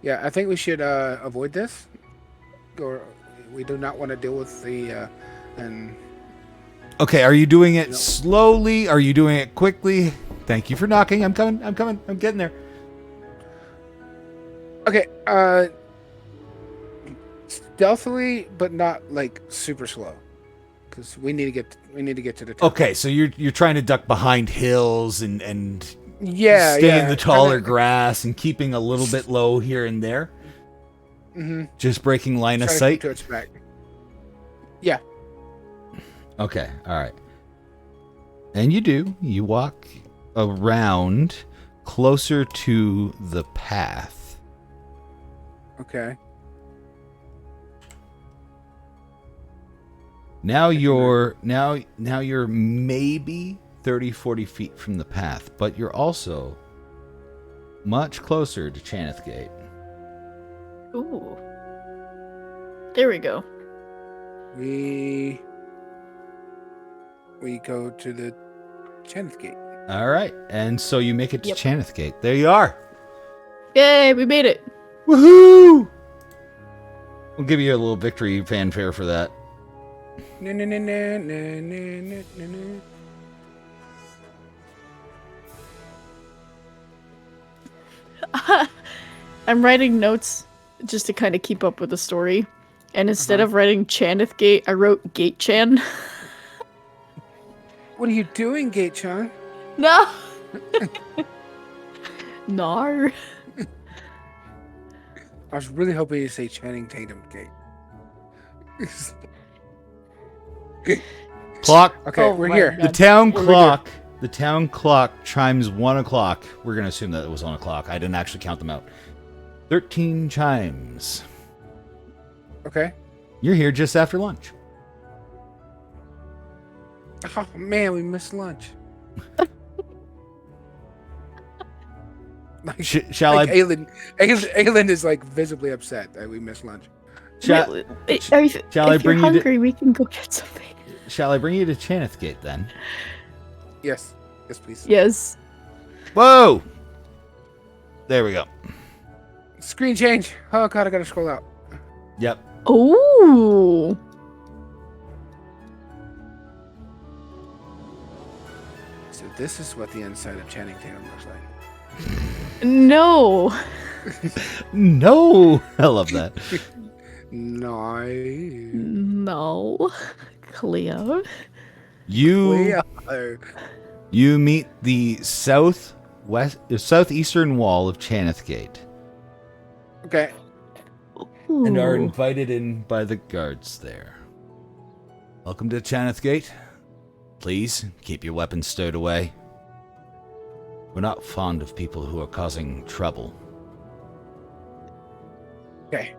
Yeah, I think we should avoid this. Or we do not want to deal with the Okay, are you doing it slowly? Are you doing it quickly? Thank you for knocking. I'm coming. I'm getting there. stealthily, but not like super slow, because we need to get to the top. Okay, so you're trying to duck behind hills and stay in the taller grass and keeping a little bit low here and there. Mm-hmm. Just breaking line of sight. To its back. Yeah. Okay. All right. And you walk around closer to the path. Okay. Now you're maybe 30, 40 feet from the path, but you're also much closer to Chaneth Gate. Ooh. There we go. We go to the Chaneth Gate. All right, and so you make it to Chaneth Gate. There you are. Yay, we made it. Woohoo! We'll give you a little victory fanfare for that. I'm writing notes just to kind of keep up with the story. And instead of writing Chaneth Gate, I wrote Gate Chan. What are you doing, Gate Chan? No! Nar. I was really hoping you'd say Channing Tatum Gate. Clock. Okay, we're here. The town clock. The town clock chimes 1 o'clock. We're gonna assume that it was 1 o'clock. I didn't actually count them out. 13 chimes. Okay. You're here just after lunch. Oh man, we missed lunch. Shall I? Aellen is like visibly upset that we missed lunch. Shall I bring you? Hungry, we can go get something. Shall I bring you to Chaneth Gate then? Yes, please. Yes. Whoa! There we go. Screen change. Oh god, I gotta scroll out. Yep. Ooh. So this is what the inside of Channing Tatum looks like. No. No. I love that. No. Cleo. You meet the southeastern wall of Chaneth Gate. Okay. Ooh. And are invited in by the guards there. Welcome to Chaneth Gate. Please keep your weapons stowed away. We're not fond of people who are causing trouble. Okay.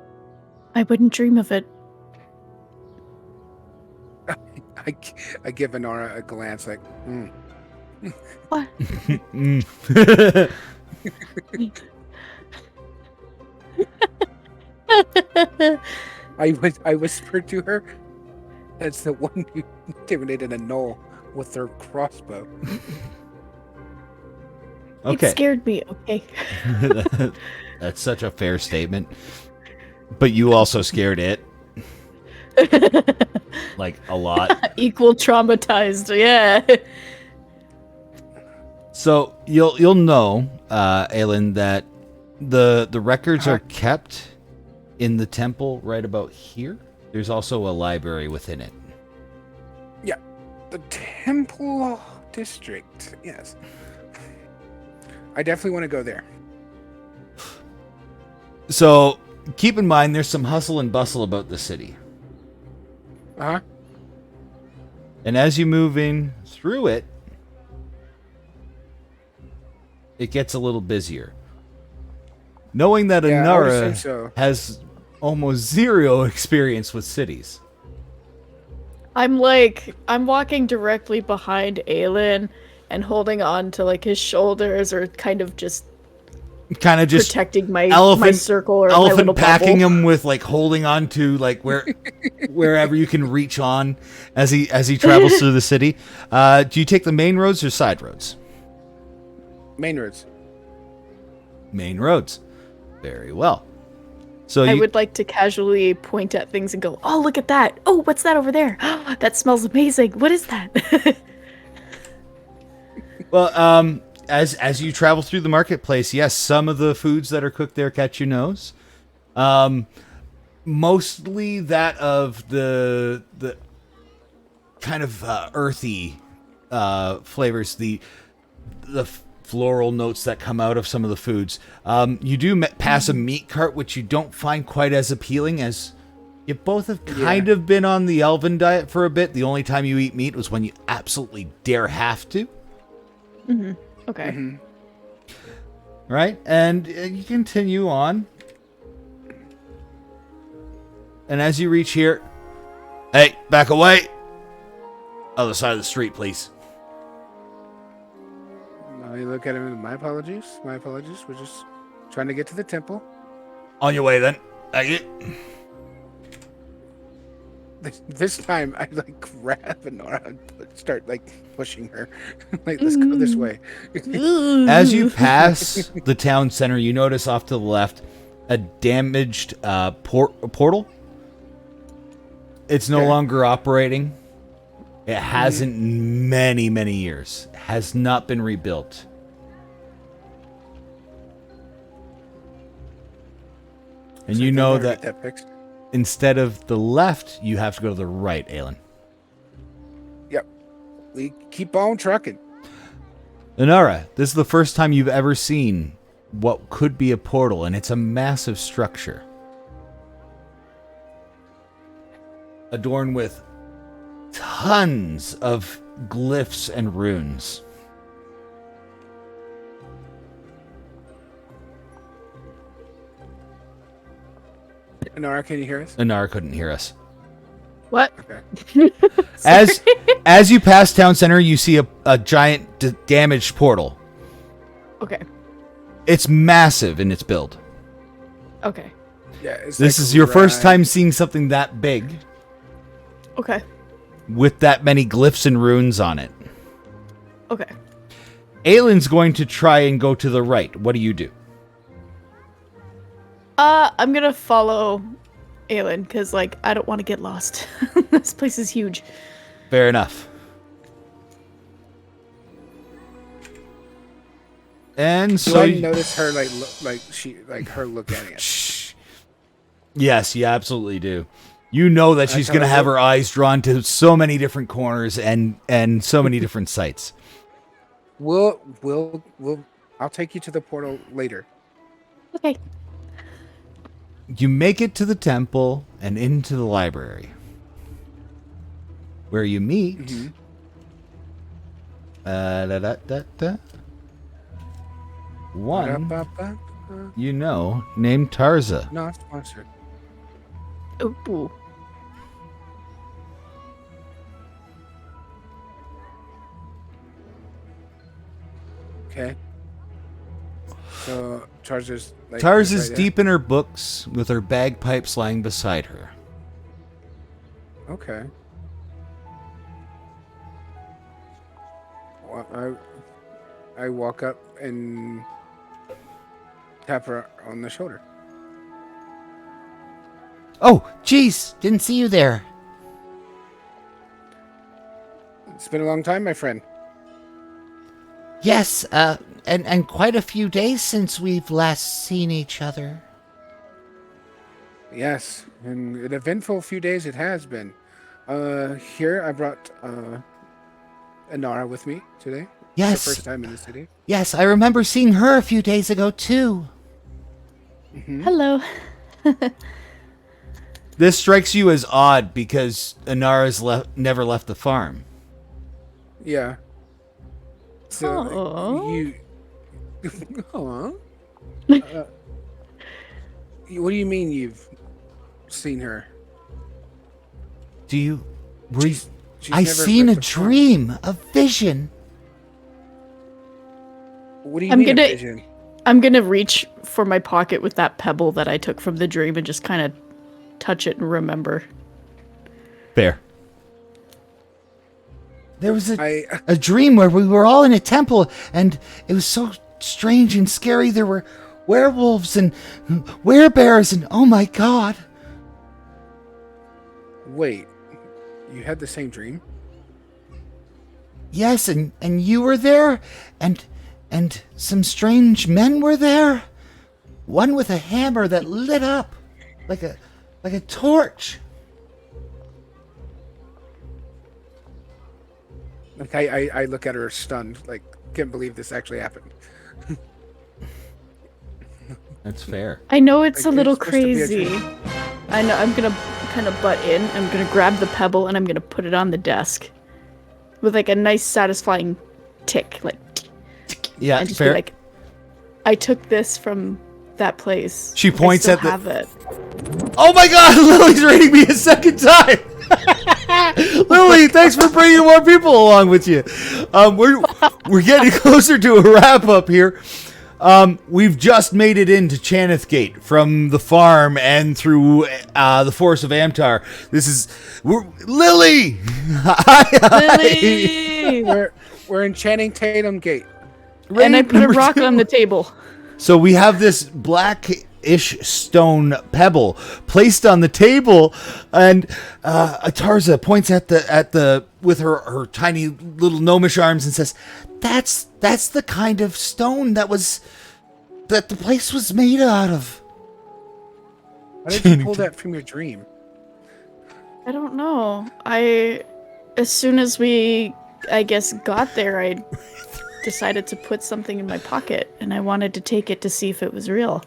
I wouldn't dream of it. I give Inara a glance like, What? I whispered to her, that's the one who intimidated a gnoll with their crossbow. Okay. It scared me, okay. That's such a fair statement. But you also scared it. Like, a lot. Equal traumatized, yeah. So, you'll know, Aellen, that the records are kept in the temple right about here. There's also a library within it. Yeah. The temple district, yes. I definitely want to go there. So, keep in mind, there's some hustle and bustle about the city. Uh-huh. And as you move in through it, it gets a little busier. Knowing that Inara has almost zero experience with cities. I'm walking directly behind Aellen and holding on to like his shoulders or kind of just protecting my circle or elephant my little packing bubble. him with like holding on to like wherever you can reach on as he travels through the city. Do you take the main roads or side roads? Main roads. Main roads. Very well. So I would like to casually point at things and go, "Oh, look at that! Oh, what's that over there? That smells amazing. What is that?" Well, as you travel through the marketplace, yes, some of the foods that are cooked there catch your nose. Mostly that of the kind of earthy flavors, the floral notes that come out of some of the foods. You do pass a meat cart, which you don't find quite as appealing, as you both have kind of been on the elven diet for a bit. The only time you eat meat was when you absolutely have to. Mm-hmm. Okay. Mm-hmm. Right? And you continue on. And as you reach here, hey, back away. Other side of the street, please. I look at him and my apologies. My apologies. We're just trying to get to the temple. On your way, then. Thank you. This time, I like grab Inara and start like pushing her. Like, let's go this way. As you pass the town center, you notice off to the left a damaged portal. It's no longer operating. It hasn't in many, many years. It has not been rebuilt. And you know that instead of the left, you have to go to the right, Aellen. Yep. We keep on trucking. Inara, this is the first time you've ever seen what could be a portal, and it's a massive structure. Adorned with tons of glyphs and runes. Inara, can you hear us? Inara couldn't hear us. What? Okay. As you pass town center, you see a giant damaged portal. Okay. It's massive in its build. Okay. Yeah. This is your first time seeing something that big. Okay. With that many glyphs and runes on it. Okay. Aellen's going to try and go to the right. What do you do? I'm gonna follow Aellen, because, like, I don't want to get lost. This place is huge. Fair enough. And so I notice her her look at it. Shh. Yes, you absolutely do. You know that she's going to have her eyes drawn to so many different corners and so many different sites. I'll take you to the portal later. Okay. You make it to the temple and into the library, where you meet one you know named Tarza. Not sponsored. Ooh. Okay. So Tarza's Tarza's deep in her books with her bagpipes lying beside her. Okay. Well, I walk up and tap her on the shoulder. Oh, jeez, didn't see you there. It's been a long time, my friend. Yes, and quite a few days since we've last seen each other. Yes, and an eventful few days it has been. Here I brought Inara with me today. Yes. It's her first time in the city. Yes, I remember seeing her a few days ago too. Mm-hmm. Hello. This strikes you as odd because Inara's never left the farm. Yeah. So Aww. you. Aww. What do you mean you've seen her? Do you? She's I never seen a left the farm. dream, a vision. What do you I'm mean gonna- a vision? I'm gonna reach for my pocket with that pebble that I took from the dream and just kind of touch it and remember. Fair. There was a dream where we were all in a temple, and it was so strange and scary. There were werewolves and werebears, and oh my god. Wait, you had the same dream? Yes, and you were there, and some strange men were there. One with a hammer that lit up like Like a torch. Like I look at her stunned, like can't believe this actually happened. That's fair. I know it's Like, a little it's supposed to be a crazy. dream. I know. I'm gonna kind of butt in. I'm gonna grab the pebble and I'm gonna put it on the desk with like a nice, satisfying tick, like. Yeah, and just fair. be like, I took this from that place. She points I at still the. have it. Oh my God! Lily's raiding me a second time. Lily, thanks for bringing more people along with you. We're getting closer to a wrap up here. We've just made it into Chaneth Gate from the farm and through the forest of Amtar. Lily. Hi. Lily! We're in Channing Tatum Gate. And I put a rock on the table. So we have this blackish stone pebble placed on the table, and Atarza points at the with her tiny little gnomish arms and says, "That's the kind of stone that the place was made out of." Why did you pull that from your dream? I don't know. As soon as we, I guess, got there, I decided to put something in my pocket, and I wanted to take it to see if it was real.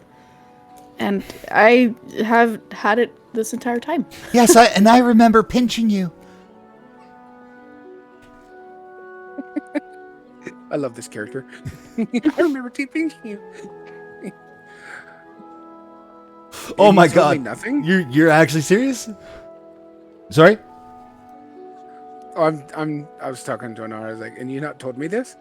And I have had it this entire time. Yes, I remember pinching you. I love this character. I remember pinching you. Oh my You told me God! nothing? You're actually serious? Sorry? Oh, I was talking to Inara. I was like, and you not told me this?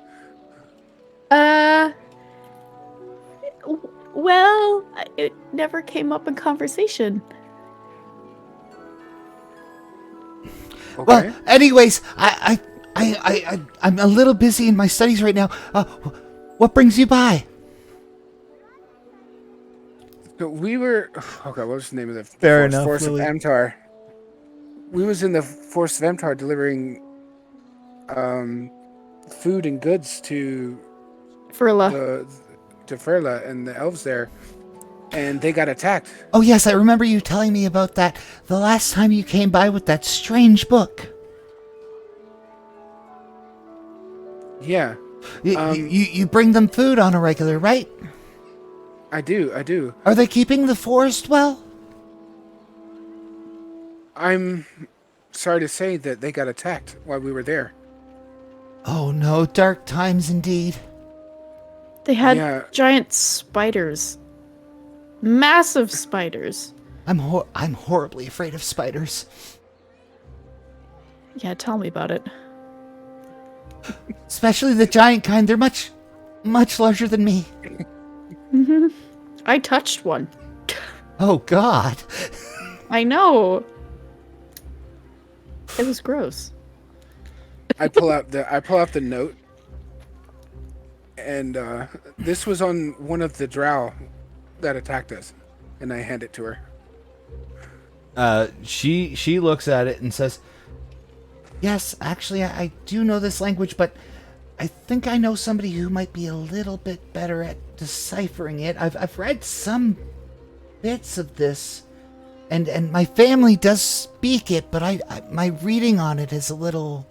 Well, it never came up in conversation. Okay. Well, anyways, I'm a little busy in my studies right now. What brings you by? So we were okay. What was the name of the Fair forest? enough, Forest Lily. of Amtar. We was in the Forest of Amtar delivering food and goods to Furla. to Furla and the elves there, and they got attacked. Oh yes, I remember you telling me about that the last time you came by with that strange book. Yeah, You bring them food on a regular, right? I do. Are they keeping the forest well? I'm sorry to say that they got attacked while we were there. Oh no, dark times indeed. They had Yeah. giant spiders. Massive spiders. I'm horribly afraid of spiders. Yeah, tell me about it. Especially the giant kind. They're much larger than me. I touched one. Oh God. I know. It was gross. I pull out the note, and this was on one of the drow that attacked us, and I hand it to her. She looks at it and says, Yes, actually, I do know this language, but I think I know somebody who might be a little bit better at deciphering it. I've read some bits of this, and my family does speak it, but my reading on it is a little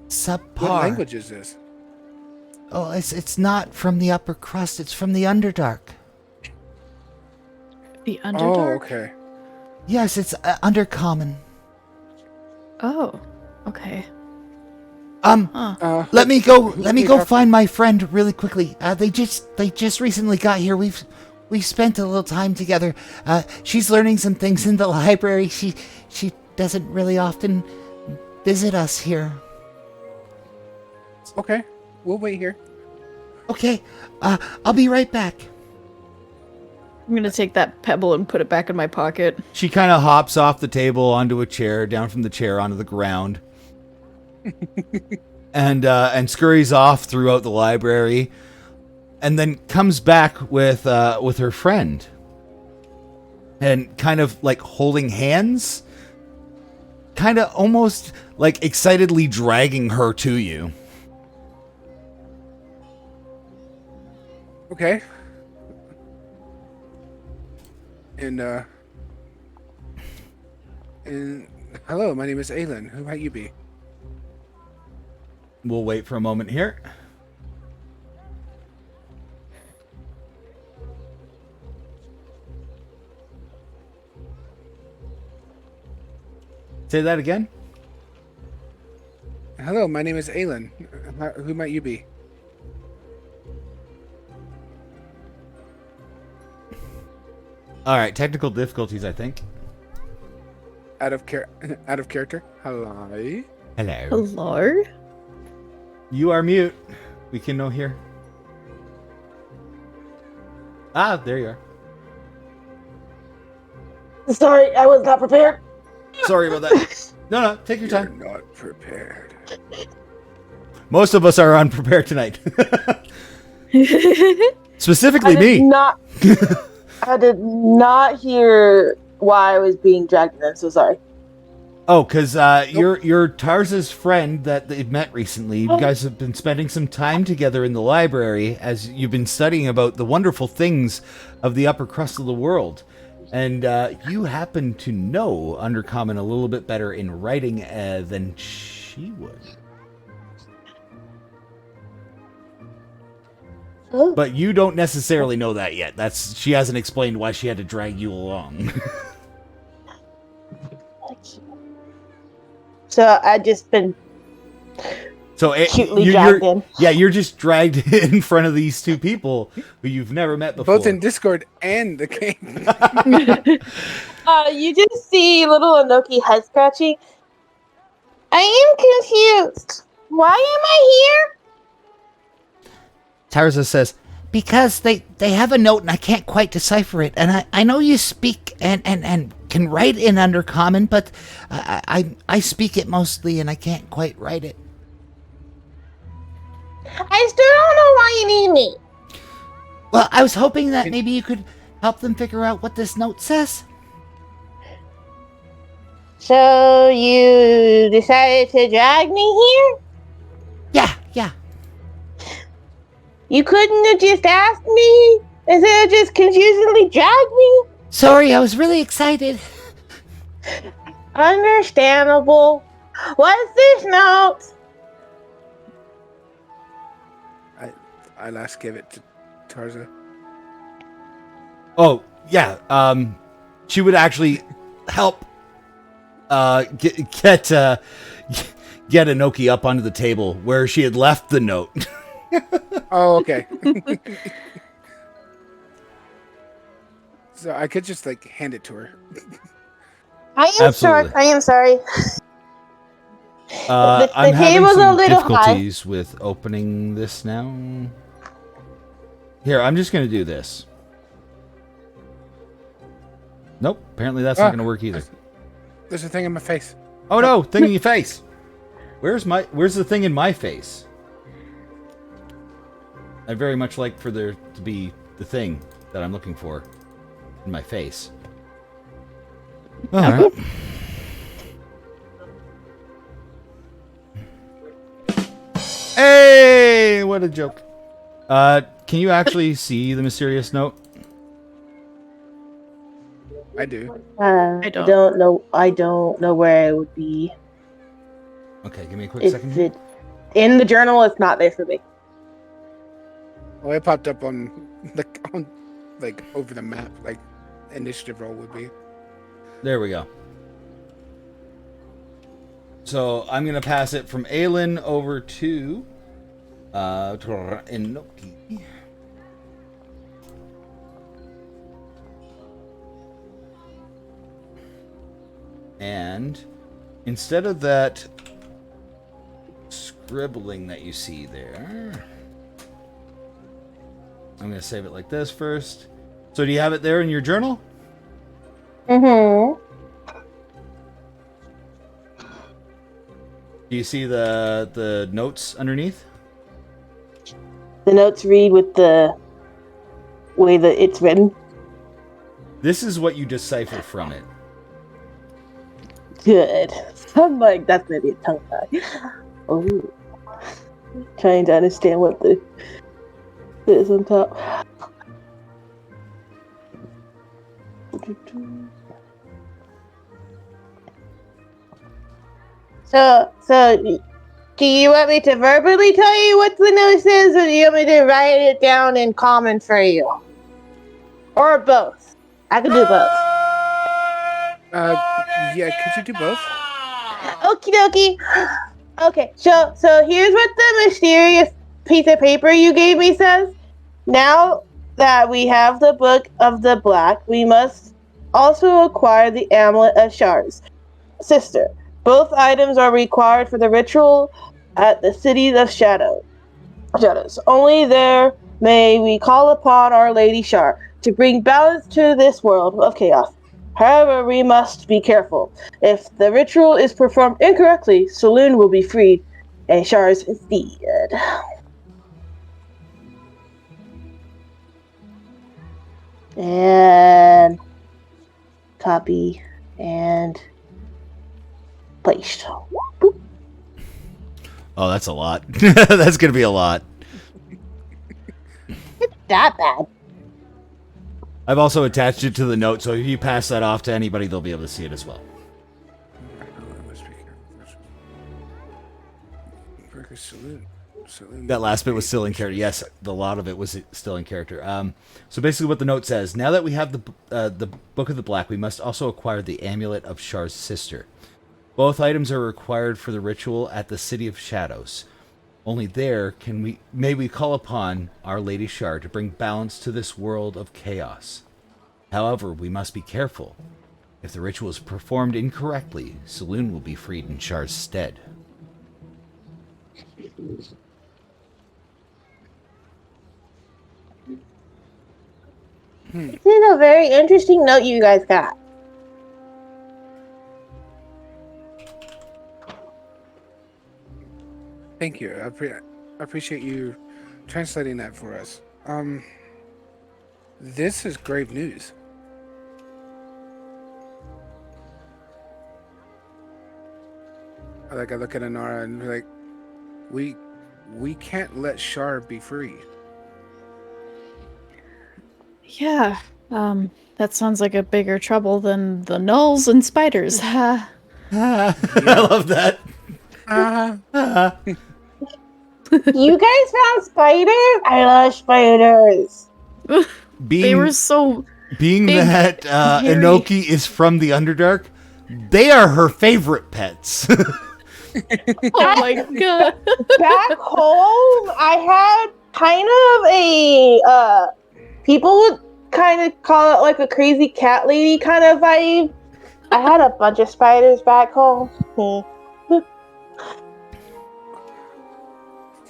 subpar. What language is this? Oh, it's not from the upper crust. It's from the Underdark. The Oh, Underdark? okay. Yes, it's Undercommon. Oh, okay. Let me go find my friend really quickly. They just recently got here. We've spent a little time together. She's learning some things in the library. She doesn't really often visit us here. Okay, we'll wait here. Okay, I'll be right back. I'm gonna take that pebble and put it back in my pocket. she kind of hops off the table onto a chair, down from the chair onto the ground, and scurries off throughout the library, and then comes back with her friend, and kind of like holding hands, kind of almost like excitedly dragging her to you. Okay. And And hello, my name is Aellen. Who might you be? We'll wait for a moment here. Say that again. Hello, my name is Aellen. Who might you be? All right, technical difficulties, I think. Out of character. Hello. Hello. Hello? You are mute. We can no hear. Ah, there you are. Sorry, I was not prepared. Sorry about that. No, take your time. You're not prepared. Most of us are unprepared tonight. Specifically me. I did not hear why I was being dragged in. I'm so sorry. Oh, because you're Tarza's friend that they've met recently. You guys have been spending some time together in the library as you've been studying about the wonderful things of the upper crust of the world. And you happen to know Undercommon a little bit better in writing than she would. But you don't necessarily know that yet. She hasn't explained why she had to drag you along. So I just been cutely dragged in. Yeah, you're just dragged in front of these two people who you've never met before. Both in Discord and the game. You just see little Enoki head scratching. I am confused. Why am I here? Tarza says, because they have a note and I can't quite decipher it. And I know you speak and can write in Undercommon, but I speak it mostly and I can't quite write it. I still don't know why you need me. Well, I was hoping that maybe you could help them figure out what this note says. So you decided to drag me here? Yeah. You couldn't have just asked me instead of just confusingly dragged me? Sorry, I was really excited. Understandable. What's this note? I last gave it to Tarza. Oh, yeah. She would actually help get Enoki up onto the table where she had left the note. Oh, okay. So I could just hand it to her. I am sorry. I'm having table's some a little difficulties with opening this now. Here, I'm just going to do this. Nope, apparently that's not going to work either. There's a thing in my face. Oh no, thing in your face. Where's the thing in my face? I very much like for there to be the thing that I'm looking for in my face. All right. Hey, what a joke. Can you actually see the mysterious note? I do. I don't know. I don't know where it would be. Okay, give me a quick second here. In the journal, it's not there for me. Well, it popped up on over the map, like initiative roll would be. There we go. So I'm gonna pass it from Aellen over to Enoki. And instead of that scribbling that you see there, I'm going to save it like this first. So do you have it there in your journal? Mm-hmm. Do you see the notes underneath? The notes read with the way that it's written. This is what you decipher from it. Good. I'm like, that's maybe a tongue tie. Oh. Trying to understand what the is on top. So, do you want me to verbally tell you what the note says, or do you want me to write it down in common for you? Or both? I can do both. Yeah, could you do both? Okie dokie. Okay, so here's what the mysterious piece of paper you gave me says. Now that we have the Book of the Black, we must also acquire the Amulet of Shards. Sister, both items are required for the ritual at the City of Shadows. Only there may we call upon Our Lady Shar to bring balance to this world of chaos. However, we must be careful. If the ritual is performed incorrectly, Saloon will be freed, and Shars is dead. And copy and placed. Boop. Oh, that's a lot. That's gonna be a lot. It's that bad. I've also attached it to the note, so if you pass that off to anybody, they'll be able to see it as well. That last bit was still in character. Yes, a lot of it was still in character. So basically what the note says, now that we have the Book of the Black, we must also acquire the Amulet of Shar's sister. Both items are required for the ritual at the City of Shadows. Only there may we call upon Our Lady Shar to bring balance to this world of chaos. However, we must be careful. If the ritual is performed incorrectly, Saloon will be freed in Shar's stead. This is a very interesting note you guys got. Thank you. I appreciate you translating that for us. This is grave news. I look at Inara and be like, we can't let Shar be free. Yeah, that sounds like a bigger trouble than the gnolls and spiders. I love that. You guys found spiders? I love spiders. They were so being big that and hairy. Enoki is from the Underdark, they are her favorite pets. Oh my god. Back home, I had kind of a people would kind of call it like a crazy cat lady kind of vibe. I had a bunch of spiders back home.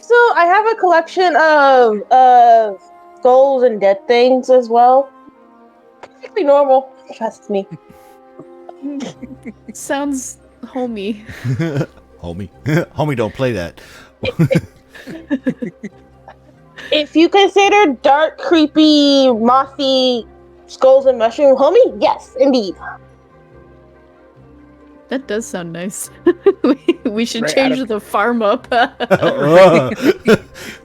So I have a collection of skulls and dead things as well. Perfectly normal, trust me. Sounds homey. Homie, don't play that. If you consider dark, creepy, mossy skulls and mushroom homie, yes, indeed. That does sound nice. we should Right, change the farm up.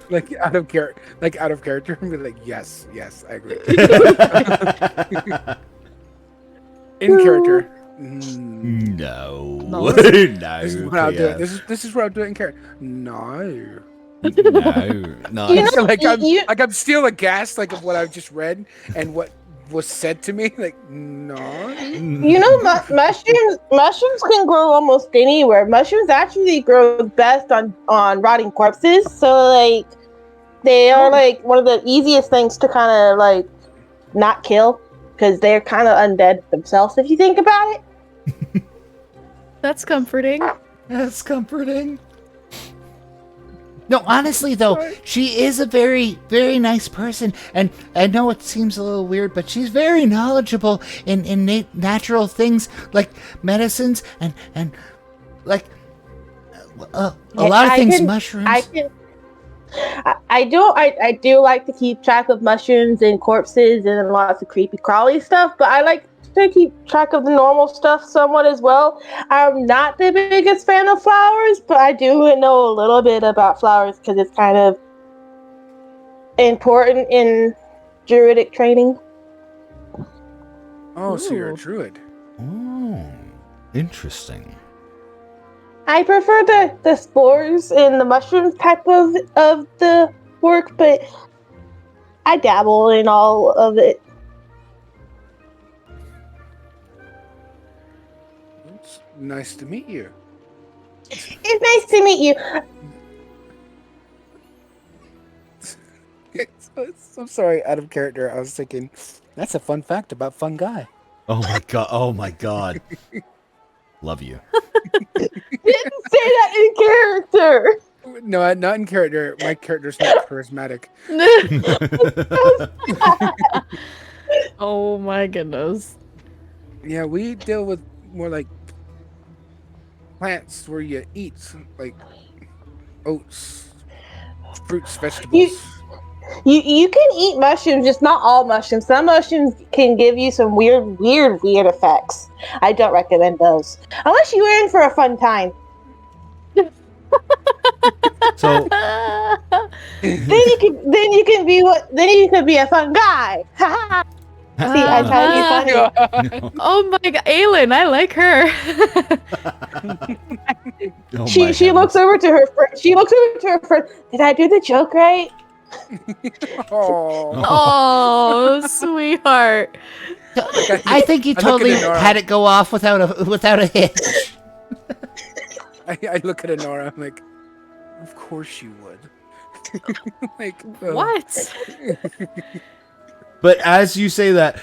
Like out of character, and be like, yes, I agree. In character, No. No. This is what I'll do. This is what I'll do in character. No. No. You know, I'm still aghast of what I've just read and what was said to me. Like, no. You know, mushrooms can grow almost anywhere. Mushrooms actually grow best on rotting corpses. So they are one of the easiest things to kind of not kill because they're kind of undead themselves. If you think about it. That's comforting. That's comforting. No, honestly, though, she is a very, very nice person. And I know it seems a little weird, but she's very knowledgeable in natural things like medicines and a lot of things, mushrooms. I do like to keep track of mushrooms and corpses and lots of creepy crawly stuff, but I like to keep track of the normal stuff somewhat as well. I'm not the biggest fan of flowers, but I do know a little bit about flowers because it's kind of important in druidic training. Oh, so you're a druid. Oh, interesting. I prefer the spores and the mushrooms type of the work, but I dabble in all of it. It's nice to meet you. It's nice to meet you. I'm sorry, out of character. I was thinking, that's a fun fact about fun guy. Oh my god! Oh my god! Love you. Didn't say that in character. No, not in character. My character's not charismatic. Oh my goodness. Yeah, we deal with more like plants where you eat, like oats, fruits, vegetables. You can eat mushrooms, just not all mushrooms. Some mushrooms can give you some weird effects. I don't recommend those unless you were in for a fun time. So then you can be a fun guy. See, I tried to be funny. Oh my god, Aellen, I like her. oh She looks over to her friend. She looks over to her friend. Did I do the joke right? Oh, sweetheart. I think you totally had it go off without a hitch. I look at Inara. I'm like, of course you would. Like what? But as you say that,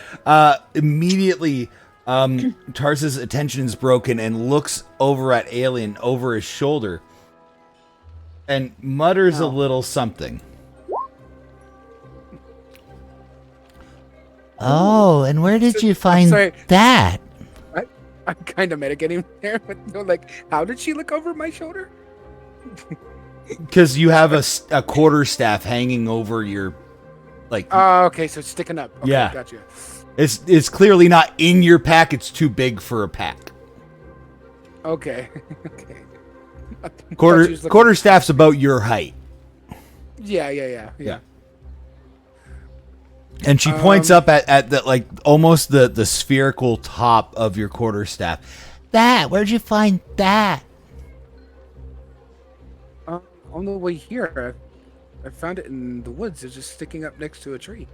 immediately Tarsa's attention is broken and looks over at Aellen over his shoulder and mutters a little something. Oh, and where did you find that? I'm kind of mitigating there, but like, how did she look over my shoulder? Because you have a quarterstaff hanging over your, like. Oh, okay, so it's sticking up. Okay, yeah, gotcha. It's clearly not in your pack. It's too big for a pack. Okay. Okay. Quarterstaff's about your height. Yeah. And she points up at the, like, almost the spherical top of your quarterstaff. Where'd you find that? On the way here, I found it in the woods. It's just sticking up next to a tree.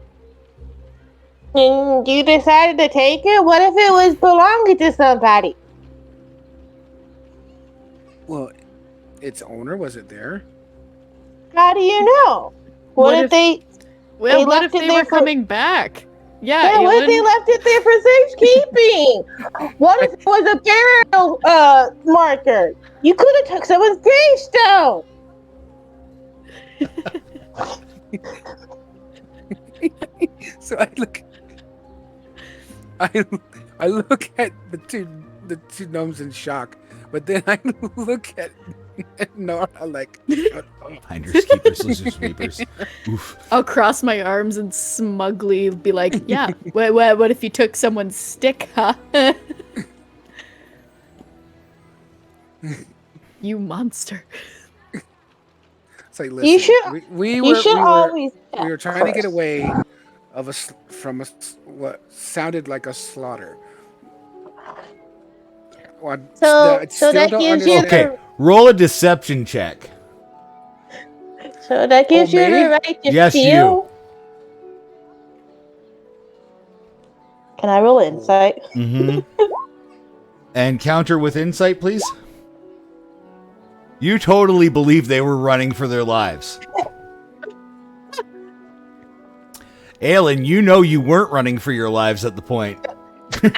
And you decided to take it? What if it was belonging to somebody? Well, its owner wasn't there. How do you know? What if they were coming back? Yeah, what if they left it there for safekeeping? What if it was a burial marker? You could have took someone's gravestone. So I look at the two gnomes in shock, but then I look at Nora like finders keepers, lizard sweepers. Oof. I'll cross my arms and smugly be like, yeah, what if you took someone's stick, huh? You monster. It's like, listen, You should. we you were trying to get away from what sounded like a slaughter. Well, So that gives you Okay, roll a deception check. So that gives you the right to Yes, steal. Can I roll insight? Mm-hmm. And counter with insight, please. You totally believe they were running for their lives. Aellen, you know you weren't running for your lives at the point. You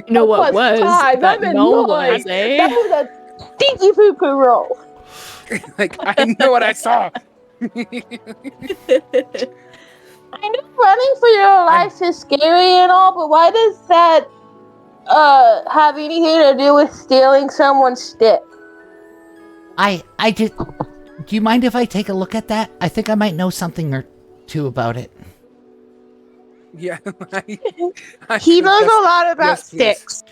know what was? That no was, eh? That was a stinky poo-poo roll. Like, I know what I saw. I know running for your life is scary and all, but why does that have anything to do with stealing someone's stick? I just. Do you mind if I take a look at that? I think I might know something or two about it. Yeah. He knows a lot about sticks.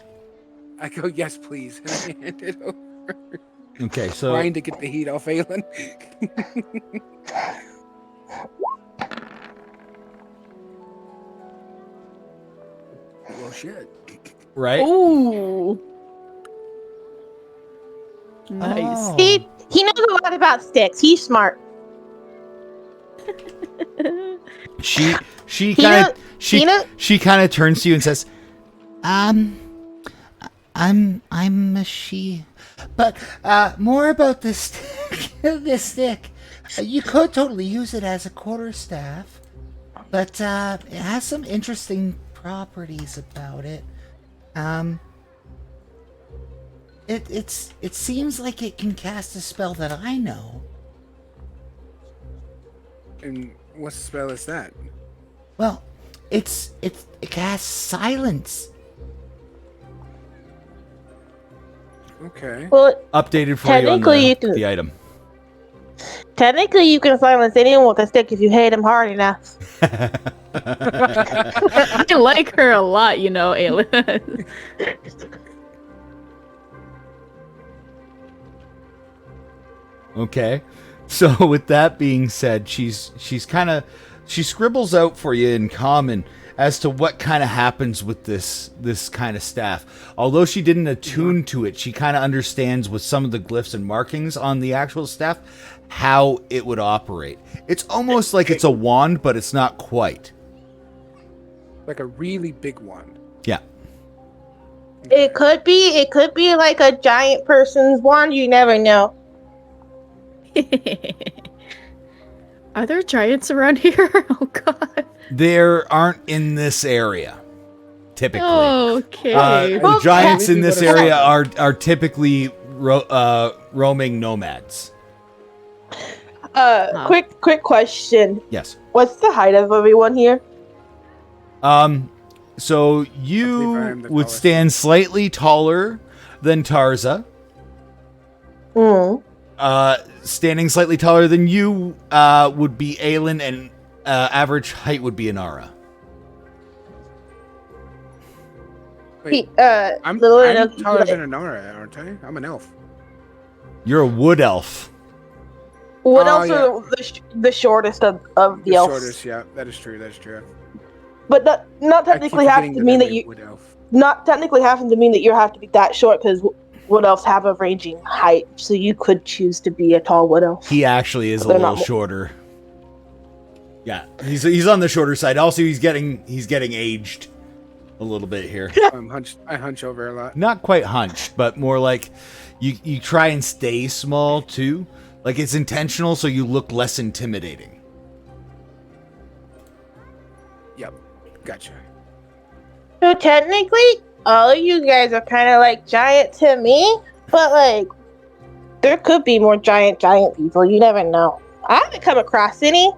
I go, yes, please. And I hand it over. Okay, so Trying to get the heat off Aellen. Well, shit. right? Ooh. Nice. Oh. He knows a lot about sticks. He's smart. She kind of turns to you and says, I'm a she. But more about this stick. This stick. You could totally use it as a quarterstaff, but it has some interesting properties about it. It seems like it can cast a spell that I know. And what spell is that? Well, it casts silence. Okay. Well, updated for you on Technically, you can- the item. technically, you can silence anyone with a stick if you hate him hard enough. I like her a lot, Aellen. Okay. So with that being said, she scribbles out for you in common as to what kind of happens with this kind of staff. Although she didn't attune to it, she kind of understands with some of the glyphs and markings on the actual staff how it would operate. It's almost like it's a wand, but it's not quite. Like a really big wand. Yeah. It could be like a giant person's wand. You never know. Are there giants around here? Oh god. There aren't in this area, typically. Okay. The giants in this area are typically roaming nomads. Quick question. Yes. What's the height of everyone here? So I you am the would tallest. stand slightly taller than Tarza. Standing slightly taller than you would be Aellen, and average height would be Inara. Wait, I'm Little Enoki, taller like- than Inara, aren't I? I'm an elf. You're a wood elf. What Oh, else yeah. are the shortest of the elves? Shortest, yeah, that is true. But not I technically keep having forgetting to mean that I'm a you wood elf. not technically having to mean that you have to be that short because wood elves have a ranging height, so you could choose to be a tall wood elf. He actually is a They're little not- shorter. Yeah, he's on the shorter side. Also, he's getting aged a little bit here. I hunch over a lot. Not quite hunched, but more like you try and stay small too. Like it's intentional, so you look less intimidating. Yep, gotcha. So technically, all of you guys are kind of like giant to me, but like there could be more giant people. You never know. I haven't come across any.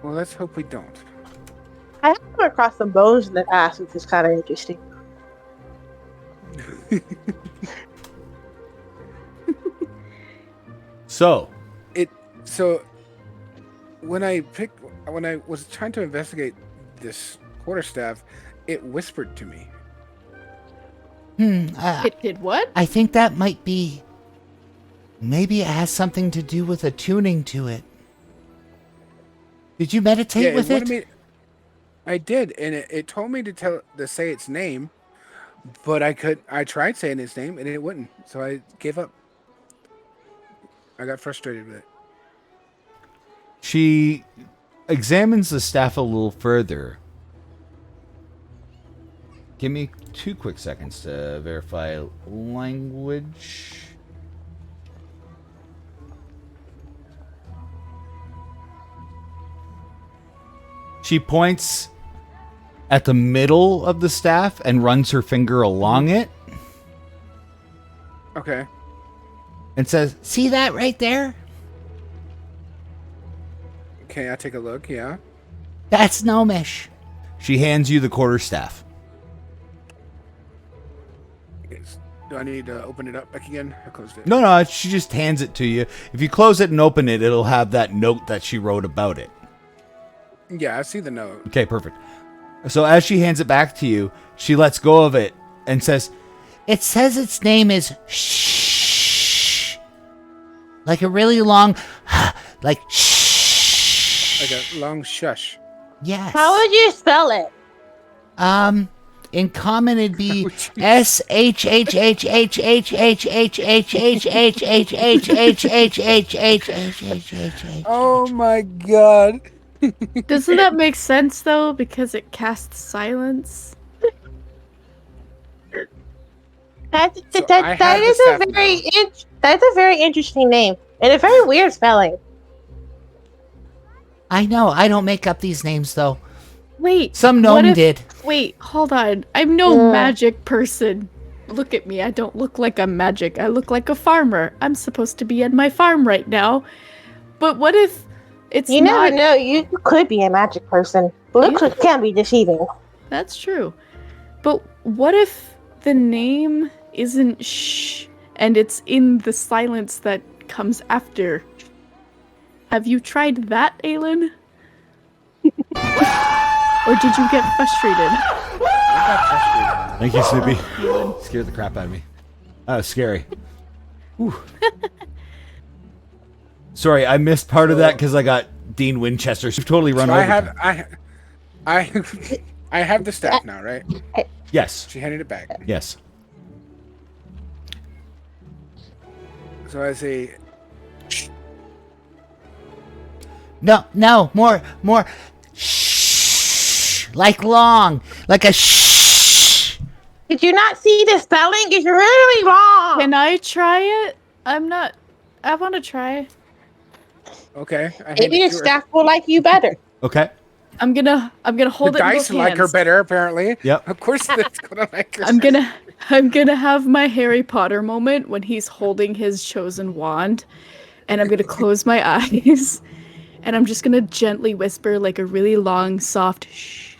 Well, let's hope we don't. I have come across some bones in the past, which is kind of interesting. So, So, when I was trying to investigate this quarterstaff, it whispered to me. It did what? I think that might be... Maybe it has something to do with attuning to it. Did you meditate with wanted it? me- I did, and it told me to say its name, but I tried saying its name and it wouldn't, so I gave up. I got frustrated with it. she examines the staff a little further. Give me 2 quick seconds to verify language. She points at the middle of the staff and runs her finger along it Okay. and says, See that right there? Okay, I'll take a look, yeah. That's Gnomish. she hands you the quarterstaff. Do I need to open it up back again? I closed it. No, she just hands it to you. If you close it and open it, it'll have that note that she wrote about it. Yeah, I see the note. Okay, perfect. So as she hands it back to you, she lets go of it and says, It says its name is Shh. Like a really long... like Shh. Like a long shush. Yes. How would you spell it? In common, it'd be S H H H H H H H H H H H H H H H H H. Oh my god. Doesn't that make sense though? Because it casts silence. That's a very interesting name and a very weird spelling. I know. I don't make up these names though. Wait. Some gnome did. Wait, hold on. I'm no magic person. Look at me. I don't look like I'm magic. I look like a farmer. I'm supposed to be at my farm right now. But what if it's You never know. You could be a magic person. Looks can be deceiving. That's true. But what if the name isn't shh and it's in the silence that comes after? Have you tried that, Aellen? Or did you get frustrated? I got frustrated. Thank you, Snoopy. Scared the crap out of me. That was scary. Sorry, I missed part of that because I got Dean Winchester. She's totally run over. I have the staff now, right? Yes. She handed it back. Yes. So I say, No, more. Shh, like long, like a shh. Did you not see the spelling? It's really wrong. Can I try it? I want to try. okay. Maybe the staff will like you better. Okay. I'm gonna hold The it in dice both like her hands. better, apparently. Yep. Of course, that's gonna like her. I'm gonna have my Harry Potter moment when he's holding his chosen wand, and I'm gonna close my eyes, and I'm just gonna gently whisper like a really long, soft shh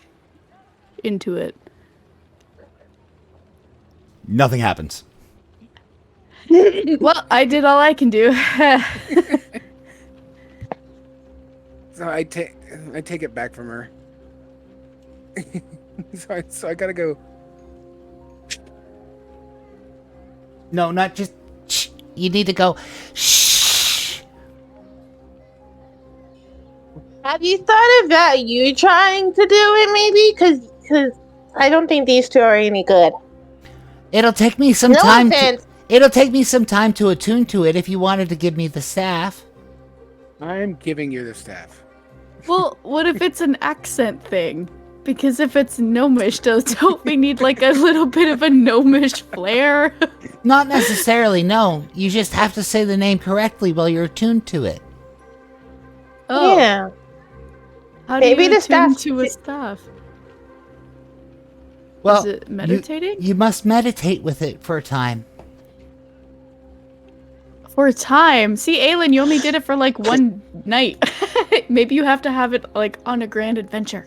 into it. Nothing happens. Well, I did all I can do. So I take it back from her. so I gotta go. No, not just shh. You need to go shh. Have you thought about you trying to do it, maybe? Because I don't think these two are any good. It'll take me some No time. offense. It'll take me some time to attune to it. If you wanted to give me the staff. I'm giving you the staff. Well, what if it's an accent thing? Because if it's gnomish, don't we need like a little bit of a gnomish flair? Not necessarily, no. You just have to say the name correctly while you're attuned to it. Oh, Yeah. how Maybe do you the staff- attune to a staff? Well, Is it meditating? You must meditate with it for a time. For a time. See, Aellen, you only did it for like one night. Maybe you have to have it like on a grand adventure.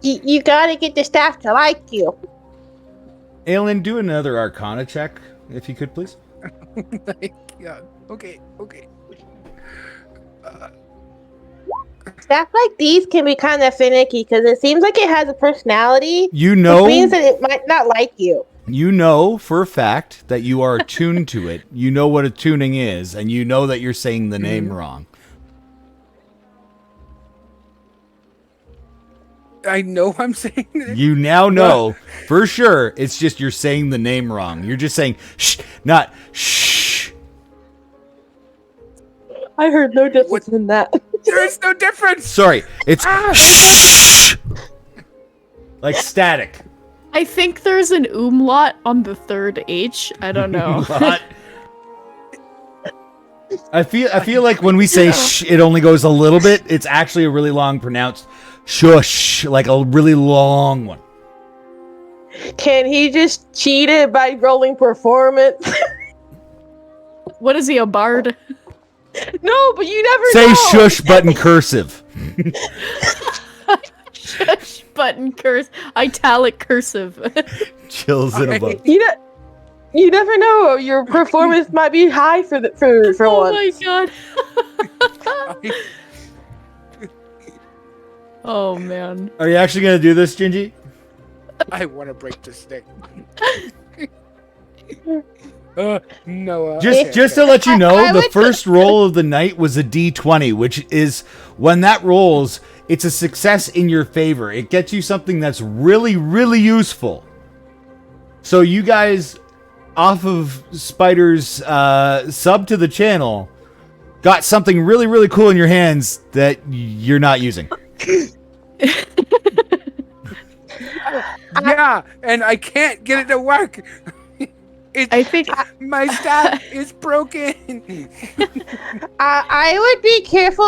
You gotta get the staff to like you. Aellen, do another Arcana check, if you could, please. Yeah. Okay. Staff like these can be kind of finicky because it seems like it has a personality. You know, Which means that it might not like you. you know for a fact that you are attuned to it. You know what attuning is, and you know that you're saying the name wrong. I know I'm saying it. You now know for sure. It's just you're saying the name wrong. You're just saying shh, not shh. I heard no difference in that. There's no difference. Sorry, it's shh. Like static. I think there's an umlaut on the third H. I don't know. What? I feel like when we say shh, it only goes a little bit. It's actually a really long pronounced shush, like a really long one. Can he just cheat it by rolling performance? What is he, a bard? No, but you never Say know. shush button cursive. Shush button italic cursive. Chills in a book. You never know. Your performance might be high for Oh once. my god. Oh man. Are you actually gonna do this, Jynjyiii? I want to break this thing. No. Just to let you know, I the would- first roll of the night was a D20, which is when that rolls, It's a success in your favor. It gets you something that's really, really useful. So you guys, off of Spider's sub to the channel, got something really, really cool in your hands that you're not using. Yeah, and I can't get it to work. I think My staff is broken. I would be careful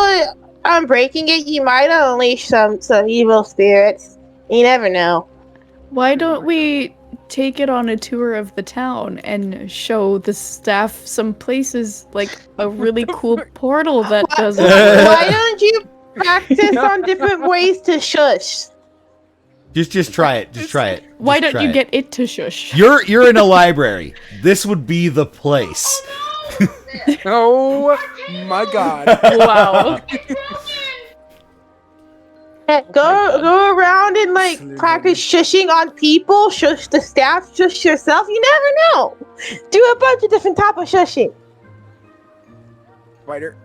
on breaking it. You might unleash some evil spirits. You never know. why don't we take it on a tour of the town and show the staff some places, like a really cool portal that does it. Why don't you practice on different ways to shush? Just try it. Just try it. Why Just don't try you it. get it to shush? You're in a library. This would be the place. Oh my god. Wow. Go around and like practice shushing on people, shush the staff, shush yourself. You never know. Do a bunch of different type of shushing. Spider.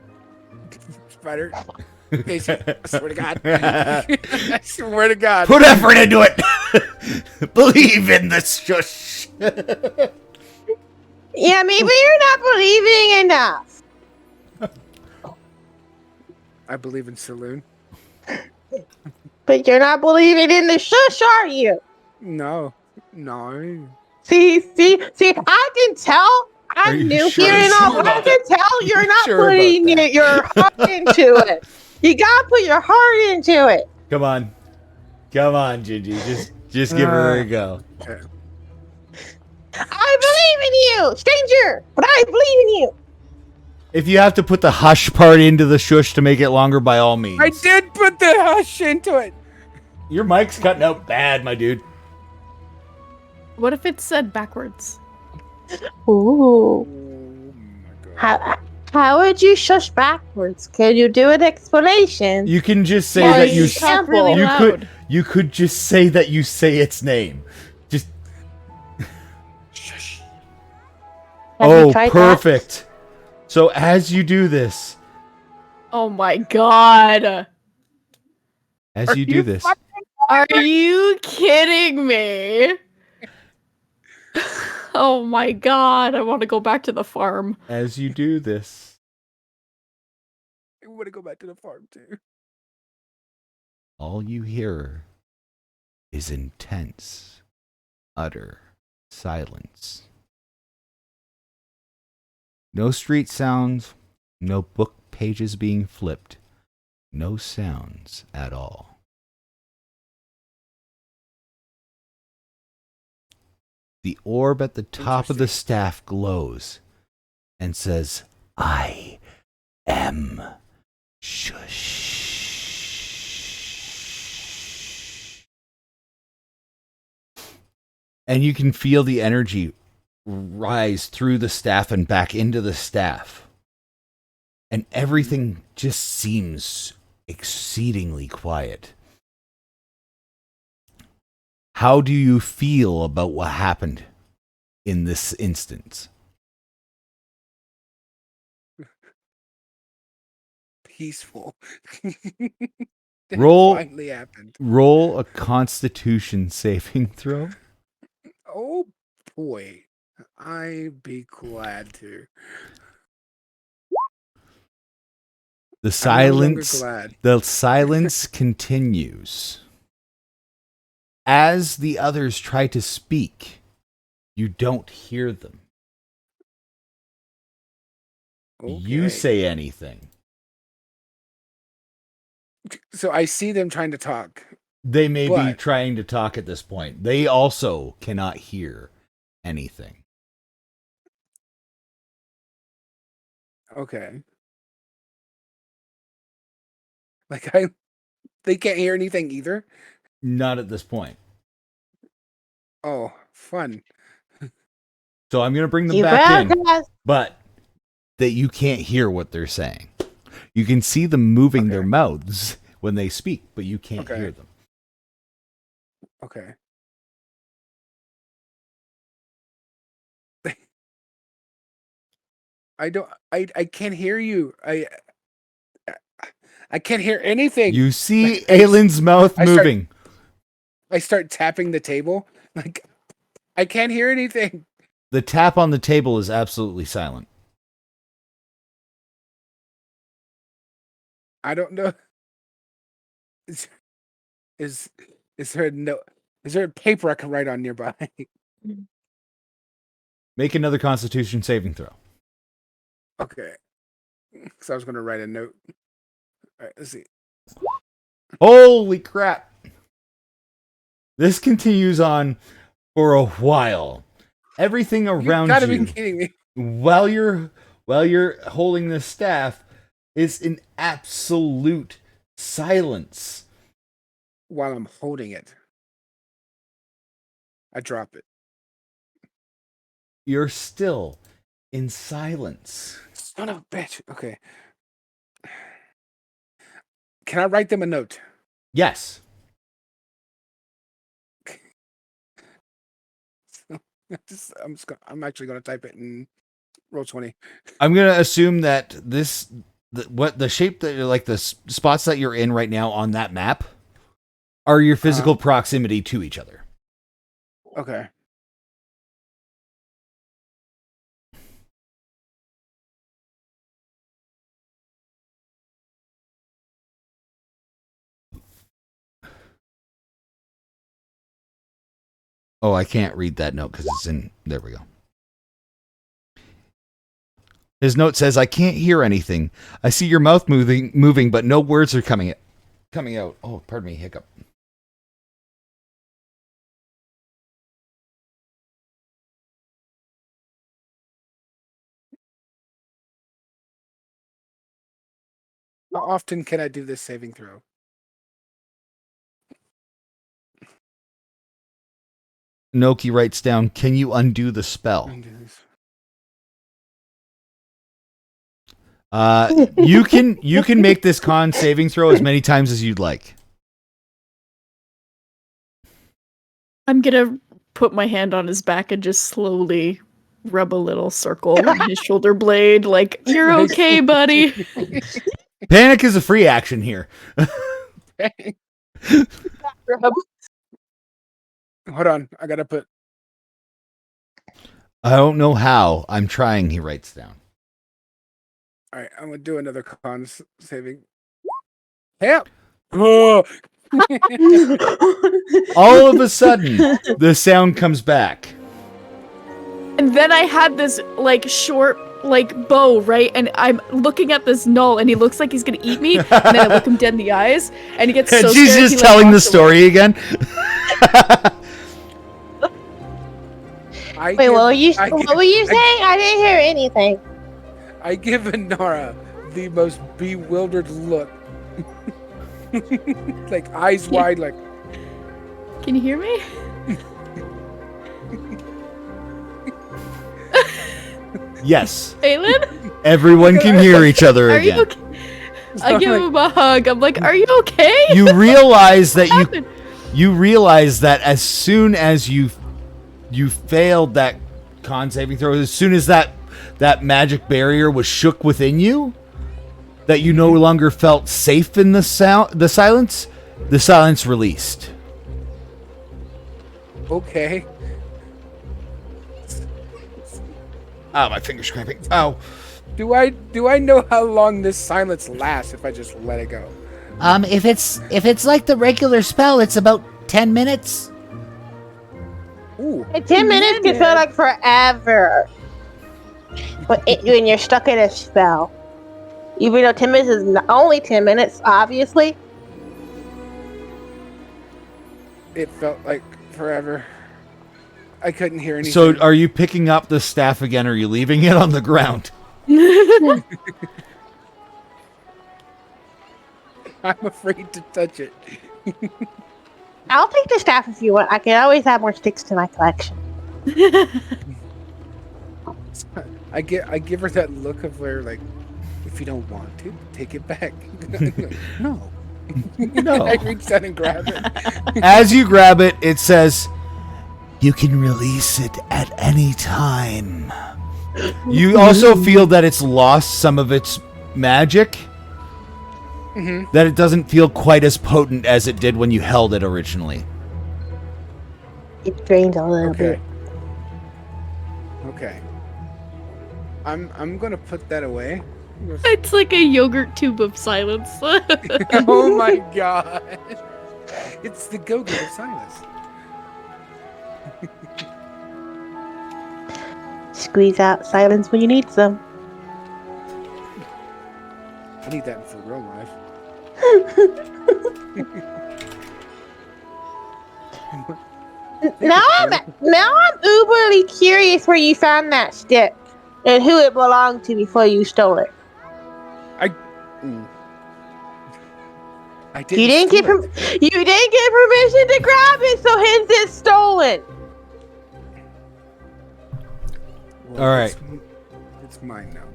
Casey, I swear to God. I swear to God. Put effort into it. Believe in the shush. Yeah, maybe you're not believing enough. I believe in saloon. But you're not believing in the shush, are you? No. See, I can tell. Are I'm you new sure here and you're all, sure but I about can tell you're not sure about putting that? your heart into it. You gotta put your heart into it. Come on, Jynjyiii. Just give her a go. I believe in you, stranger, but I believe in you. If you have to put the hush part into the shush to make it longer, by all means. I did put the hush into it. Your mic's cutting out bad, my dude. What if it's said backwards? Ooh. Oh my god. How would you shush backwards? Can you do an explanation? You can just say Yeah, that you. you talk really you loud. You could just say that you say its name. Just. Have you tried that? Perfect. So as you do this, Oh my god. as you do this, Are you kidding me? Oh my god, I want to go back to the farm. as you do this, I want to go back to the farm too. all you hear is intense, utter silence. No street sounds, no book pages being flipped, no sounds at all. The orb at the top of the staff glows and says, I am shush. And you can feel the energy rise through the staff and back into the staff. And everything just seems exceedingly quiet. How do you feel about what happened in this instance? Peaceful. Roll- It finally happened. Roll a Constitution saving throw. Oh boy. I'd be glad to. The I'm no longer silence, glad. the silence continues. As the others try to speak, you don't hear them. You Okay. say anything. So I see them trying to talk. They may be But- trying to talk at this point. They also cannot hear anything. Okay. Like they can't hear anything either. Not at this point. Oh, fun. So I'm going to bring them You back in, guys. but that you can't hear what they're saying. You can see them moving their Okay. mouths when they speak, but you can't Okay. hear them. Okay. I can't hear you. I can't hear anything. You see Aellen's mouth moving. I start tapping the table. Like, I can't hear anything. The tap on the table is absolutely silent. I don't know. Is there a note? Is there a paper I can write on nearby? Make another Constitution saving throw. Okay. So I was going to write a note. All right, let's see. Holy crap. This continues on for a while. Everything around gotta you, be kidding me. while you're holding the staff, is in absolute silence. While I'm holding it, I drop it. You're still in silence. Son of a bitch. Okay. Can I write them a note? Yes. I'm actually going to type it in roll 20. I'm going to assume that the shape that like the spots that you're in right now on that map are your physical proximity to each other. Okay. Oh, I can't read that note because it's in... There we go. His note says, I can't hear anything. I see your mouth moving, but no words are coming out. Oh, pardon me, hiccup. How often can I do this saving throw? Enoki writes down, can you undo the spell? You can make this con saving throw as many times as you'd like. I'm gonna put my hand on his back and just slowly rub a little circle on his shoulder blade, like, you're okay, buddy. Panic is a free action here. Hold on, I gotta put... I don't know how. I'm trying, he writes down. Alright, I'm gonna do another con saving. Help! Oh! All of a sudden, the sound comes back. And then I had this, like, short, like, bow, right? And I'm looking at this gnoll, and he looks like he's gonna eat me. And then I look him dead in the eyes, and he gets so She's scared, just telling the story again. Wait, what were you saying? I didn't hear anything. I give Inara the most bewildered look. Like, eyes wide, like... Can you hear me? Yes. Aellen? Everyone can hear each other Are again. you okay? I give him a hug. I'm like, are you okay? You realize that you realize that as soon as you failed that con saving throw, as soon as that magic barrier was shook within you, that you no longer felt safe in the silence released. Okay. Oh, my finger's cramping. Oh. Do I know how long this silence lasts if I just let it go? If it's like the regular spell, it's about 10 minutes. Ooh. 10 minutes can feel like forever. When you're stuck in a spell. Even though 10 minutes is only 10 minutes, obviously. It felt like forever. I couldn't hear anything. So are you picking up the staff again, or are you leaving it on the ground? I'm afraid to touch it. I'll take the staff if you want. I can always add more sticks to my collection. I give her that look of where, like, if you don't want to, take it back. No. No. I reach down and grab it. As you grab it, it says, you can release it at any time. You also feel that it's lost some of its magic. that it doesn't feel quite as potent as it did when you held it originally. It drains a little bit. Okay. I'm gonna put that away. It's like a yogurt tube of silence. Oh my god. It's the go-go of silence. Squeeze out silence when you need some. I need that for real life. Now I'm uberly curious where you found that stick and who it belonged to before you stole it. I You didn't get permission to grab it, so hence it's stolen. Well, All right. It's mine now.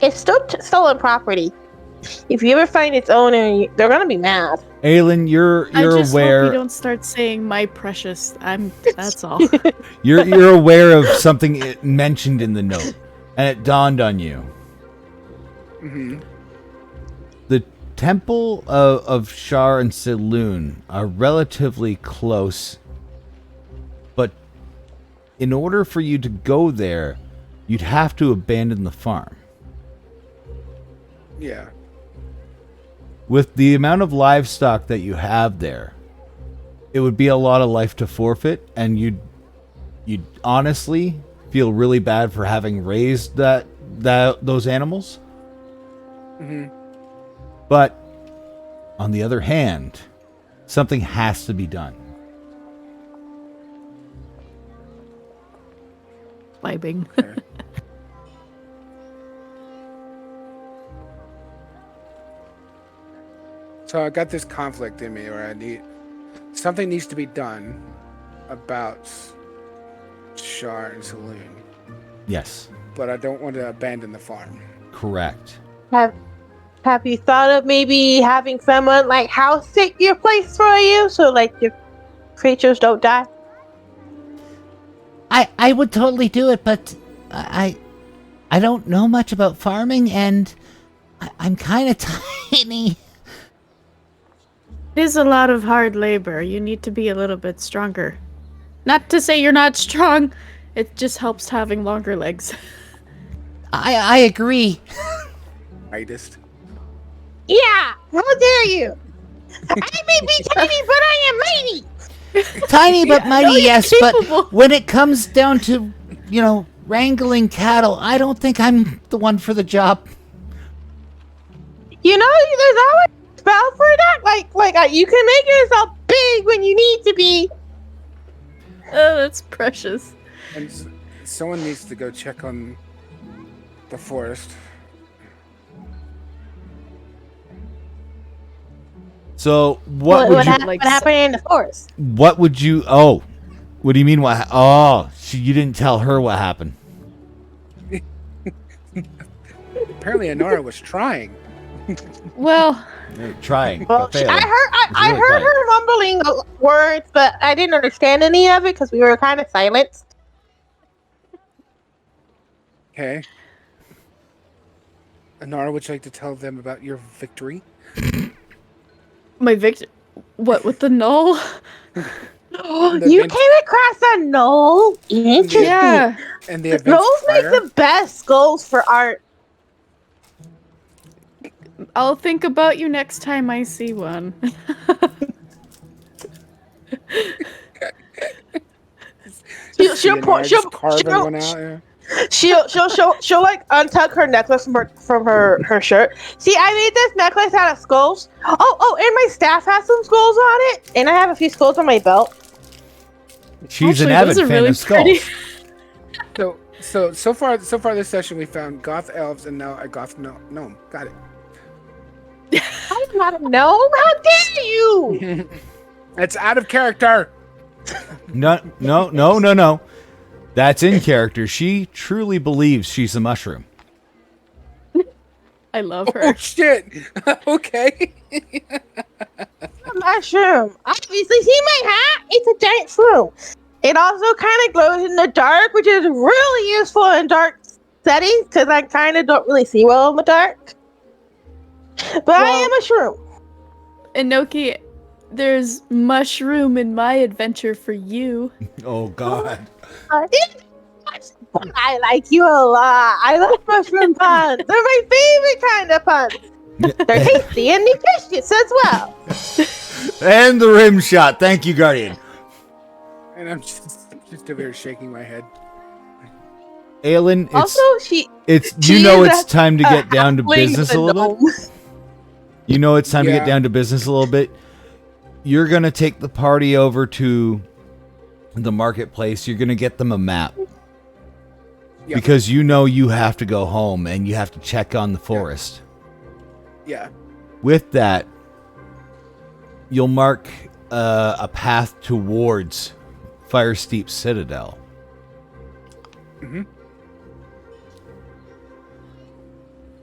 It's still stolen property. If you ever find its owner, they're gonna be mad. Aellen, you're I just aware. hope you don't start saying "my precious." That's all. You're aware of something it mentioned in the note, and it dawned on you. Mm-hmm. The temple of Shar and Saloon are relatively close, but in order for you to go there, you'd have to abandon the farm. Yeah. With the amount of livestock that you have there, it would be a lot of life to forfeit, and you'd honestly feel really bad for having raised those animals. Mm-hmm. But on the other hand, something has to be done. Vibing. So I got this conflict in me where something needs to be done about Shar and Saloon. Yes. But I don't want to abandon the farm. Correct. Have you thought of maybe having someone like house sit your place for you, so like your creatures don't die? I would totally do it, but I don't know much about farming, and I'm kind of tiny. It is a lot of hard labor. You need to be a little bit stronger. Not to say you're not strong. It just helps having longer legs. I agree. Rightist. Yeah, how dare you? I may be tiny, but I am mighty. Tiny but mighty, yes, capable. but when it comes down to, wrangling cattle, I don't think I'm the one for the job. You know, there's always a spell for that. Like you can make yourself big when you need to be. Oh, that's precious. And someone needs to go check on the forest. So what happened in the forest? What would you? Oh, what do you mean? What? You didn't tell her what happened. Apparently, Inara was trying. Well, Trying. Well, but failing. I heard her mumbling words, but I didn't understand any of it because we were kind of silent. Okay. Inara, would you like to tell them about your victory? my victim. What with the null? You came across a knoll? Interesting. Yeah. And the Knolls make the best skulls for art. I'll think about you next time I see one. She'll like untuck her necklace from her shirt. See, I made this necklace out of skulls. Oh, and my staff has some skulls on it, and I have a few skulls on my belt. She's an avid fan of skulls. So far this session we found goth elves and now a goth gnome. Got it. I'm not a gnome. How dare you? It's out of character. No. That's in character. She truly believes she's a mushroom. I love her. Oh shit. Okay. A mushroom. Obviously, see my hat? It's a giant shroom. It also kind of glows in the dark, which is really useful in dark settings because I kind of don't really see well in the dark. But I am a shroom. Enoki, there's mushroom in my adventure for you. Oh God. I like you a lot. I love mushroom puns. They're my favorite kind of puns. They're tasty and nutritious as well. And the rim shot. Thank you, Guardian. And I'm just over here shaking my head. Aellen, She it's time to get down to business a little bit. You know it's time to get down to business a little bit. You're gonna take the party over to the marketplace. You're gonna get them a map. Yep. Because you have to go home and you have to check on the forest. Yeah. With that, you'll mark a path towards Fire Steep Citadel. Mm-hmm.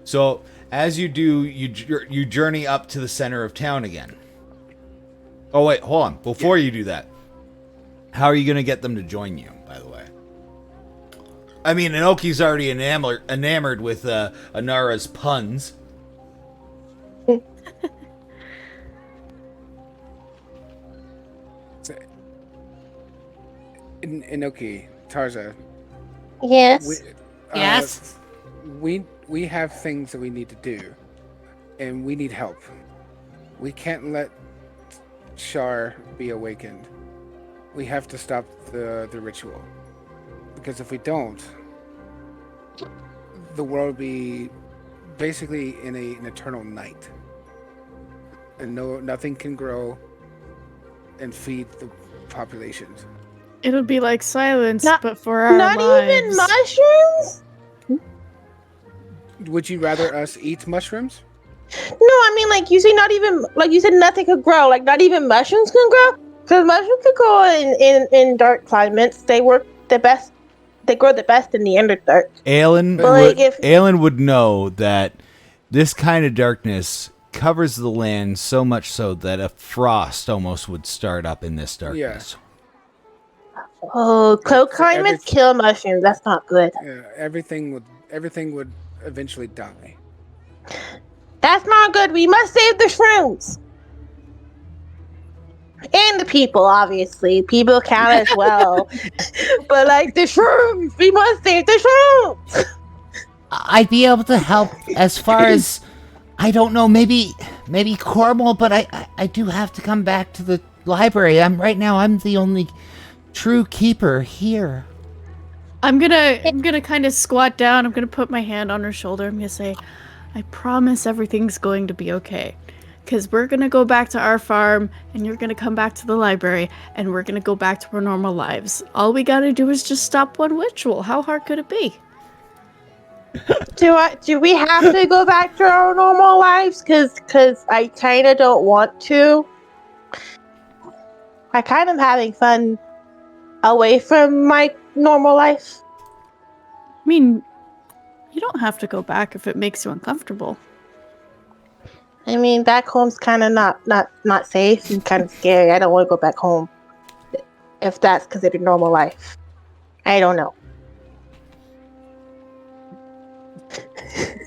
So as you do, you journey up to the center of town again. Oh wait, hold on. Before you do that, how are you going to get them to join you? By the way, I mean Enoki's already enamored with Inara's puns. Enoki, Tarza. Yes. Yes. We have things that we need to do, and we need help. We can't let Shar be awakened. We have to stop the ritual, because if we don't, the world will be basically in an eternal night, and nothing can grow and feed the populations. It'll be like silence, but for our not lives. Even mushrooms? Would you rather us eat mushrooms? No, I mean, like you say, not even, like you said, nothing could grow. Like not even mushrooms can grow, because mushrooms could grow in dark climates. They work the best. They grow the best in the Underdark. Aellen would know that this kind of darkness covers the land so much so that a frost almost would start up in this darkness. Yeah. Oh, cold climates kill mushrooms. That's not good. Yeah, everything would eventually die. That's not good. We must save the shrooms. And the people, obviously. People count as well. But like the shrooms, we must save the shrooms. I'd be able to help as far as, I don't know, maybe Cornwall, but I do have to come back to the library. I'm the only true keeper here. I'm gonna kind of squat down. I'm gonna put my hand on her shoulder. I'm gonna say, I promise everything's going to be okay. Because we're gonna go back to our farm, and you're gonna come back to the library, and we're gonna go back to our normal lives. All we gotta do is just stop one ritual. How hard could it be? Do we have to go back to our normal lives? Because I kind of don't want to. I kind of having fun away from my normal life. I mean, you don't have to go back if it makes you uncomfortable. I mean, back home's kind of not safe and kind of scary. I don't want to go back home if that's considered normal life. I don't know.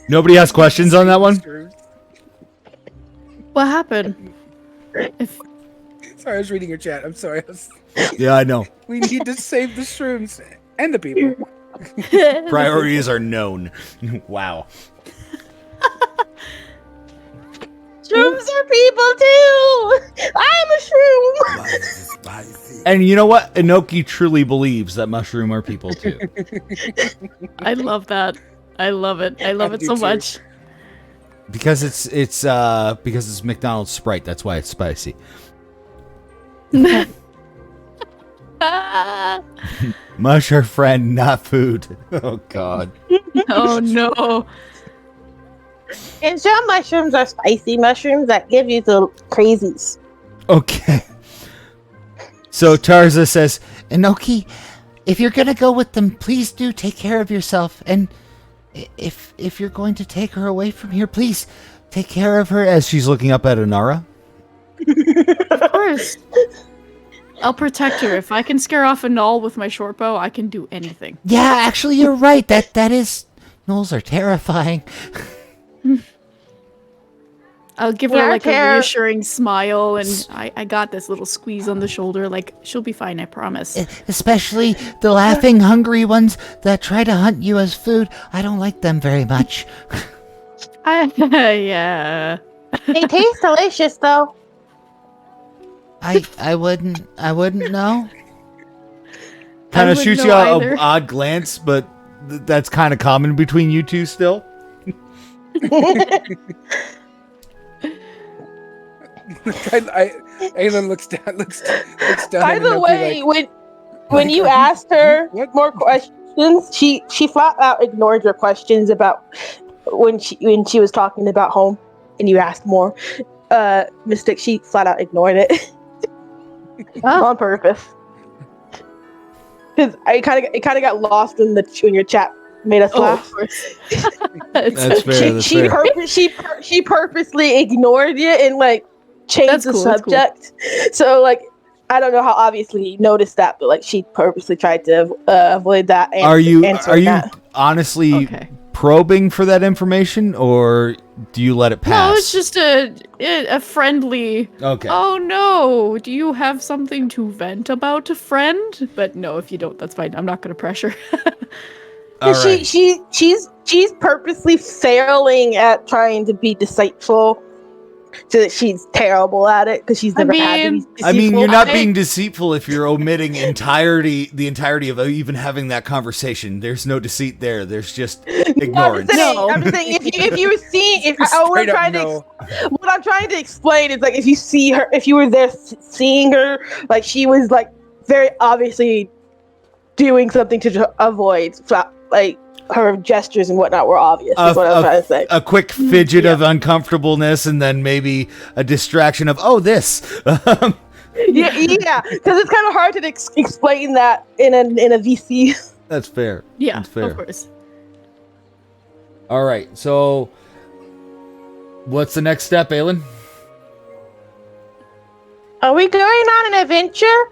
Nobody has questions on that one? What happened? Sorry, I was reading your chat. I'm sorry. Yeah, I know. We need to save the shrooms and the people. Priorities are known. Wow. Shrooms are people too! I'm a shroom! And you know what? Enoki truly believes that mushroom are people too. I love that. I love it. I love it so much. Because it's McDonald's Sprite. That's why it's spicy. Mush our friend, not food. Oh God. Oh no. And some mushrooms are spicy mushrooms that give you the crazies. Okay. So Tarza says, Enoki, if you're gonna go with them, please do take care of yourself. And if you're going to take her away from here, please take care of her. As she's looking up at Inara. Of course. I'll protect her. If I can scare off a gnoll with my short bow, I can do anything. Yeah, actually, you're right. That is, gnolls are terrifying. I'll give her like a reassuring smile, and I got this little squeeze on the shoulder. Like, she'll be fine, I promise. Especially the laughing, hungry ones that try to hunt you as food. I don't like them very much. Yeah. They taste delicious, though. I wouldn't know. Kind of shoots you an odd glance, but that's kind of common between you two still. Aellen looks down. By the way, when you asked her more questions, she flat out ignored your questions about when she was talking about home, and you asked more. Mystic, she flat out ignored it on purpose. Because it kind of got lost in your chat. Made us laugh. That's fair. She purposely ignored it and like changed the subject. Cool. So like I don't know how obviously you noticed that, but like she purposely tried to avoid that. Are you honestly probing for that information, or do you let it pass? No, it's just a friendly. Okay. Oh no, do you have something to vent about, a friend? But no, if you don't, that's fine. I'm not going to pressure. Right. She's purposely failing at trying to be deceitful, so that she's terrible at it because she's never had to be deceitful. I mean, you're not being deceitful if you're omitting the entirety of even having that conversation. There's no deceit there. There's just ignorance. I'm just saying if you were seeing, what I'm trying to explain is like if you were there seeing her, like she was like very obviously doing something to avoid, like her gestures and whatnot were obvious. Is what I'm trying to say. A quick fidget of uncomfortableness, and then maybe a distraction of this. yeah, because it's kind of hard to explain that in a VC. That's fair. Yeah, that's fair. Of course. All right, so what's the next step, Aellen? Are we going on an adventure?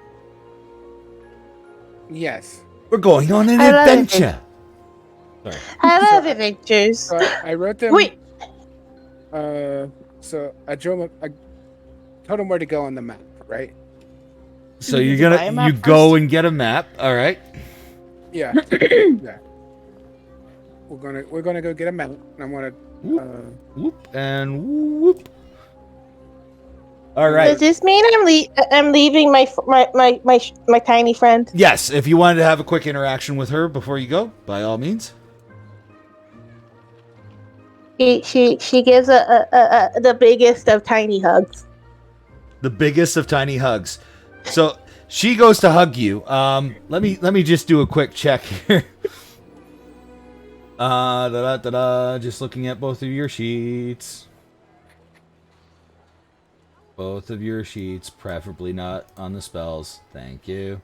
Yes. We're going on an adventure. I love adventures. So I wrote them. Wait. So I told them where to go on the map, right? So you go and get a map. All right. Yeah. Yeah. We're gonna go get a map. And I'm gonna whoop and whoop. All right. Does this mean I'm leaving my tiny friend? Yes. If you wanted to have a quick interaction with her before you go, by all means. She gives the biggest of tiny hugs. The biggest of tiny hugs. So she goes to hug you. Let me just do a quick check here. Just looking at both of your sheets. Both of your sheets, preferably not on the spells. Thank you.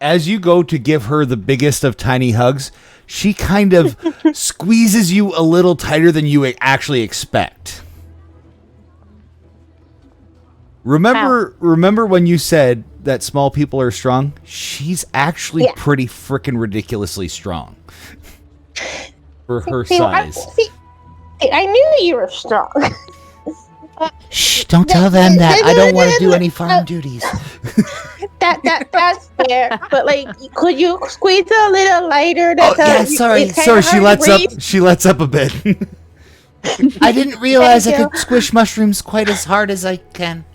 As you go to give her the biggest of tiny hugs, she kind of squeezes you a little tighter than you actually expect. Remember when you said that small people are strong? She's actually pretty freaking ridiculously strong for her size. I knew you were strong. Shh! Don't tell them that. I don't want to do any farm duties. That's fair. But like, could you squeeze it a little lighter? Sorry. She lets up a bit. I didn't realize I could squish mushrooms quite as hard as I can.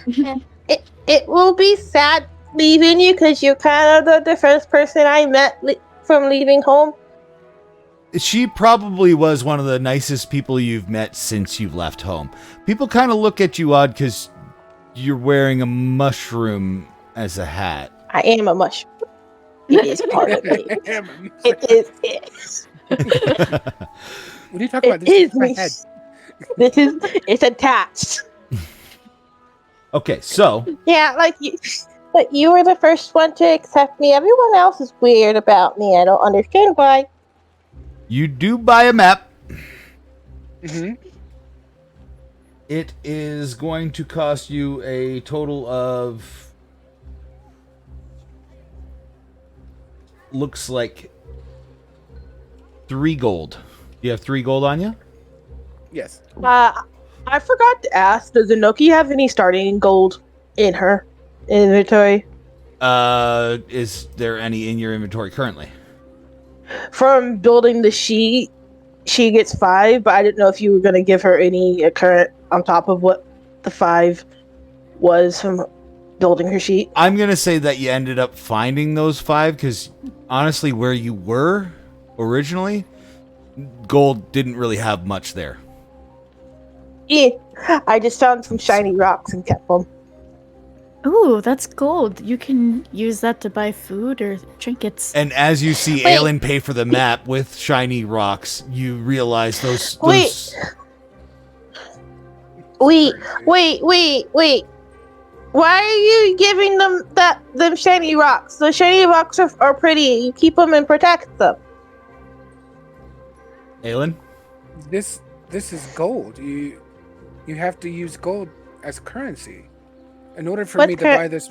It will be sad leaving you because you're kind of the first person I met from leaving home. She probably was one of the nicest people you've met since you've left home. People kind of look at you odd because you're wearing a mushroom as a hat. I am a mushroom. It is part of me. It is. What are you talking about? This is my head. It's attached. Okay, so. Yeah, but you were the first one to accept me. Everyone else is weird about me. I don't understand why. You do buy a map. Mm-hmm. It is going to cost you a total of... looks like 3 gold. Do you have 3 gold on you? Yes. I forgot to ask, does Enoki have any starting gold in her inventory? Is there any in your inventory currently? From building the sheet, she gets 5, but I didn't know if you were going to give her any current on top of what the 5 was from building her sheet. I'm going to say that you ended up finding those 5 because honestly, where you were originally, gold didn't really have much there. Yeah, I just found some shiny rocks and kept them. Ooh, that's gold. You can use that to buy food or trinkets. And as you see Aellen pay for the map with shiny rocks, you realize those... Wait. Why are you giving them them shiny rocks? The shiny rocks are pretty. You keep them and protect them. Aellen? This is gold. You have to use gold as currency. In order for me to buy this...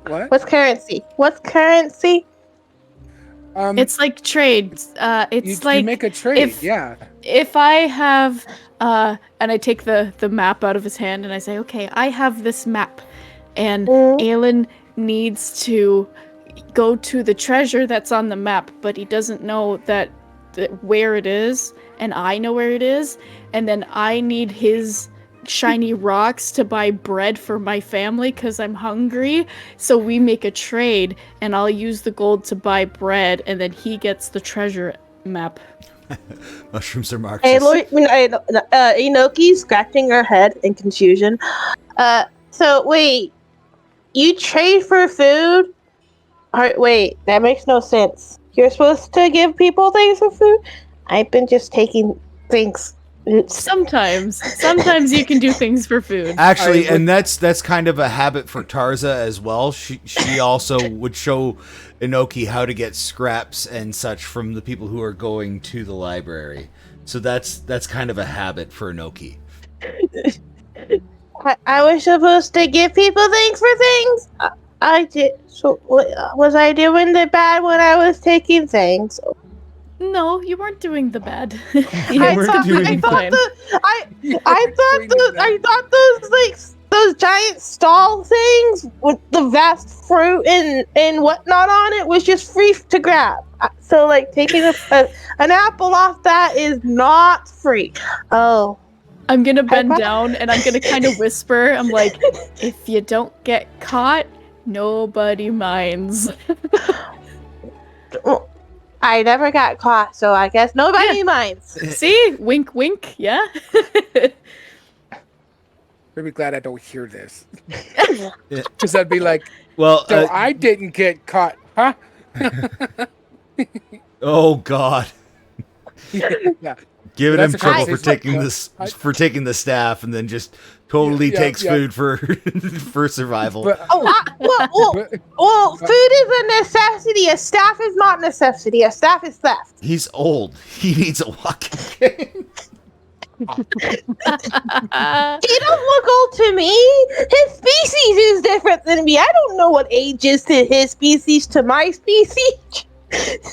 What? What's currency? What's currency? It's like trade. It's like... You make a trade, yeah. If I have... and I take the map out of his hand and I say, okay, I have this map. And Aellen needs to go to the treasure that's on the map, but he doesn't know where it is, and I know where it is, and then I need his shiny rocks to buy bread for my family because I'm hungry. So we make a trade, and I'll use the gold to buy bread, and then he gets the treasure map. Mushrooms are Marxist. Enoki's scratching her head in confusion. So wait, you trade for food? Wait, that makes no sense. You're supposed to give people things for food? I've been just taking things. Sometimes you can do things for food. Actually, and that's kind of a habit for Tarza as well. She also would show Enoki how to get scraps and such from the people who are going to the library. So that's kind of a habit for Enoki. I was supposed to give people things for things. I did. So was I doing the bad when I was taking things? No, you weren't doing the bad. I thought those giant stall things with the vast fruit and whatnot on it was just free to grab. So like taking an apple off that is not free. Oh. I'm gonna bend down and I'm gonna kind of whisper. I'm like, if you don't get caught, nobody minds. I never got caught, so I guess nobody minds. See? Wink, wink, yeah? Really glad I don't hear this. Because I'd be like, well, so I didn't get caught, huh? Oh, God. Yeah. Giving him trouble for taking the staff and then just totally takes food for survival. Well, food is a necessity. A staff is not a necessity. A staff is theft. He's old. He needs a walking cane. He don't look old to me. His species is different than me. I don't know what age is to his species to my species.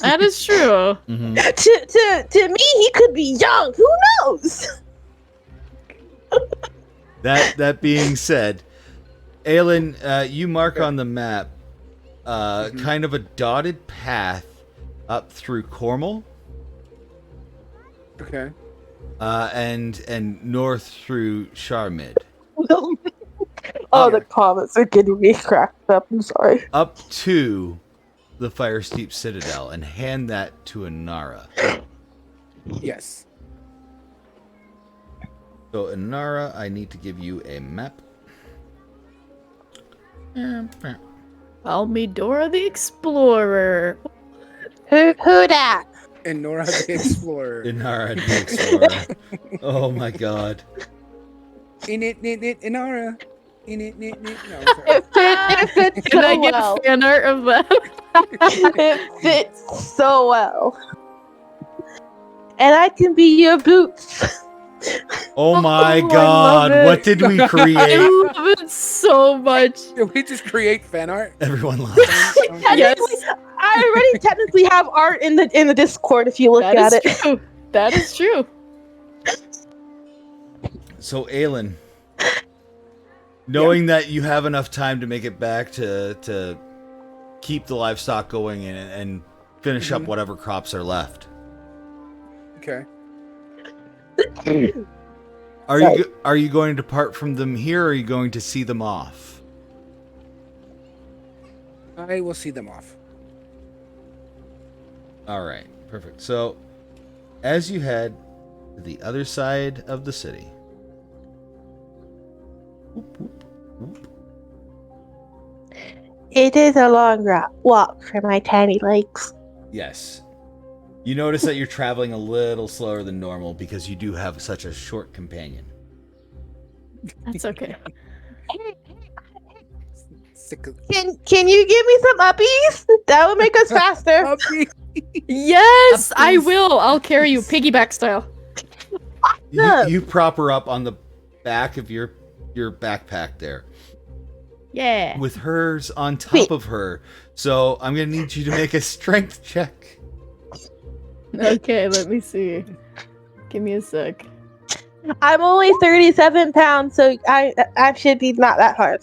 That is true. Mm-hmm. To me, he could be young. Who knows? That being said, Aellen, you mark on the map kind of a dotted path up through Cornwall. Okay. And north through Charmid. The comments are getting me cracked up. I'm sorry. Up to the Fire Steep Citadel and hand that to Inara. Yes. So Inara, I need to give you a map. Call me Dora the Explorer. Who that? Inara the Explorer. Inara the Explorer. Oh my God. Inara. No, It fits Can so I get well. fan art of that? It fits so well. And I can be your boots. Oh my Oh, God. What did we I create? love it so much. Did we just create fan art? Everyone loves. Yes. I already technically have art in the Discord if you look That at is it. true. That is true. So Aellen, knowing that you have enough time to make it back to keep the livestock going and finish up whatever crops are left. Okay. Are you going to depart from them here, or are you going to see them off? I will see them off. All right, perfect. So, as you head to the other side of the city, It is a long walk for my tiny legs. yes, you notice that you're traveling a little slower than normal because you do have such a short companion. That's okay. Can you give me some uppies? That would make us faster. Yes, I will. I'll carry you piggyback style. You prop her up on the back of your backpack there. Yeah. With hers on top of her. So I'm going to need you to make a strength check. Okay, let me see. Give me a sec. I'm only 37 pounds, so I should be not that hard.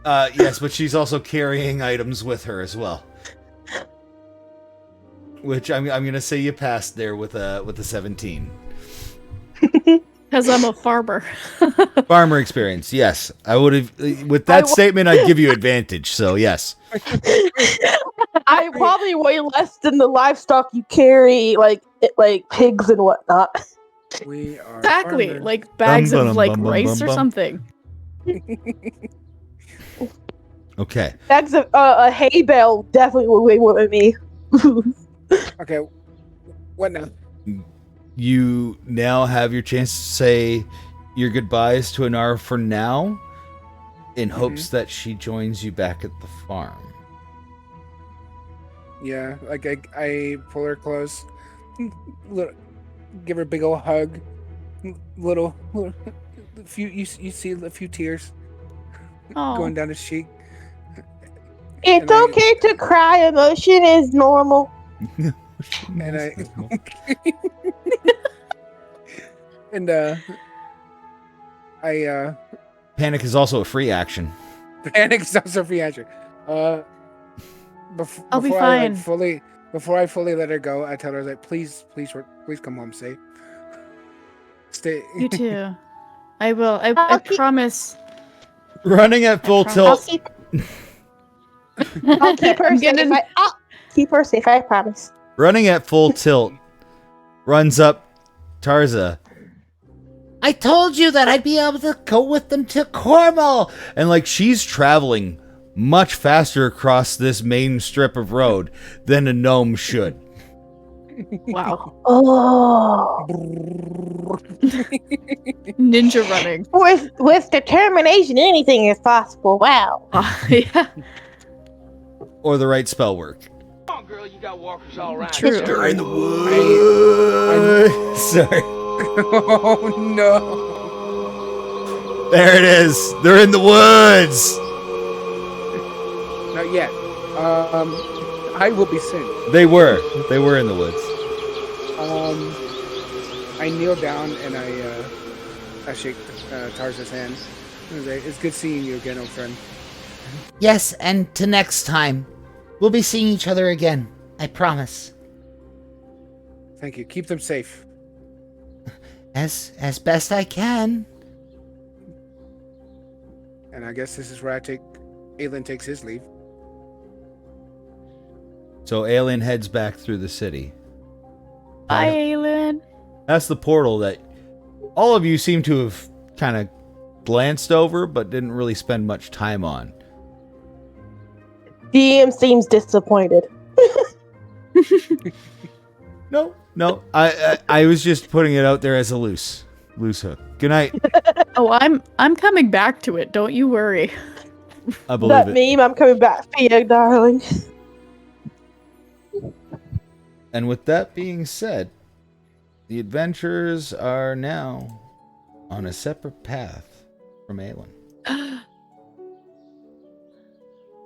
Yes, but she's also carrying items with her as well. Which I'm going to say you passed there with a 17. Because I'm a farmer. Farmer experience, yes. I would have, with that statement, I'd give you advantage, so yes. I probably weigh less than the livestock you carry, like pigs and whatnot. We are Exactly, farmers. like bags of like rice or something. Okay. Bags of a hay bale definitely will weigh more than me. Okay. What now? You now have your chance to say your goodbyes to Inara for now, in hopes that she joins you back at the farm. Yeah, like I pull her close, give her a big old hug, little few you see a few tears going down his cheek. It's okay to cry. Emotion is normal. And I Panic is also a free action. Panic is also free action. I'll be fine. Before I fully let her go, I tell her that please come home safe. Stay. You too. I will. I promise. Running at full tilt. I'll keep her safe. I'll keep her safe. I promise. Running at full tilt, runs up Tarza. I told you that I'd be able to go with them to Cornwall. And like she's traveling much faster across this main strip of road than a gnome should. Wow. Oh. Ninja running. With determination, anything is possible. Wow. Yeah. Or the right spell work. Come on, girl, you got walkers all around. True. They're in the woods. Sorry. Oh no. There it is. They're in the woods. Not yet. I will be soon. They were in the woods. I kneel down and I shake Tarza's hand. It's good seeing you again, old friend. Yes, and to next time. We'll be seeing each other again. I promise. Thank you. Keep them safe. As best I can. And I guess this is where Aellen takes his leave. So Aellen heads back through the city. Bye, Aellen. That's the portal that all of you seem to have kind of glanced over, but didn't really spend much time on. DM seems disappointed. No. I was just putting it out there as a loose hook. Good night. Oh, I'm coming back to it. Don't you worry. I believe That it. meme, I'm coming back for you, darling. And with that being said, the adventurers are now on a separate path from Aellen.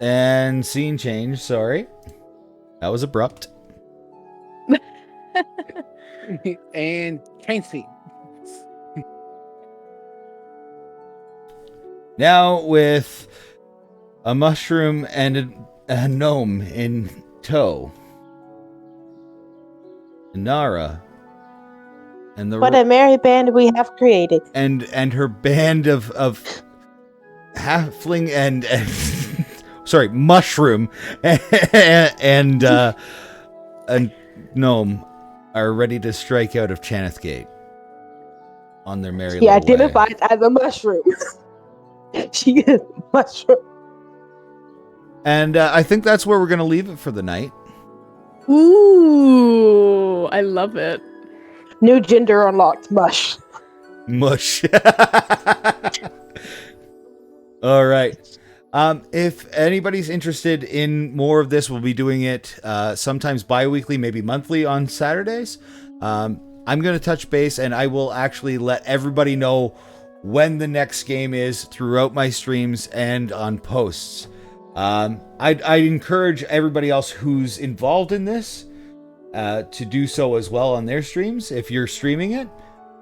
And scene change, sorry. That was abrupt. And chain scene. Now with a mushroom and a gnome in tow. Inara. And What a merry band we have created. And her band of halfling and sorry, mushroom and gnome are ready to strike out of Chaneth Gate on their merry She little identifies way. as a mushroom. She is a mushroom. And I think that's where we're going to leave it for the night. Ooh, I love it. New gender unlocked. Mush. Mush. All right. If anybody's interested in more of this, we'll be doing it sometimes bi-weekly, maybe monthly on Saturdays. I'm going to touch base, and I will actually let everybody know when the next game is throughout my streams and on posts. I'd encourage everybody else who's involved in this to do so as well on their streams. If you're streaming it,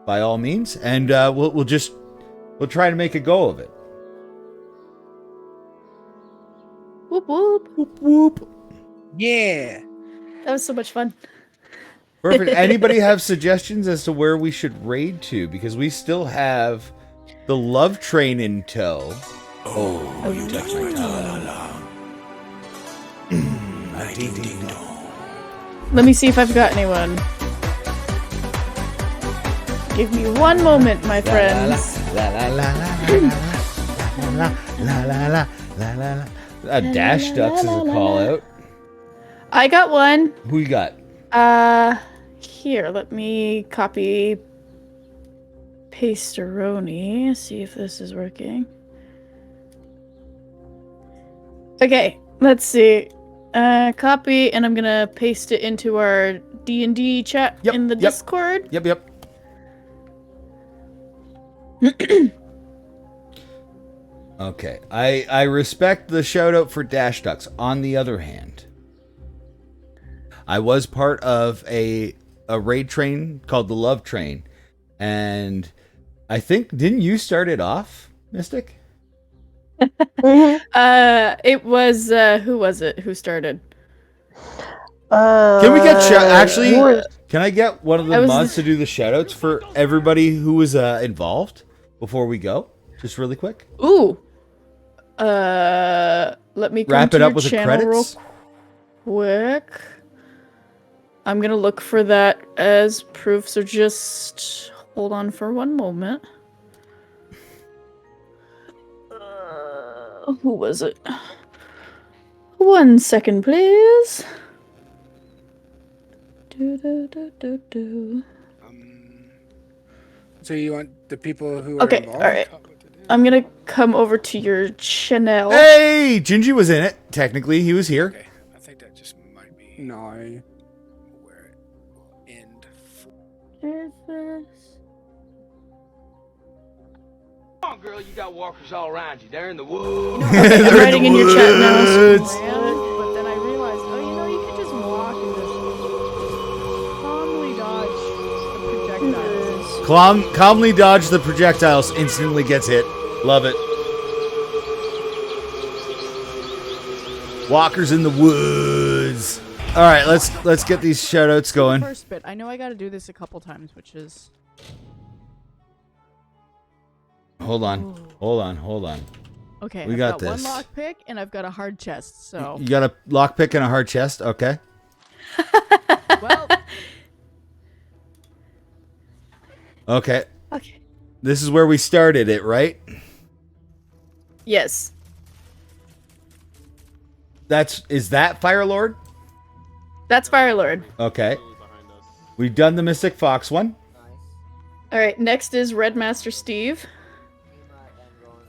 by all means, and we'll try to make a go of it. Whoop whoop. Whoop whoop. Yeah. That was so much fun. Perfect. Anybody have suggestions as to where we should raid to? Because we still have the Love Train in tow. Oh, you touch my tongue. Let me see if I've got anyone. Give me one moment, my friends. Dash Ducks is a call out. I got one. Who you got? Here, let me copy Pasteroni. See if this is working. Okay, let's see. Copy, and I'm gonna paste it into our D&D chat in the Discord. Yep. Okay, I respect the shout out for Dash Ducks. On the other hand, I was part of a raid train called the Love Train, and I think, didn't you start it off, Mystic? It was who was it who started? Can we get can I get one of the mods to do the shout outs for everybody who was involved before we go? Just really quick. Ooh. Let me wrap it up with the credits real quick. I'm gonna look for that as proof, so just hold on for one moment. Who was it? 1 second, please. So you want the people who are involved? All right. I'm gonna come over to your channel. Hey, Jynjyiii was in it. Technically, he was here. Okay, I think that just might be where it will end. Come on, girl, you got walkers all around you. They're in the woods. I'm writing in your chat now. But then I realized, you could just walk and just calmly dodge the projectiles. Calmly dodge the projectiles. Instantly gets hit. Love it. Walkers in the woods. All right, let's get these shoutouts going. First bit. I know I got to do this a couple times, which is. Hold on. Okay, we I've got one this. lockpick and I've got a hard chest. So you got a lockpick and a hard chest. Okay. well. Okay. Okay. This is where we started it, right? Yes. Is that Firelord? That's Firelord. Okay. We've done the Mystic Fox one. All right. Next is Red Master Steve.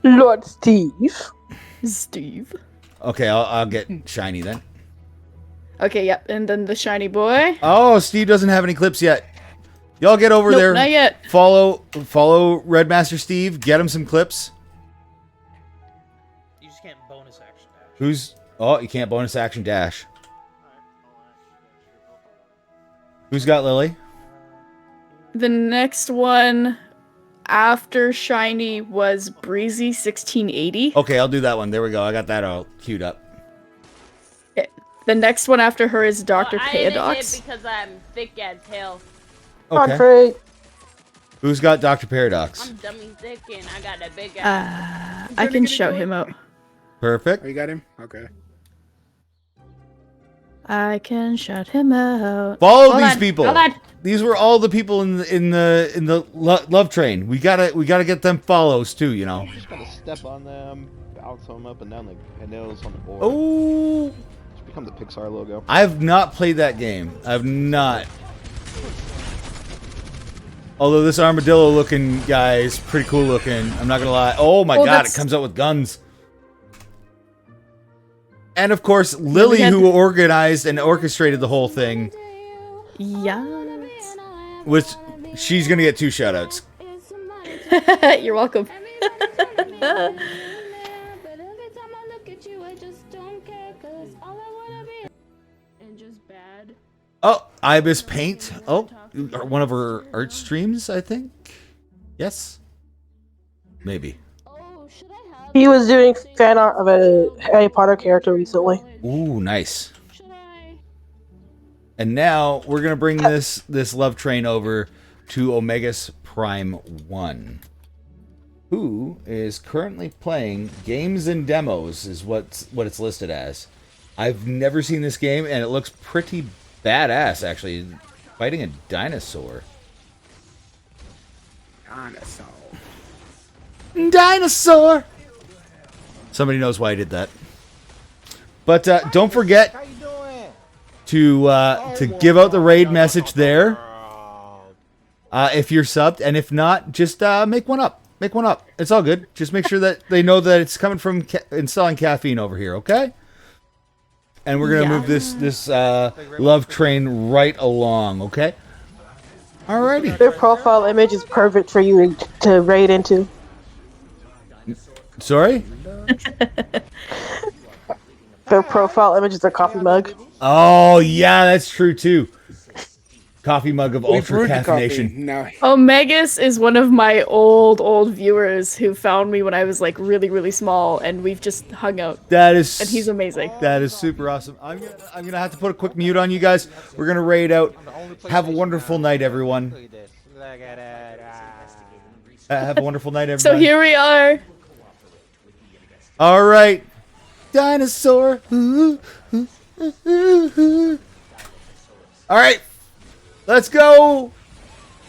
Lord Steve. Steve. Okay, I'll get Shiny then. Okay, yep. And then the shiny boy. Oh, Steve doesn't have any clips yet. Y'all get over there. Not yet. Follow Red Master Steve. Get him some clips. You just can't bonus action dash. You can't bonus action dash. Who's got Lily? The next one after Shiny was Breezy 1680. Okay, I'll do that one. There we go. I got that all queued up. The next one after her is Dr. I didn't Paradox. hit because I'm thick as hell. Okay. Who's got Dr. Paradox? I'm dummy thick and I got that big guy. I can shout him out. Perfect. Oh, you got him? Okay. I can shout him out. Follow these people. These were all the people in the love train. We gotta get them follows too. You know. Just gotta step on them, bounce them up and down like nails on the board. Oh. Just become the Pixar logo. I have not played that game. I've not. Although this armadillo looking guy is pretty cool looking. I'm not gonna lie. Oh my god, it comes out with guns. And of course, Lily, who organized and orchestrated the whole thing. Yes. Which she's gonna get 2 shoutouts. You're welcome. Oh, Ibis Paint. Oh, one of her art streams, I think. Yes. Maybe. He was doing fan art of a Harry Potter character recently. Ooh, nice. And now we're gonna bring this love train over to Omegas Prime 1, who is currently playing games and demos, is what it's listed as. I've never seen this game, and it looks pretty badass, actually. Fighting a dinosaur. Dinosaur! Somebody knows why I did that. But don't forget to give out the raid message there if you're subbed, and if not, just make one up. Make one up. It's all good. Just make sure that they know that it's coming from installing caffeine over here, okay? And we're gonna move this love train right along, okay? Alrighty. Their profile image is perfect for you to raid into. Sorry? Their profile image is a coffee mug. Oh yeah, that's true too. Coffee mug of ultra caffeination. No. Omegas is one of my old viewers who found me when I was like really small, and we've just hung out. That is, and he's amazing. That is super awesome. I'm gonna have to put a quick mute on you guys. We're gonna raid out. Have a wonderful night, everyone. Have a wonderful night, everyone. So here we are. All right, dinosaur. All right. Let's go!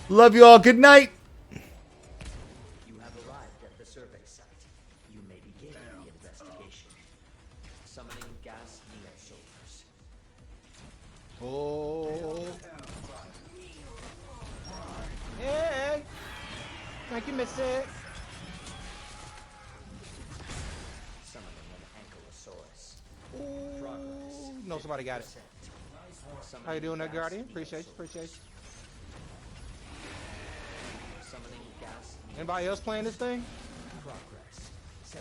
Love you all. Good night! You have arrived at the survey site. You may begin the investigation. Summoning gas neo-soldiers. Oh. Hey! Thank you, Mr. Summoning an ankylosaurus. Ooh. No, somebody got it. How you doing there, Guardian? Appreciate you. Anybody else playing this thing? Progress 17%.